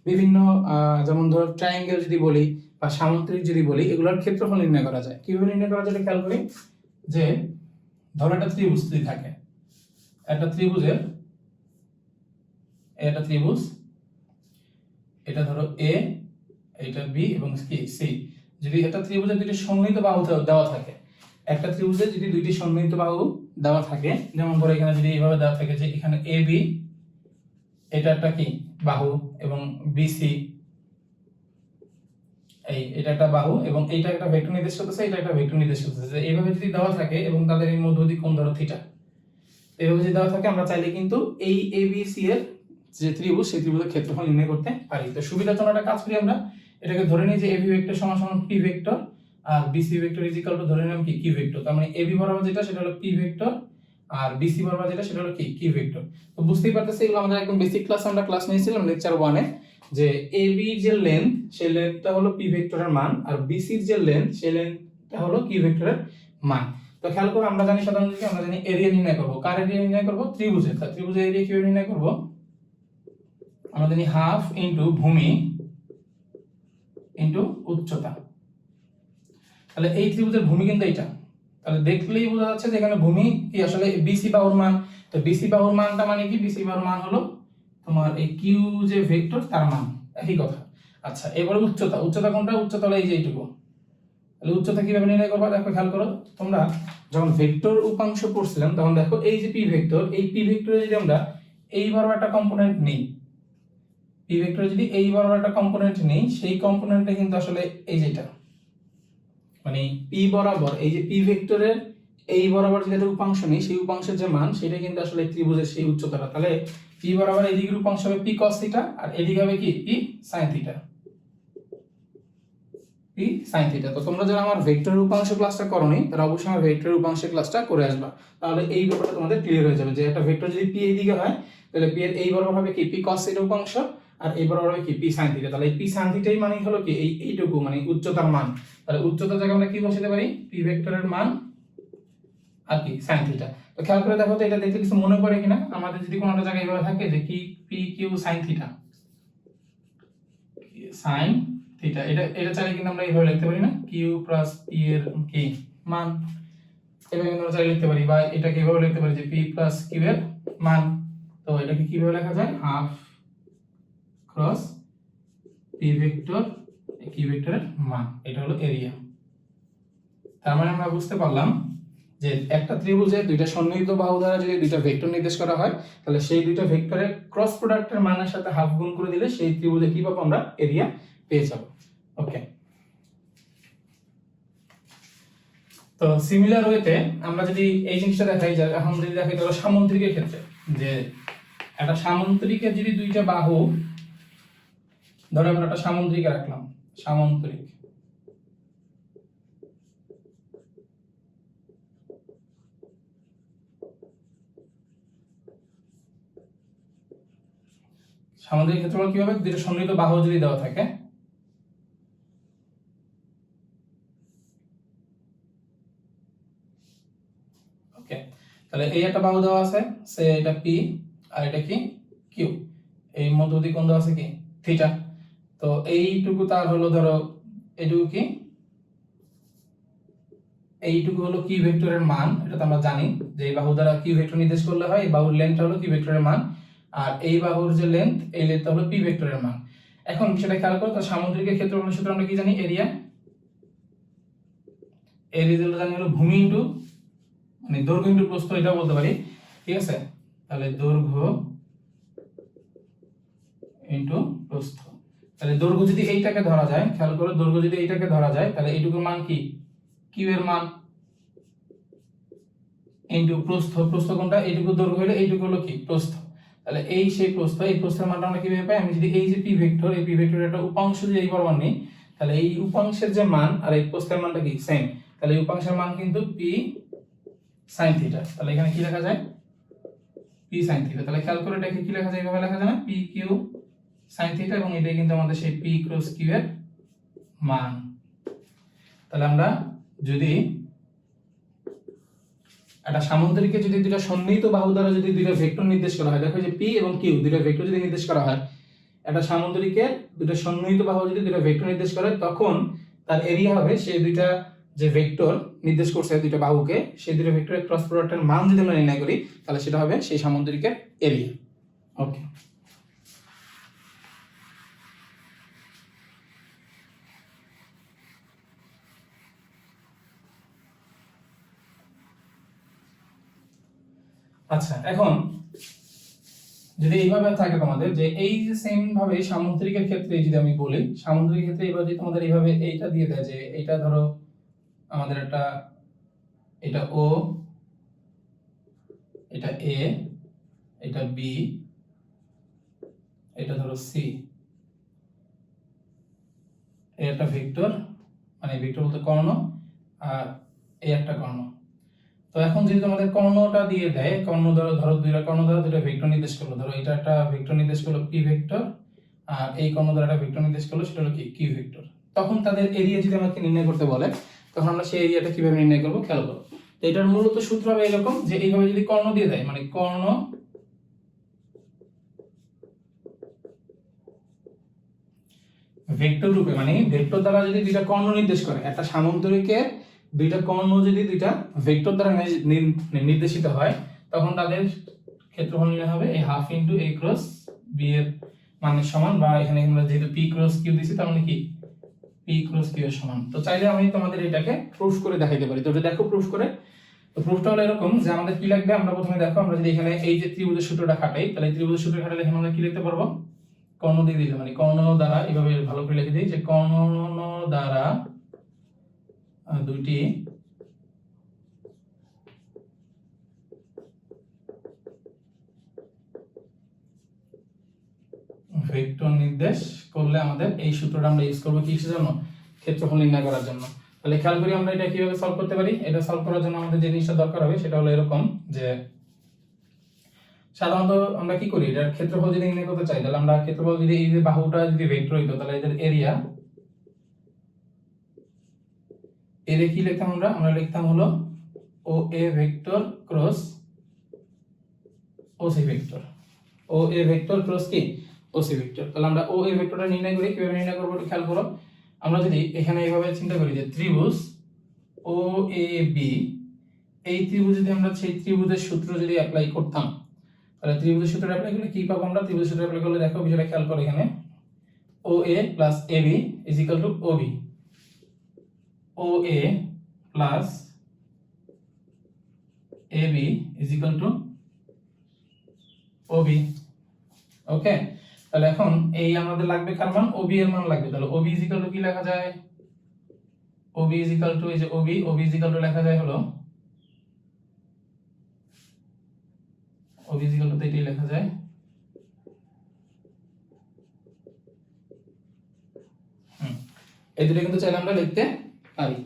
বিভিন্ন যেমন ধরো ট্রায়াঙ্গেল যদি বলি বা সামুদ্রিক যদি বলি, এগুলোর ক্ষেত্রফল নির্ণয় করা যায়। কিভাবে নির্ণয় করা যায় খেয়াল করি, যে ধরো একটা ত্রিভুজ যদি থাকে, একটা ত্রিভুজের এটা ত্রিভুজ, এটা ধরো a, এটা b এবং কি c, যদি একটা ত্রিভুজের দুইটি সমমিত বাহু দেওয়া থাকে, একটা ত্রিভুজে যদি দুইটি সমমিত বাহু দেওয়া থাকে, যেমন ধরো এখানে যদি এইভাবে দেওয়া থাকে যে এখানে ab এটা একটা কি বাহু এবং bc এটা একটা বাহু এবং এইটা একটা ভেক্টর নির্দেশ করতেছে, এটা একটা ভেক্টর নির্দেশ করতেছে, এইভাবে যদি দেওয়া থাকে এবং তাদের এর মধ্যবর্তী কোণ ধরো থিটা, এইভাবে যদি দেওয়া থাকে আমরা চাইলে কিন্তু এই abc এর যে ত্রিভুজ সেই ত্রিভুজের ক্ষেত্রফল নির্ণয় করতে পারি। তো সুবিধার জন্য একটা কাজ করি, আমরা এটাকে ধরে নিই যে ab ভেক্টর সমান সমান p ভেক্টর আর bc vector is equal to ধরে নিলাম কি q ভেক্টর। তার মানে ab বরাবর যেটা সেটা হলো p ভেক্টর আর বিসি বরাবর যেটা সেটা হলো কি কি ভেক্টর। তো বুঝতেই পারতেছি এগুলো আমাদের একদম বেসিক ক্লাস, আমরা ক্লাস নিয়েছিলাম লেকচার 1-এ, যে এবি যে লেন্থ সেই লেন্থটা হলো পি ভেক্টরের মান, আর বিসির যে লেন্থ সেই লেন্থটা হলো কি ভেক্টরের মান। তো খেয়াল করো আমরা জানি সাধারণত কি আমরা জানি এরিয়া নির্ণয় করব, কার এরিয়া নির্ণয় করব, ত্রিভুজের। তাহলে ত্রিভুজের এরিয়া কিভাবে নির্ণয় করব, আমরা জানি হাফ ইনটু ভূমি ইনটু উচ্চতা। তাহলে এই ত্রিভুজের ভূমি কিন্তু এইটা, তাহলে দেখলেই বোঝা যাচ্ছে যে এখানে ভূমি কি আসলে বিসি বাহুর মান। তো বিসি বাহুর মানটা মানে কি, বিসি বাহুর মান হলো তোমার এই কিউ যে ভেক্টর তার মান, একই কথা। আচ্ছা এবারে উচ্চতা, উচ্চতা কোনটা, উচ্চতা হলো এই যে এইটুকু। তাহলে উচ্চতা কিভাবে নির্ণয় করবা, দেখো খেয়াল করো তোমরা যখন ভেক্টর উপাংশ পড়ছিলাম তখন দেখো এই যে পি ভেক্টর, এই পি ভেক্টরে যদি আমরা এই বরাবর একটা কম্পোনেন্ট নেই, পি ভেক্টরে যদি এই বরাবর একটা কম্পোনেন্ট নেই, সেই কম্পোনেন্টটা কিন্তু আসলে এই যেটা মানে পি বরাবর, এই যে পি ভেক্টরের এই বরাবর যেটা উপাংশ নেই সেই উপাংশের যে মান সেটা কিন্তু আসলে ত্রিভুজের সেই উচ্চতাটা। তাহলে পি বরাবর এই দিকের উপাংশ হবে পি cos থিটা, আর এদিকে হবে কি P sin theta, P sin theta. তো তোমরা যারা আমার ভেক্টরের উপাংশ ক্লাসটা করোনি তারা অবশ্যই আমার ভেক্টরের উপাংশের ক্লাসটা করে আসবা, তাহলে এই ব্যাপারটা তোমাদের ক্লিয়ার হয়ে যাবে যে একটা ভেক্টর যদি পি এই দিকে হয় তাহলে পি এর এই বরাবর হবে কি পি cos থিটা উপাংশ, আর এই বরাবর হবে কি পি sin থিটা। তাহলে এই পি sin থিটাই মানে হলো কি এইটুকু মানে উচ্চতার মান। তাহলে উচ্চতার জায়গায় আমরা কি বসাতে পারি, পি ভেক্টরের মান আর কি sin থিটা। তো খেয়াল করে দেখো তো এটা দেখতে কিছু মনে পড়ে কিনা, আমাদের যদি কোনো একটা জায়গায় এভাবে থাকে যে কি P Q sin theta, sin theta, এটা এটা চাইলে কিন্তু আমরা এইভাবে লিখতে পারি না, কিউ প্লাস পি এর কি মান, এভাবে কিন্তু আমরা চাইলে লিখতে পারি, বা এটাকে এভাবে লিখতে পারি যে পি প্লাস কিউ এর মান। তো এটাকে কিভাবে লেখা যায়, half cross P vector Q ভেক্টরের মান, এটা হলো এরিয়া। তার মানে আমরা বুঝতে পারলাম যে একটা ত্রিভুজে দুইটা সন্নিহিত বাহু দ্বারা যদি দুইটা ভেক্টর নির্দেশ করা হয় তাহলে সেই দুইটা ভেক্টরের ক্রস প্রোডাক্টের মানের সাথে হাফ গুণ করে দিলে সেই ত্রিভুজে কি পাবো, আমরা এরিয়া পেয়ে যাব। ওকে, তো সিমিলার ওয়েতে আমরা যদি এই জিনিসটা দেখাই, যে এখন যদি দেখাই তাহলে সামুদ্রিকের ক্ষেত্রে, যে একটা সামুদ্রিকের যদি দুইটা বাহু, ধরো আমরা একটা সামুদ্রিকে রাখলাম, সামুদ্রিক, সামুদ্রিক ক্ষেত্রফল কি হবে, দুইটা সন্নিহিত বাহু যদি দেওয়া থাকে, ওকে, তাহলে এই একটা বাহু দেওয়া আছে, সে এটা পি আর এটা কি কিউ, এই মধ্যবর্তী কোণ দেওয়া আছে কি থিটা। তো এইটুকু তার হলো ধরো এইটুকু কি, এইটুকু হলো কি ভেক্টরের মান, এটা তো আমরা জানি যে এই বাহু দ্বারা কি ভেক্টর নির্দেশ করলে হয়, এই বাহুর লেন্থটা হলো কি ভেক্টরের মান, আর এই বাহুর যে লেন্থ এই লেন্থটা হলো পি ভেক্টরের মান। এখন সেটা খেয়াল করো, তো সামুদ্রিকের ক্ষেত্রফলের সূত্র আমরা কি জানি, এরিয়া, এরিয়া জানি হলো ভূমি ইনটু মানে দৈর্ঘ্য ইনটু প্রস্থ, এটাও বলতে পারি, ঠিক আছে। তাহলে দৈর্ঘ্য ইনটু প্রস্থ, তাহলে দৈর্ঘ্য যদি এইটাকে ধরা যায়, খেয়াল করো দৈর্ঘ্য যদি এইটাকে ধরা যায় তাহলে এইটুকুর মান কি কিউ এর মান ইনটু প্রস্থ, প্রস্থ কোনটা, এইটুকু দৈর্ঘ্য হলো এইটুকু হলো কি প্রস্থ। তাহলে এই সেই প্রস্থ, এই প্রস্থের মানটা আমরা কিভাবে পাই, আমি যদি এই যে পি ভেক্টর, এই পি ভেক্টরের একটা উপাংশ যদি এই বরাবর নিই তাহলে এই উপাংশের যে মান আর এই প্রস্থের মানটা কি সেম, তাহলে এই উপাংশের মান কিন্তু পি sin থিটা। তাহলে এখানে কি লেখা যায়, পি sin থিটা। তাহলে খেয়াল করে এটাকে কি লেখা যায়, এইভাবে লেখা যায় না, পি কিউ sin থিটা, এবং এটাই কিন্তু আমাদের সেই পি ক্রস কিউ এর মান। তাহলে আমরা যদি একটা সামুদ্রিকে যদি দুইটা সন্নিহিত বাহু দ্বারা যদি দুইটা ভেক্টর নির্দেশ করা হয়, দেখো যে পি এবং কিউ দুইটা ভেক্টর যদি নির্দেশ করা হয়, একটা সামুদ্রিকে দুইটা সন্নিহিত বাহু যদি দুইটা ভেক্টর নির্দেশ করে তখন তার এরিয়া হবে সেই দুইটা যে ভেক্টর নির্দেশ করছে দুইটা বাহুকে, সেই দুইটা ভেক্টরের ক্রস প্রোডাক্টের মান যদি আমরা নির্ণয় করি তাহলে সেটা হবে সেই সামুদ্রিকের এরিয়া। ওকে, আচ্ছা এখন যদি এইভাবে থাকে তোমাদের যে এই যে সেম ভাবে সামুদ্রিকের ক্ষেত্রে যদি আমি বলি, সামুদ্রিকের ক্ষেত্রে এবার যদি তোমাদের এইভাবে এইটা দিয়ে দেয় যে এটা ধরো আমাদের একটা, এটা ও, এটা এ, এটা বি, এটা ধরো সি, এই একটা ভেক্টর মানে ভেক্টর বলতে কর্ণ, আর এই একটা কর্ণ। তো এখন যদি তোমাদের কর্ণটা দিয়ে দেয়, কর্ণ ধরো দুইটা কর্ণ দ্বারা দুইটা ভেক্টর নির্দেশ করলো, ধরো এটা একটা ভেক্টর নির্দেশ করলো পি ভেক্টর, আর এই কর্ণ দ্বারা একটা ভেক্টর নির্দেশ করলো সেটা হলো কি কিউ ভেক্টর। তখন তাদের এরিয়া যদি আমাকে নির্ণয় করতে বলে, তখন আমরা সেই এরিয়াটা কিভাবে নির্ণয় করবো খেয়াল করো। তো এটার মূলত সূত্র হবে এরকম যে এইভাবে যদি কর্ণ দিয়ে দেয়, মানে কর্ণ ভেক্টর রূপে, মানে ভেক্টর দ্বারা যদি দুইটা কর্ণ নির্দেশ করে, একটা সামান্তরিকের দুইটা কর্ণ যদি দুইটা ভেক্টর দ্বারা নির্দেশিত হয়, তখন তাদের ক্ষেত্রফল নির্ণয় হবে এই half into a cross b এর মানের সমান, বা এখানে আমরা যেহেতু p ক্রস q দিছি তার মানে কি p ক্রস q এর সমান। তো চাইলে আমি তোমাদের এটাকে প্রুফ করে দেখাইতে পারি। তো এটা দেখো প্রুফ করে। তো প্রুফটা হলো এরকম যে আমাদের কি লাগবে, আমরা প্রথমে দেখো আমরা যদি এখানে এই যে ত্রিভুজের সূত্রটা খাটাই, তাহলে এই ত্রিভুজের সূত্র খাটালে এখানে আমরা কি লিখতে পারবো, কর্ণ দিয়ে দিলে, মানে কর্ণ দ্বারা এভাবে ভালো করে লিখে দিই যে কর্ণ দ্বারা দুইটি ভেক্টর নির্দেশ করলে আমাদের এই সূত্রটা আমরা ইউজ করব কিসের জন্য, ক্ষেত্রফল নির্ণয় করার জন্য। তাহলে খেয়াল করি আমরা এটা কিভাবে সলভ করতে পারি। এটা সলভ করার জন্য আমাদের যে জিনিসটা দরকার হবে সেটা হলো এরকম যে সাধারণত আমরা কি করি, এটার ক্ষেত্রফল যদি নির্ণয় করতে চাই, তাহলে আমরা ক্ষেত্রফল যদি এই যে বাহুটা যদি ভেক্টর হইতো, তাহলে এদের এরিয়া কি লিখতাম আমরা লিখতাম হলো O A vector cross O C vector, O A vector cross কি ও সি ভেক্টর। তাহলে আমরা ও এ ভেক্টরটা নির্ণয় করি, কিভাবে নির্ণয় করব একটু খেয়াল করো। আমরা যদি এখানে এইভাবে চিন্তা করি যে ত্রিভুজ ও এ বি, এই ত্রিভুজ যদি আমরা সেই ত্রিভুজের সূত্র যদি অ্যাপ্লাই করতাম, তাহলে ত্রিভুজের সূত্র অ্যাপ্লাই করলে কি পাবো আমরা, ত্রিভুজের সূত্র অ্যাপ্লাই করলে দেখো বিষয়টা খেয়াল করো, এখানে O A plus A B is equal to O B, O A plus A B is equal to O B. Okay, তাহলে এখন এই আমাদের লাগবে কার মান, ও বি এর মান লাগবে। তাহলে ও বি ইজ ইকুয়াল টু কি লেখা যায়, ও বি ইজ ইকুয়াল টু এই যে ও বি ইজ ইকুয়াল টু লেখা যায় হলো ও বি ইজ ইকুয়াল টু এটাই লেখা যায় এই দুটো কিন্তু চাইলে আমরা লিখতে পারি।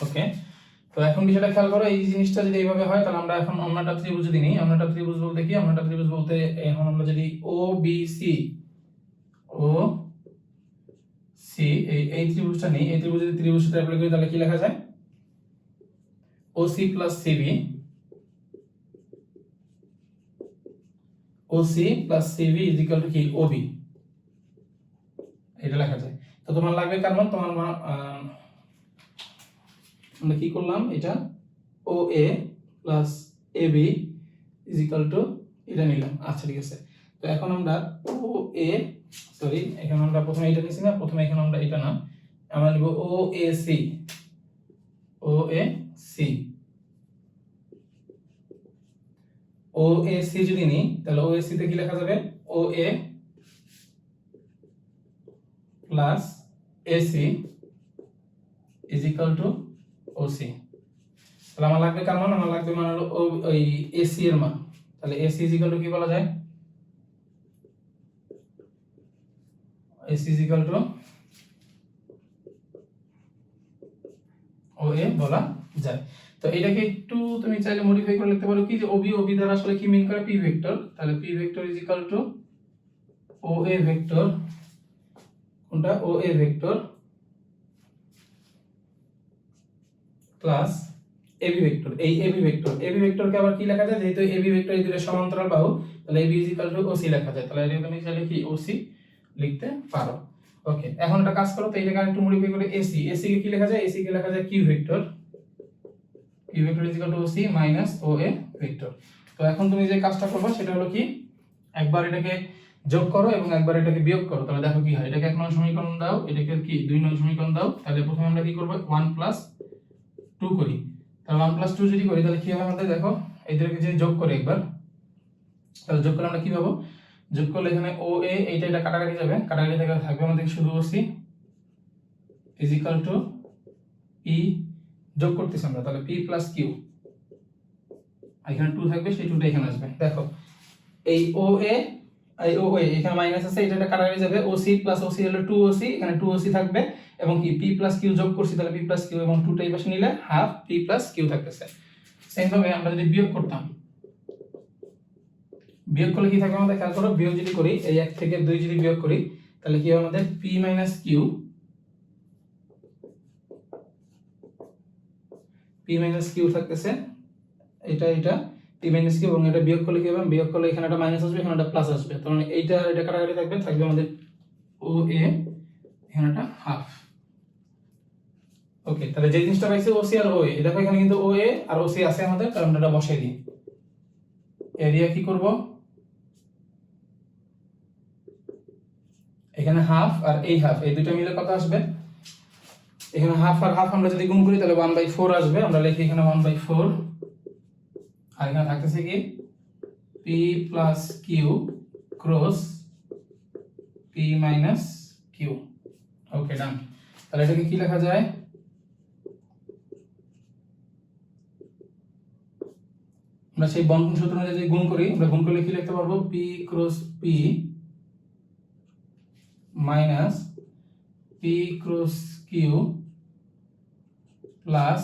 ওকে, তো এখন বিষয়টা খেয়াল করো, এই জিনিসটা যদি এইভাবে হয়, তাহলে আমরা এখন অন্যটা ত্রিভুজ যদি নিই, অন্যটা ত্রিভুজ বলতে কি, অন্যটা ত্রিভুজ বলতে এখন আমরা যদি ও বি সি এই ত্রিভুজটা নিই, এই ত্রিভুজ যদি ত্রিভুজটা অ্যাপ্লাই করি, তাহলে কি লেখা যায়, O C plus CB, O C plus CB is equal to কি ও বি, এটা লেখা যায়। তো তোমার লাগবে কার মান, তোমার আমরা কি করলাম, এটা O A plus A B is equal to এটা নিলাম। আচ্ছা ঠিক আছে, তো এখন আমরা ও এ সরি এখানে আমরা প্রথমে এটা নিছি না, প্রথমে এখানে আমরা এটা না, আমরা নিব O A C, O A C, O A C যদি নিই, তাহলে ও এ সি তে কি লেখা যাবে, O A plus A C is equal to O C. তাহলে আমার লাগবে কার মান, আমার লাগবে মান হলো ওই এসি এর মান। তাহলে এসি ইজ ইকুয়াল টু কি বলা যায়, AC is equal to O এ বলা যায়। তো এটাকে একটু তুমি চাইলে মডিফাই করে লিখতে পারো কি, যে ওবি দ্বারা আসলে কি মিন করে, পি ভেক্টর। তাহলে P vector is equal to O A vector, কোনটা O A vector plus AB vector, এই এবি ভেক্টরকে আবার কি লেখা যায়, যেহেতু এবি ভেক্টর এই দুটো সমান্তরাল বাহু, তাহলে AB is equal to OC লেখা যায়। তাহলে এটা তুমি চাইলে কি ওসি লিখতে পারো। ওকে, এখন একটা কাজ করো, তো এইটাকে একটু মডিফাই করে এসি কে কি লেখা যায়, এসি কে লেখা যায় Q vector is equal to OC minus O A vector. তো এখন তুমি যে কাজটা করবে সেটা হলো কি, একবার এটাকে যোগ করো এবং একবার এটাকে বিয়োগ করো, তাহলে দেখো কি হয়। এটাকে 1 নং সমীকরণ দাও, এটাকে কি 2 নং সমীকরণ দাও। তাহলে প্রথমে আমরা কি করব, 1 প্লাস 2 করি। তাহলে 1 প্লাস 2 যদি করি, তাহলে কি হবে আমাদের, দেখো এদেরকে যে যোগ করে একবার, তাহলে যোগ করলে আমরা কি পাবো, যোগ করলে এখানে ও এ এটা কাটাকাটি যাবে, কাটাকাটি থেকে থাকবে আমাদের শুধু OC is equal two P, যোগ করতেছি আমরা, তাহলে পি প্লাস কিউ, এখানে 2 থাকবে, সেই 2টা এখানে আসবে। দেখো এই ও এ এখানে মাইনাস আছে, এটা কাটাকাটি যাবে, ওসি প্লাস ওসি হলো 2 ওসি, এখানে 2 ওসি থাকবে, এবং কি পি প্লাস কিউ যোগ করছি, তাহলে পি প্লাস কিউ এবং 2টা এই পাশে নিলে হাফ পি প্লাস কিউ থাকতেছে। সেম ভাবে আমরা যদি বিয়োগ করতাম, বিয়োগ করলে কি থাকবে আমাদের, খেয়াল করো, বিয়োগ যদি করি এই 1 থেকে 2 যদি বিয়োগ করি তাহলে কি হবে আমাদের P minus Q, P minus Q থাকতেছে, এটা পি মাইনাস কিউ, এবং এটা বিয়োগ করলে কি হবে, বিয়োগ করলে এখানে একটা মাইনাস আসবে, এখানে একটা প্লাস আসবে, তার মানে এইটা এটা কাটাকাটি থাকবে, থাকবে আমাদের ও এ, এখানে একটা হাফ। ওকে, তাহলে যে জিনিসটা পাইছি ও সি আর ও এ, দেখো এখানে কিন্তু ও এ আর ও সি আছে আমাদের, কারণ এটা বসাই দিই। এরিয়া কি করব, এখানে হাফ আর এই হাফ, এই দুটো মিলে কত আসবে, এখানে হাফ আর হাফ আমরা যদি গুণ করি তাহলে 1/4 আসবে, আমরা লিখি এখানে 1/4, আর এখানে থাকতেছে কি P plus Q cross P minus Q. Okay, done. তাহলে এটাকে কি লেখা যায়, আমরা সেই বন্ধন সূত্র অনুযায়ী যদি গুণ করি, আমরা গুণ করলে কি লিখতে পারবো, P cross P minus P cross Q plus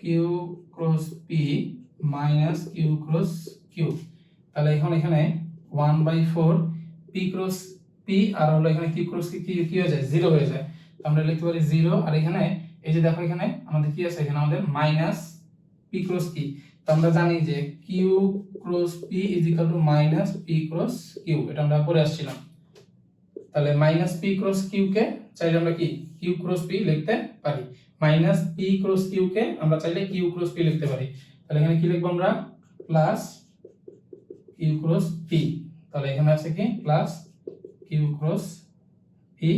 Q cross P minus Q cross Q. তাহলে এখন এখানে 1/4 পি ক্রস পি আর হলো এখানে কিউ ক্রস কি হয়ে যায়, 0 হয়ে যায়, আমরা লিখতে পারি 0, আর এখানে এই যে দেখো এখানে আমাদের কি আছে, এখানে আমাদের মাইনাস পি ক্রস কি, তো আমরা জানি যে Q cross P is equal to minus P cross Q, এটা আমরা পড়ে আসছিলাম। তাহলে মাইনাস পি ক্রস কিউ কে চাইলে আমরা কি কিউ ক্রস পি লিখতে পারি, মাইনাস পি ক্রস কিউ কে আমরা চাইলে কিউ ক্রস পি লিখতে পারি। তাহলে এখানে কি লিখবো আমরা, প্লাস কিউ ক্রস পি, তাহলে এখানে আছে কি প্লাস কিউ ক্রস পি,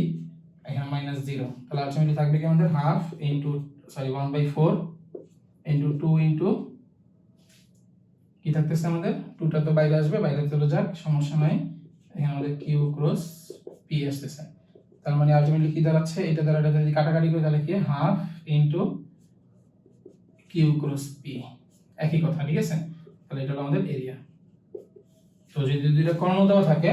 এখানে মাইনাস 0, তাহলে আলটিমেটলি থাকবে কি আমাদের হাফ ইনটু 1/4 ইনটু 2 ইনটু কি থাকতেছে আমাদের, 2টা তো বাইরে আসবে, বাইরে চলে যাক, সমস্যা নাই, এখানে আমাদের কিউ ক্রস পি আসতেছে। তার মানে আলটিমেটলি কি দাঁড়াচ্ছে, এটা দ্বারা এটা যদি কাটাকাটি করি তাহলে কি half into Q cross P, একই কথা, ঠিক আছে। তাহলে এটা হলো আমাদের এরিয়া। তো যদি দুইটা কর্ণ দেওয়া থাকে,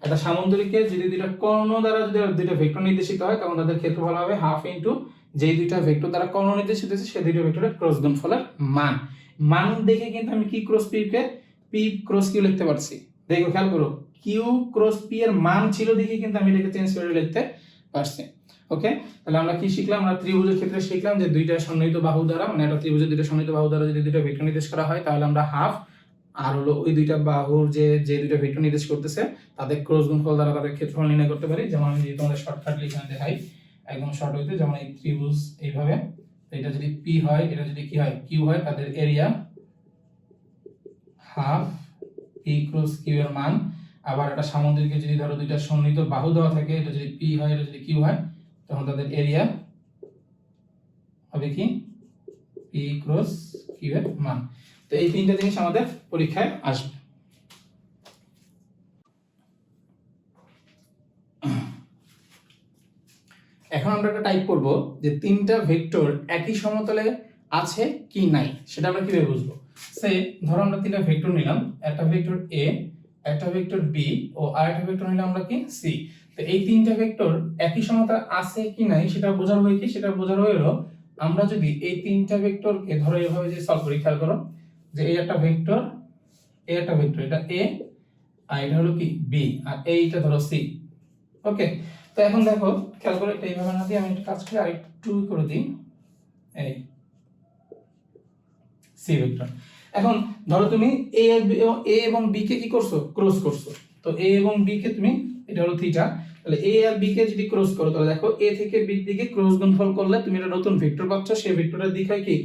একটা সামন্তরিকের যদি দুইটা কর্ণ দ্বারা যদি দুইটা ভেক্টর নির্দেশিত হয়, তখন তাদের ক্ষেত্রফল হবে হাফ ইনটু যেই দুইটা ভেক্টর দ্বারা কর্ণ নির্দেশিত হচ্ছে সেই দুইটা ভেক্টরের ক্রস গুণফলের মান। মান দেখে কিন্তু আমি কি ক্রস পি কে পি ক্রস কিউ লিখতে পারছি, দেখো খেয়াল করো, কিউ ক্রস পি এর মান ছিল দেখে কিন্তু আমি এটাকে চেঞ্জ করে লিখতে পারছি। ওকে, তাহলে আমরা কি শিখলাম, আমরা ত্রিভুজের ক্ষেত্রে শিখলাম যে দুইটা সন্নিহিত বাহু দ্বারা, মানে একটা ত্রিভুজের দুইটা সন্নিহিত বাহু দ্বারা যদি দুইটা ভেক্টর নির্দেশ করা হয় তাহলে আমরা হাফ, আর হলো ওই দুইটা বাহুর যে দুইটা ভেক্টর নির্দেশ করতেছে তাদের ক্রস গুণফল দ্বারা তাদের ক্ষেত্রফল নির্ণয় করতে পারি। যেমন আমি যদি তোমাদের শর্টকাট এখানে দেখাই, একদম শর্ট হইতে, যেমন এই ত্রিভুজ এইভাবে, এটা যদি পি হয়, এটা যদি কি হয় কিউ হয়, তাদের area half P cross Q এর মান। আবার একটা সামুদ্রিকে যদি ধরো দুইটা সন্নিহিত বাহু দেওয়া থাকে, এটা যদি পি হয়, এটা যদি কিউ হয়, তখন তাদের এরিয়া হবে কি পি ক্রস কিউ এর মান। তো এই তিনটা জিনিস আমাদের পরীক্ষায় আসবে। এখন আমরা একটা টাইপ করব যে তিনটা ভেক্টর একই সমতলে আছে কি নাই, সেটা আমরা কিভাবে বুঝবো। সে ধরো আমরা তিনটা ভেক্টর নিলাম, একটা ভেক্টর এ, একটা ভেক্টর বি ও আরেকটা ভেক্টর নিলাম আমরা কি সি। তো এই তিনটা ভেক্টর একই সমতলে আছে কি নাই সেটা বোঝার হয় কি, সেটা বোঝার হলো আমরা যদি এই তিনটা ভেক্টরকে ধরো এভাবে যে সলভ করি, খেয়াল করো যে এই একটা ভেক্টর, এই একটা ভেক্টর, এটা এ আর এটা হলো কি বি, আর এইটা ধরো সি। ওকে, তো এখন দেখো খেয়াল করে এটা এইভাবে না দিয়ে আমি একটা কাজ করে আরেকটু করে দিই, এই সি ভেক্টর। এখন ধরো তুমি এ এবং বি কে কি করছো, ক্রস করছো। তো এ এবং বি কে তুমি, এটা হলো থিটা, তাহলে এ আর বি কে যদি ক্রস করো তাহলে দেখো এ থেকে বি দিকে ক্রস গুণফল করলে তুমি একটা নতুন ভেক্টর পাচ্ছ, সেই ভেক্টরের দিক হয় কি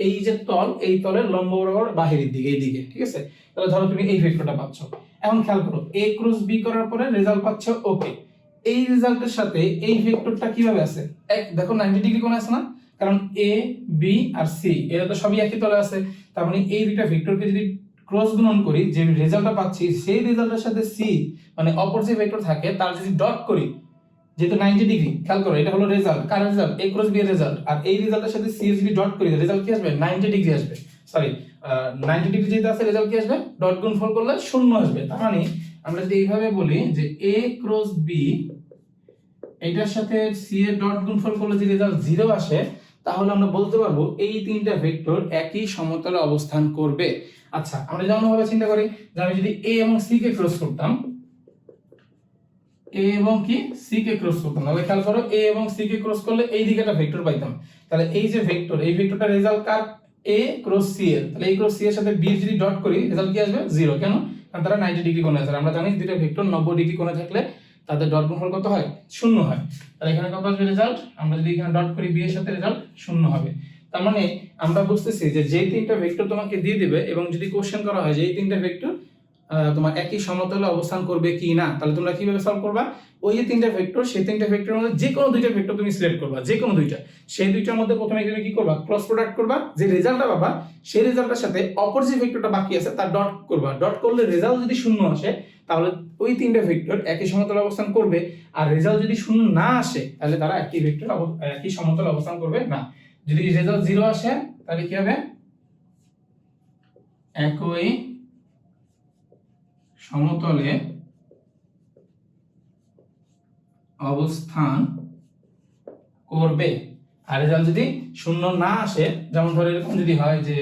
এই যে তল, এই তলের লম্ব বরাবর বাহিরের দিকে, এই দিকে, ঠিক আছে। তাহলে ধরো তুমি এই ভেক্টরটা পাচ্ছ। এখন খেয়াল করো এ ক্রস বি করার পরে রেজাল্ট পাচ্ছ ওকে, এই রেজাল্টের সাথে এই ভেক্টরটা কিভাবে আছে, এক দেখো 90 ডিগ্রি কোণে আছে না, কারণ এ বি আর সি এরা তো সবই একই তলে আছে। তার মানে এই দুইটা ভেক্টরকে যদি ক্রস গুণন করি, যে রেজাল্টটা পাচ্ছি সেই রেজাল্টের সাথে সি মানে অপর যে ভেক্টর থাকে তার যদি ডট করি, যেহেতু 90 ডিগ্রি, খেয়াল করো এটা হলো রেজাল্ট, কার রেজাল্ট, এ ক্রস বি এর রেজাল্ট, আর এই রেজাল্টের সাথে সি যদি ডট করি রেজাল্ট কি আসবে 90 ডিগ্রি আসবে, সরি 90 ডিগ্রি যেটা আছে রেজাল্ট কি আসবে, ডট গুণফল করলে 0 আসবে। তার মানে আমরা যদি এইভাবে বলি যে এ ক্রস বি এইটার সাথে সি এর ডট গুণফল করলে যদি রেজাল্ট 0 আসে তাহলে আমরা বলতে পারবো এই তিনটা ভেক্টর একই সমতলে অবস্থান করবে। আচ্ছা, আমরা যেমন ভাবে চিন্তা করি যে আমি যদি এ এবং সি কে ক্রস করতাম, এ এবং কি সি কে ক্রস করতাম, তাহলে খেয়াল করো এ এবং সি কে ক্রস করলে এই দিকে একটা ভেক্টর পাইতাম। তাহলে এই যে ভেক্টর, এই ভেক্টরটা রেজাল্ট কার? এ ক্রস সি এর। তাহলে এই ক্রস সি এর সাথে বি যদি ডট করি রেজাল্ট কি আসবে? 0। কেন? কারণ তারা 90 ডিগ্রি কোণে আছে। আমরা জানি দুটো ভেক্টর 90 ডিগ্রি কোণে থাকলে তাদের ডট গুণফল কত হয়? 0 হয়। তাহলে এখানে কত আসবে রেজাল্ট? আমরা যদি এখানে ডট করি বি এর সাথে রেজাল্ট 0 হবে। তার মানে আমরা বুঝতেছি যে যেই তিনটা ভেক্টর তোমাকে দিয়ে দিবে এবং যদি কোশ্চেন করা হয় যে এই তিনটা ভেক্টর তোমার একই সমতলে অবস্থান করবে কি না, তাহলে তোমরা কিভাবে সলভ করবা? ওই যে তিনটা ভেক্টর, সেই তিনটা ভেক্টরের মধ্যে যে কোনো দুইটা ভেক্টর তুমি সিলেক্ট করবা, যে কোনো দুইটা। সেই দুইটার মধ্যে প্রথমে তুমি কি করবা? ক্রস প্রোডাক্ট করবা। যে রেজাল্টটা পাবা সেই রেজাল্টের সাথে অপর যে ভেক্টরটা বাকি আছে তার ডট করবা। ডট করলে রেজাল্ট যদি 0 আসে তাহলে ওই তিনটা ভেক্টর একই সমতলে অবস্থান করবে, আর রেজাল্ট যদি 0 না আসে তাহলে তারা একই ভেক্টর একই সমতলে অবস্থান করবে না। যদি রেজাল্ট 0 আসে তাহলে কি হবে? একই সমতলে অবস্থান করবে। আর রেজাল্ট যদি 0 না আসে, যেমন ধরে এরকম যদি হয় যে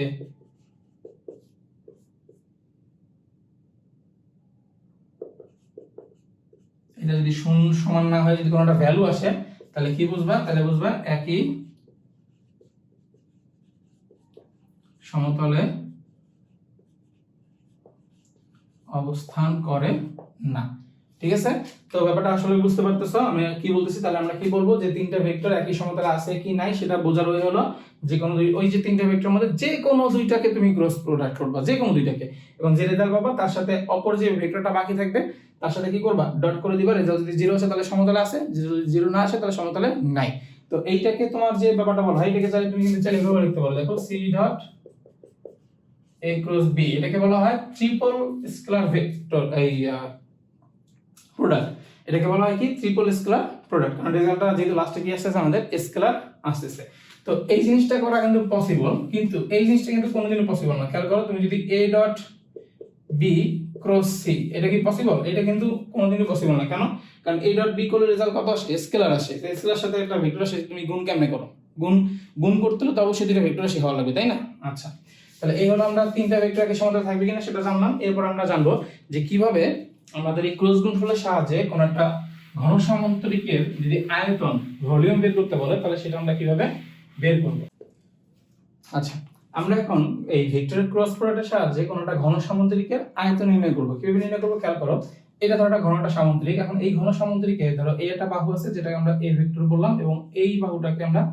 এটা যদি 0 সমান না হয়, যদি কোনো একটা ভ্যালু আসে তাহলে কি বুঝবা? তাহলে বুঝবা একই সমতলে অবস্থান করে না। ঠিক আছে? তো ব্যাপারটা আসলে বুঝতে পারতেছো আমি কি বলতেছি? তাহলে আমরা কি বলবো? যে তিনটা ভেক্টর একই সমতলে আছে কি নাই সেটা বোঝার ওই হলো যে কোনো ওই যে তিনটা ভেক্টরের মধ্যে যে কোনো দুইটাকে তুমি ক্রস প্রোডাক্ট করবা, যে কোনো দুইটাকে, এবং যে রেজাল্ট পাবা তার সাথে অপর যে ভেক্টরটা বাকি থাকবে তার সাথে কি করবা? ডট করে দিবা। রেজাল্ট যদি 0 আসে তাহলে সমতলে আছে, যদি 0 না আসে তাহলে সমতলে নাই। তো এইটাকে তোমার যে ব্যাপারটা বলা হয় এটাকে চাইলে তুমি কিন্তু চাইলে এভাবে লিখতে পারো। দেখো C dot A cross B, এটাকে বলা হয় ট্রিপল স্কেলার ভেক্টর এই প্রোডাক্ট। এটাকে বলা হয় কি? Triple scalar product. কারণ রেজাল্টটা যেহেতু লাস্টে কি আসছে আমাদের স্কেলার আসছে। তো এই জিনিসটা করা কিন্তু পসিবল, কিন্তু এই জিনিসটা কিন্তু কোনোদিনও পসিবল না। খেয়াল করো, তুমি যদি a dot B cross C, এটা কি পসিবল? এটা কিন্তু কোনোদিনই পসিবল না। কেন? কারণ a ডট বি করলে রেজাল্ট কত আসে? স্কেলার আসে। তো স্কেলার সাথে একটা ভেক্টর আসে, তুমি গুণ কেমনে করো? গুণ করতে হলে তো অবশ্যই দুটো ভেক্টর আসে হওয়া লাগবে, তাই না? আচ্ছা, তাহলে এই হলো আমরা তিনটা ভেক্টর একই সমতলে থাকবে কিনা সেটা জানলাম। এরপর আমরা জানবো যে কিভাবে আমাদের এই ক্রস গুণফলের সাহায্যে কোন একটা ঘন সামান্তরিকের যদি আয়তন ভলিউম বের করতে বলে তাহলে সেটা আমরা কিভাবে বের করব। আচ্ছা, আমরা এখন এই ভেক্টরের ক্রস প্রোডাক্টের সাহায্যে কোন একটা ঘন সামান্তরিকের আয়তন নির্ণয় করব। কিভাবে নির্ণয় করব? খেয়াল করো, এটা ধরো একটা ঘন একটা সামান্তরিক। এখন এই ঘন সামান্তরিকে ধরো এই একটা বাহু আছে যেটাকে আমরা a ভেক্টর বললাম, এবং এই বাহুটাকে আমরা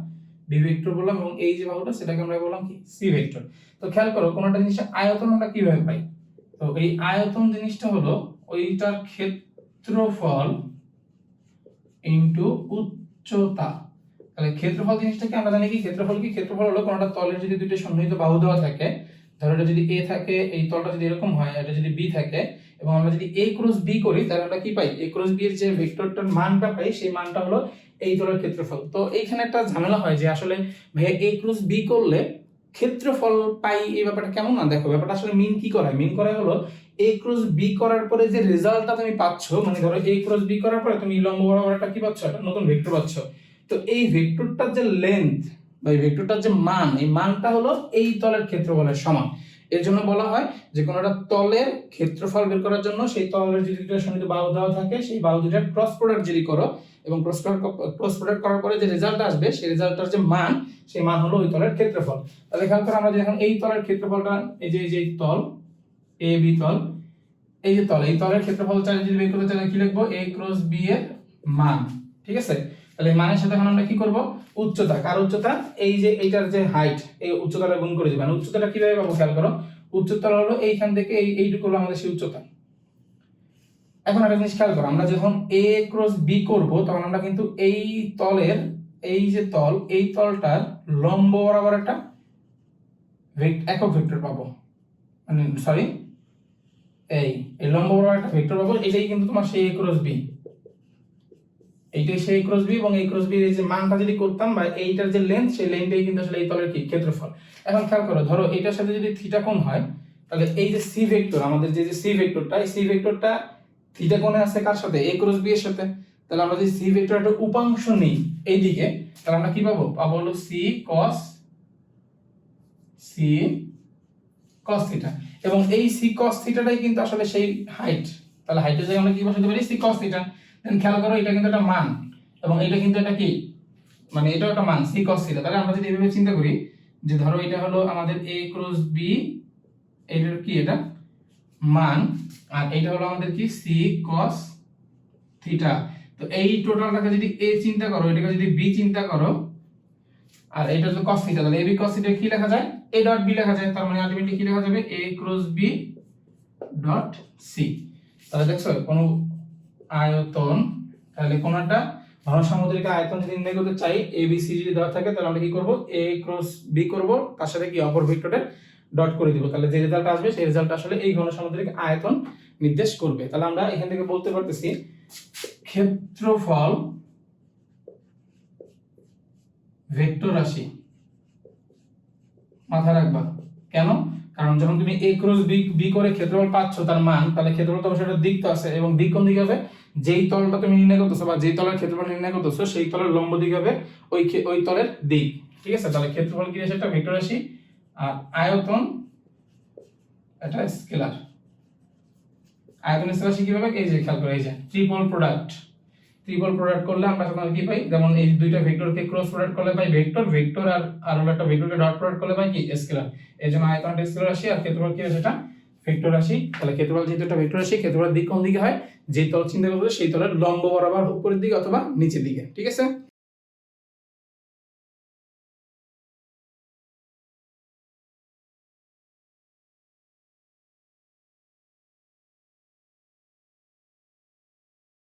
b ভেক্টর বললাম, এবং এই যে বাহুটা সেটাকে আমরা বললাম কি? c vector. তো খেয়াল করো, কোন একটা জিনিসের আয়তন আমরা কিভাবে পাই? তো এই আয়তন জিনিসটা হলো ওইটার ক্ষেত্রফল ইনটু উচ্চতা। তাহলে ক্ষেত্রফল জিনিসটাকে আমরা জানি কি? ক্ষেত্রফল কি? ক্ষেত্রফল হলো কোনটা তলের যদি দুইটা সন্নিহিত বাহু দেওয়া থাকে, ধরো এটা যদি a থাকে, এই তলটা যদি এরকম হয়, এটা যদি b থাকে, এবং আমরা যদি a ক্রস b করি তাহলে আমরা কি পাই? a ক্রস b এর যে ভেক্টরটার মানটা পাই সেই মানটা হলো এই তলের ক্ষেত্রফল। তো এইখানে একটা ঝামেলা হয় যে আসলে ভাইয়া a ক্রস b করলে ক্ষেত্রফল পাই, এই ব্যাপারটা কেমন না? দেখো, ব্যাপারটা আসলে মিন কি করে? মিন করে হলো a ক্রস b করার পরে যে রেজাল্টটা তুমি পাচ্ছ, মানে ধরো a ক্রস b করার পরে তুমি লম্ব বরাবর একটা কি পাচ্ছ? একটা নতুন ভেক্টর পাচ্ছ। তো এই ভেক্টরটার যে লেন্থ বা এই ভেক্টরটার যে মান, এই মানটা হলো এই তলের ক্ষেত্রফলের সমান। এর জন্য বলা হয় যে কোন একটা তলের ক্ষেত্রফল বের করার জন্য সেই তলের যদি দুটো সন্নিহিত বাহু দেওয়া থাকে সেই বাহু দুটার ক্রস প্রোডাক্ট যদি করো, এবং ক্রস প্রোডাক্ট করার পরে যে রেজাল্ট আসবে সেই রেজাল্টটার যে মান, সেই মান হলো ওই তলের ক্ষেত্রফল। তাহলে খেয়াল করো, আমরা যখন এই তলের ক্ষেত্রফলটা, এই যে তল এ বি তল, এই যে তল, এই তলের ক্ষেত্রফল চাইলে যদি বের করতে চাই কি লিখবো? a ক্রস b এর মান। ঠিক আছে? তাহলে এই মানের সাথে এখন আমরা কি করব? উচ্চতা। কার উচ্চতা? এই যে এইটার যে হাইট, এই উচ্চতাটা গুণ করে দিবেন। উচ্চতাটা কিভাবে পাবো? খেয়াল করো, উচ্চতা হলো এইখান থেকে এইটুকু হলো আমাদের সেই উচ্চতা। এখন একটা জিনিস খেয়াল করো, আমরা যখন a ক্রস b করব তখন আমরা কিন্তু এই তলের, এই যে তল, এই তলটার লম্ব বরাবর একটা একক ভেক্টর পাবো, মানে সরি এই লম্ব বরাবর একটা ভেক্টর পাবো। এটাই কিন্তু তোমার সেই a ক্রস b, এইটাই সেই ক্রস বি, এবং এই ক্রস বি এর যে মানটা যদি করতাম বা এইটার যে লেন্থ, সেই লেন্থটাই কিন্তু আসলে এই তলের কি? ক্ষেত্রফল। এখন খেয়াল করো, ধরো এটার সাথে যদি থিটা কোণ হয় তাহলে এই যে সি ভেক্টর, আমাদের যে সি ভেক্টরটা, এই সি ভেক্টরটা থিটা কোণে আছে কার সাথে? a ক্রস বি এর সাথে। তাহলে আমরা যদি সি ভেক্টর একটা উপাংশ নেই এইদিকে, তাহলে আমরা কি পাবো? পাবো হলো সি কস থিটা, এবং এই সি কস থিটাটাই কিন্তু আসলে সেই হাইট। তাহলে হাইটের জায়গায় আমরা কি বসাতে পারি? C cos theta. দেন খেয়াল করো এটা কিন্তু একটা মান, এবং এটা কিন্তু এটা কি, মানে এটাও একটা মান সি কস থিটা। তাহলে আমরা যদি এভাবে চিন্তা করি যে ধরো এটা হলো আমাদের a ক্রস b, এটার কি এটা মান, আর এটা হলো আমাদের কি সি কস থিটা। তো এই টোটালটাকে যদি a চিন্তা করো, এটাকে যদি b চিন্তা করো, আর এটা হলো cos থিটা, তাহলে ab cos থিটা কি লেখা যায়? a ডট b লেখা যায়। তার মানে আলটিমেটলি কি লেখা যাবে? a cross b dot c। তাহলে দেখছো কোন আয়তন, তাহলে কোন একটা ঘনসামুদ্রিক আয়তন যদি নির্ণয় করতে চাই, a b c যদি দেওয়া থাকে, তাহলে আমরা কি করব? a ক্রস b করব, তার সাথে কি অপর ভেক্টরের ডট করে দিব। তাহলে যে রেজাল্ট আসবে সেই রেজাল্ট আসলে এই ঘনসামুদ্রিক আয়তন নির্দেশ করবে। তাহলে আমরা এখান থেকে বলতে পারতেছি ক্ষেত্রফল ভেক্টর রাশি। মাথায় রাখবা কেন? কারণ যখন তুমি a ক্রস b করে ক্ষেত্রফল পাচ্ছ তার মান, তাহলে ক্ষেত্রফল তো অবশ্যই দিক তো আছে, এবং দিক কোন দিকে হবে? যেই তলটা তুমি নির্ণয় করতেছো বা যেই তলের ক্ষেত্রফল নির্ণয় করতেছো সেই তলের লম্ব দিক হবে ওই তলের দিক। ঠিক আছে? তাহলে ক্ষেত্রফল কি আছে? একটা ভেক্টর রাশি, আর আয়তন এটা স্কেলার। আয়তন স্কেলার রাশি কিভাবে? এই যে খেয়াল করে, এই যে ট্রিপল প্রোডাক্ট করলে আমরা সাধারণত কি পাই? যেমন এই দুইটা ভেক্টরকে ক্রস প্রোডাক্ট করলে পাই ভেক্টর, আর হলো একটা ভেক্টরকে ডট প্রোডাক্ট করলে পাই কি স্কেলার। এজন্য আয়তনটা স্কেলার রাশি আর ক্ষেত্রফল কি আছে? এটা ভেক্টর রাশি। তাহলে ক্ষেত্রফল যেহেতু একটা ভেক্টর রাশি, ক্ষেত্রফলের দিক কোন দিকে হয়? যে তল চিন্তা করবে সেই তলের লম্ব বরাবর উপরের দিকে অথবা নিচের দিকে। ঠিক আছে?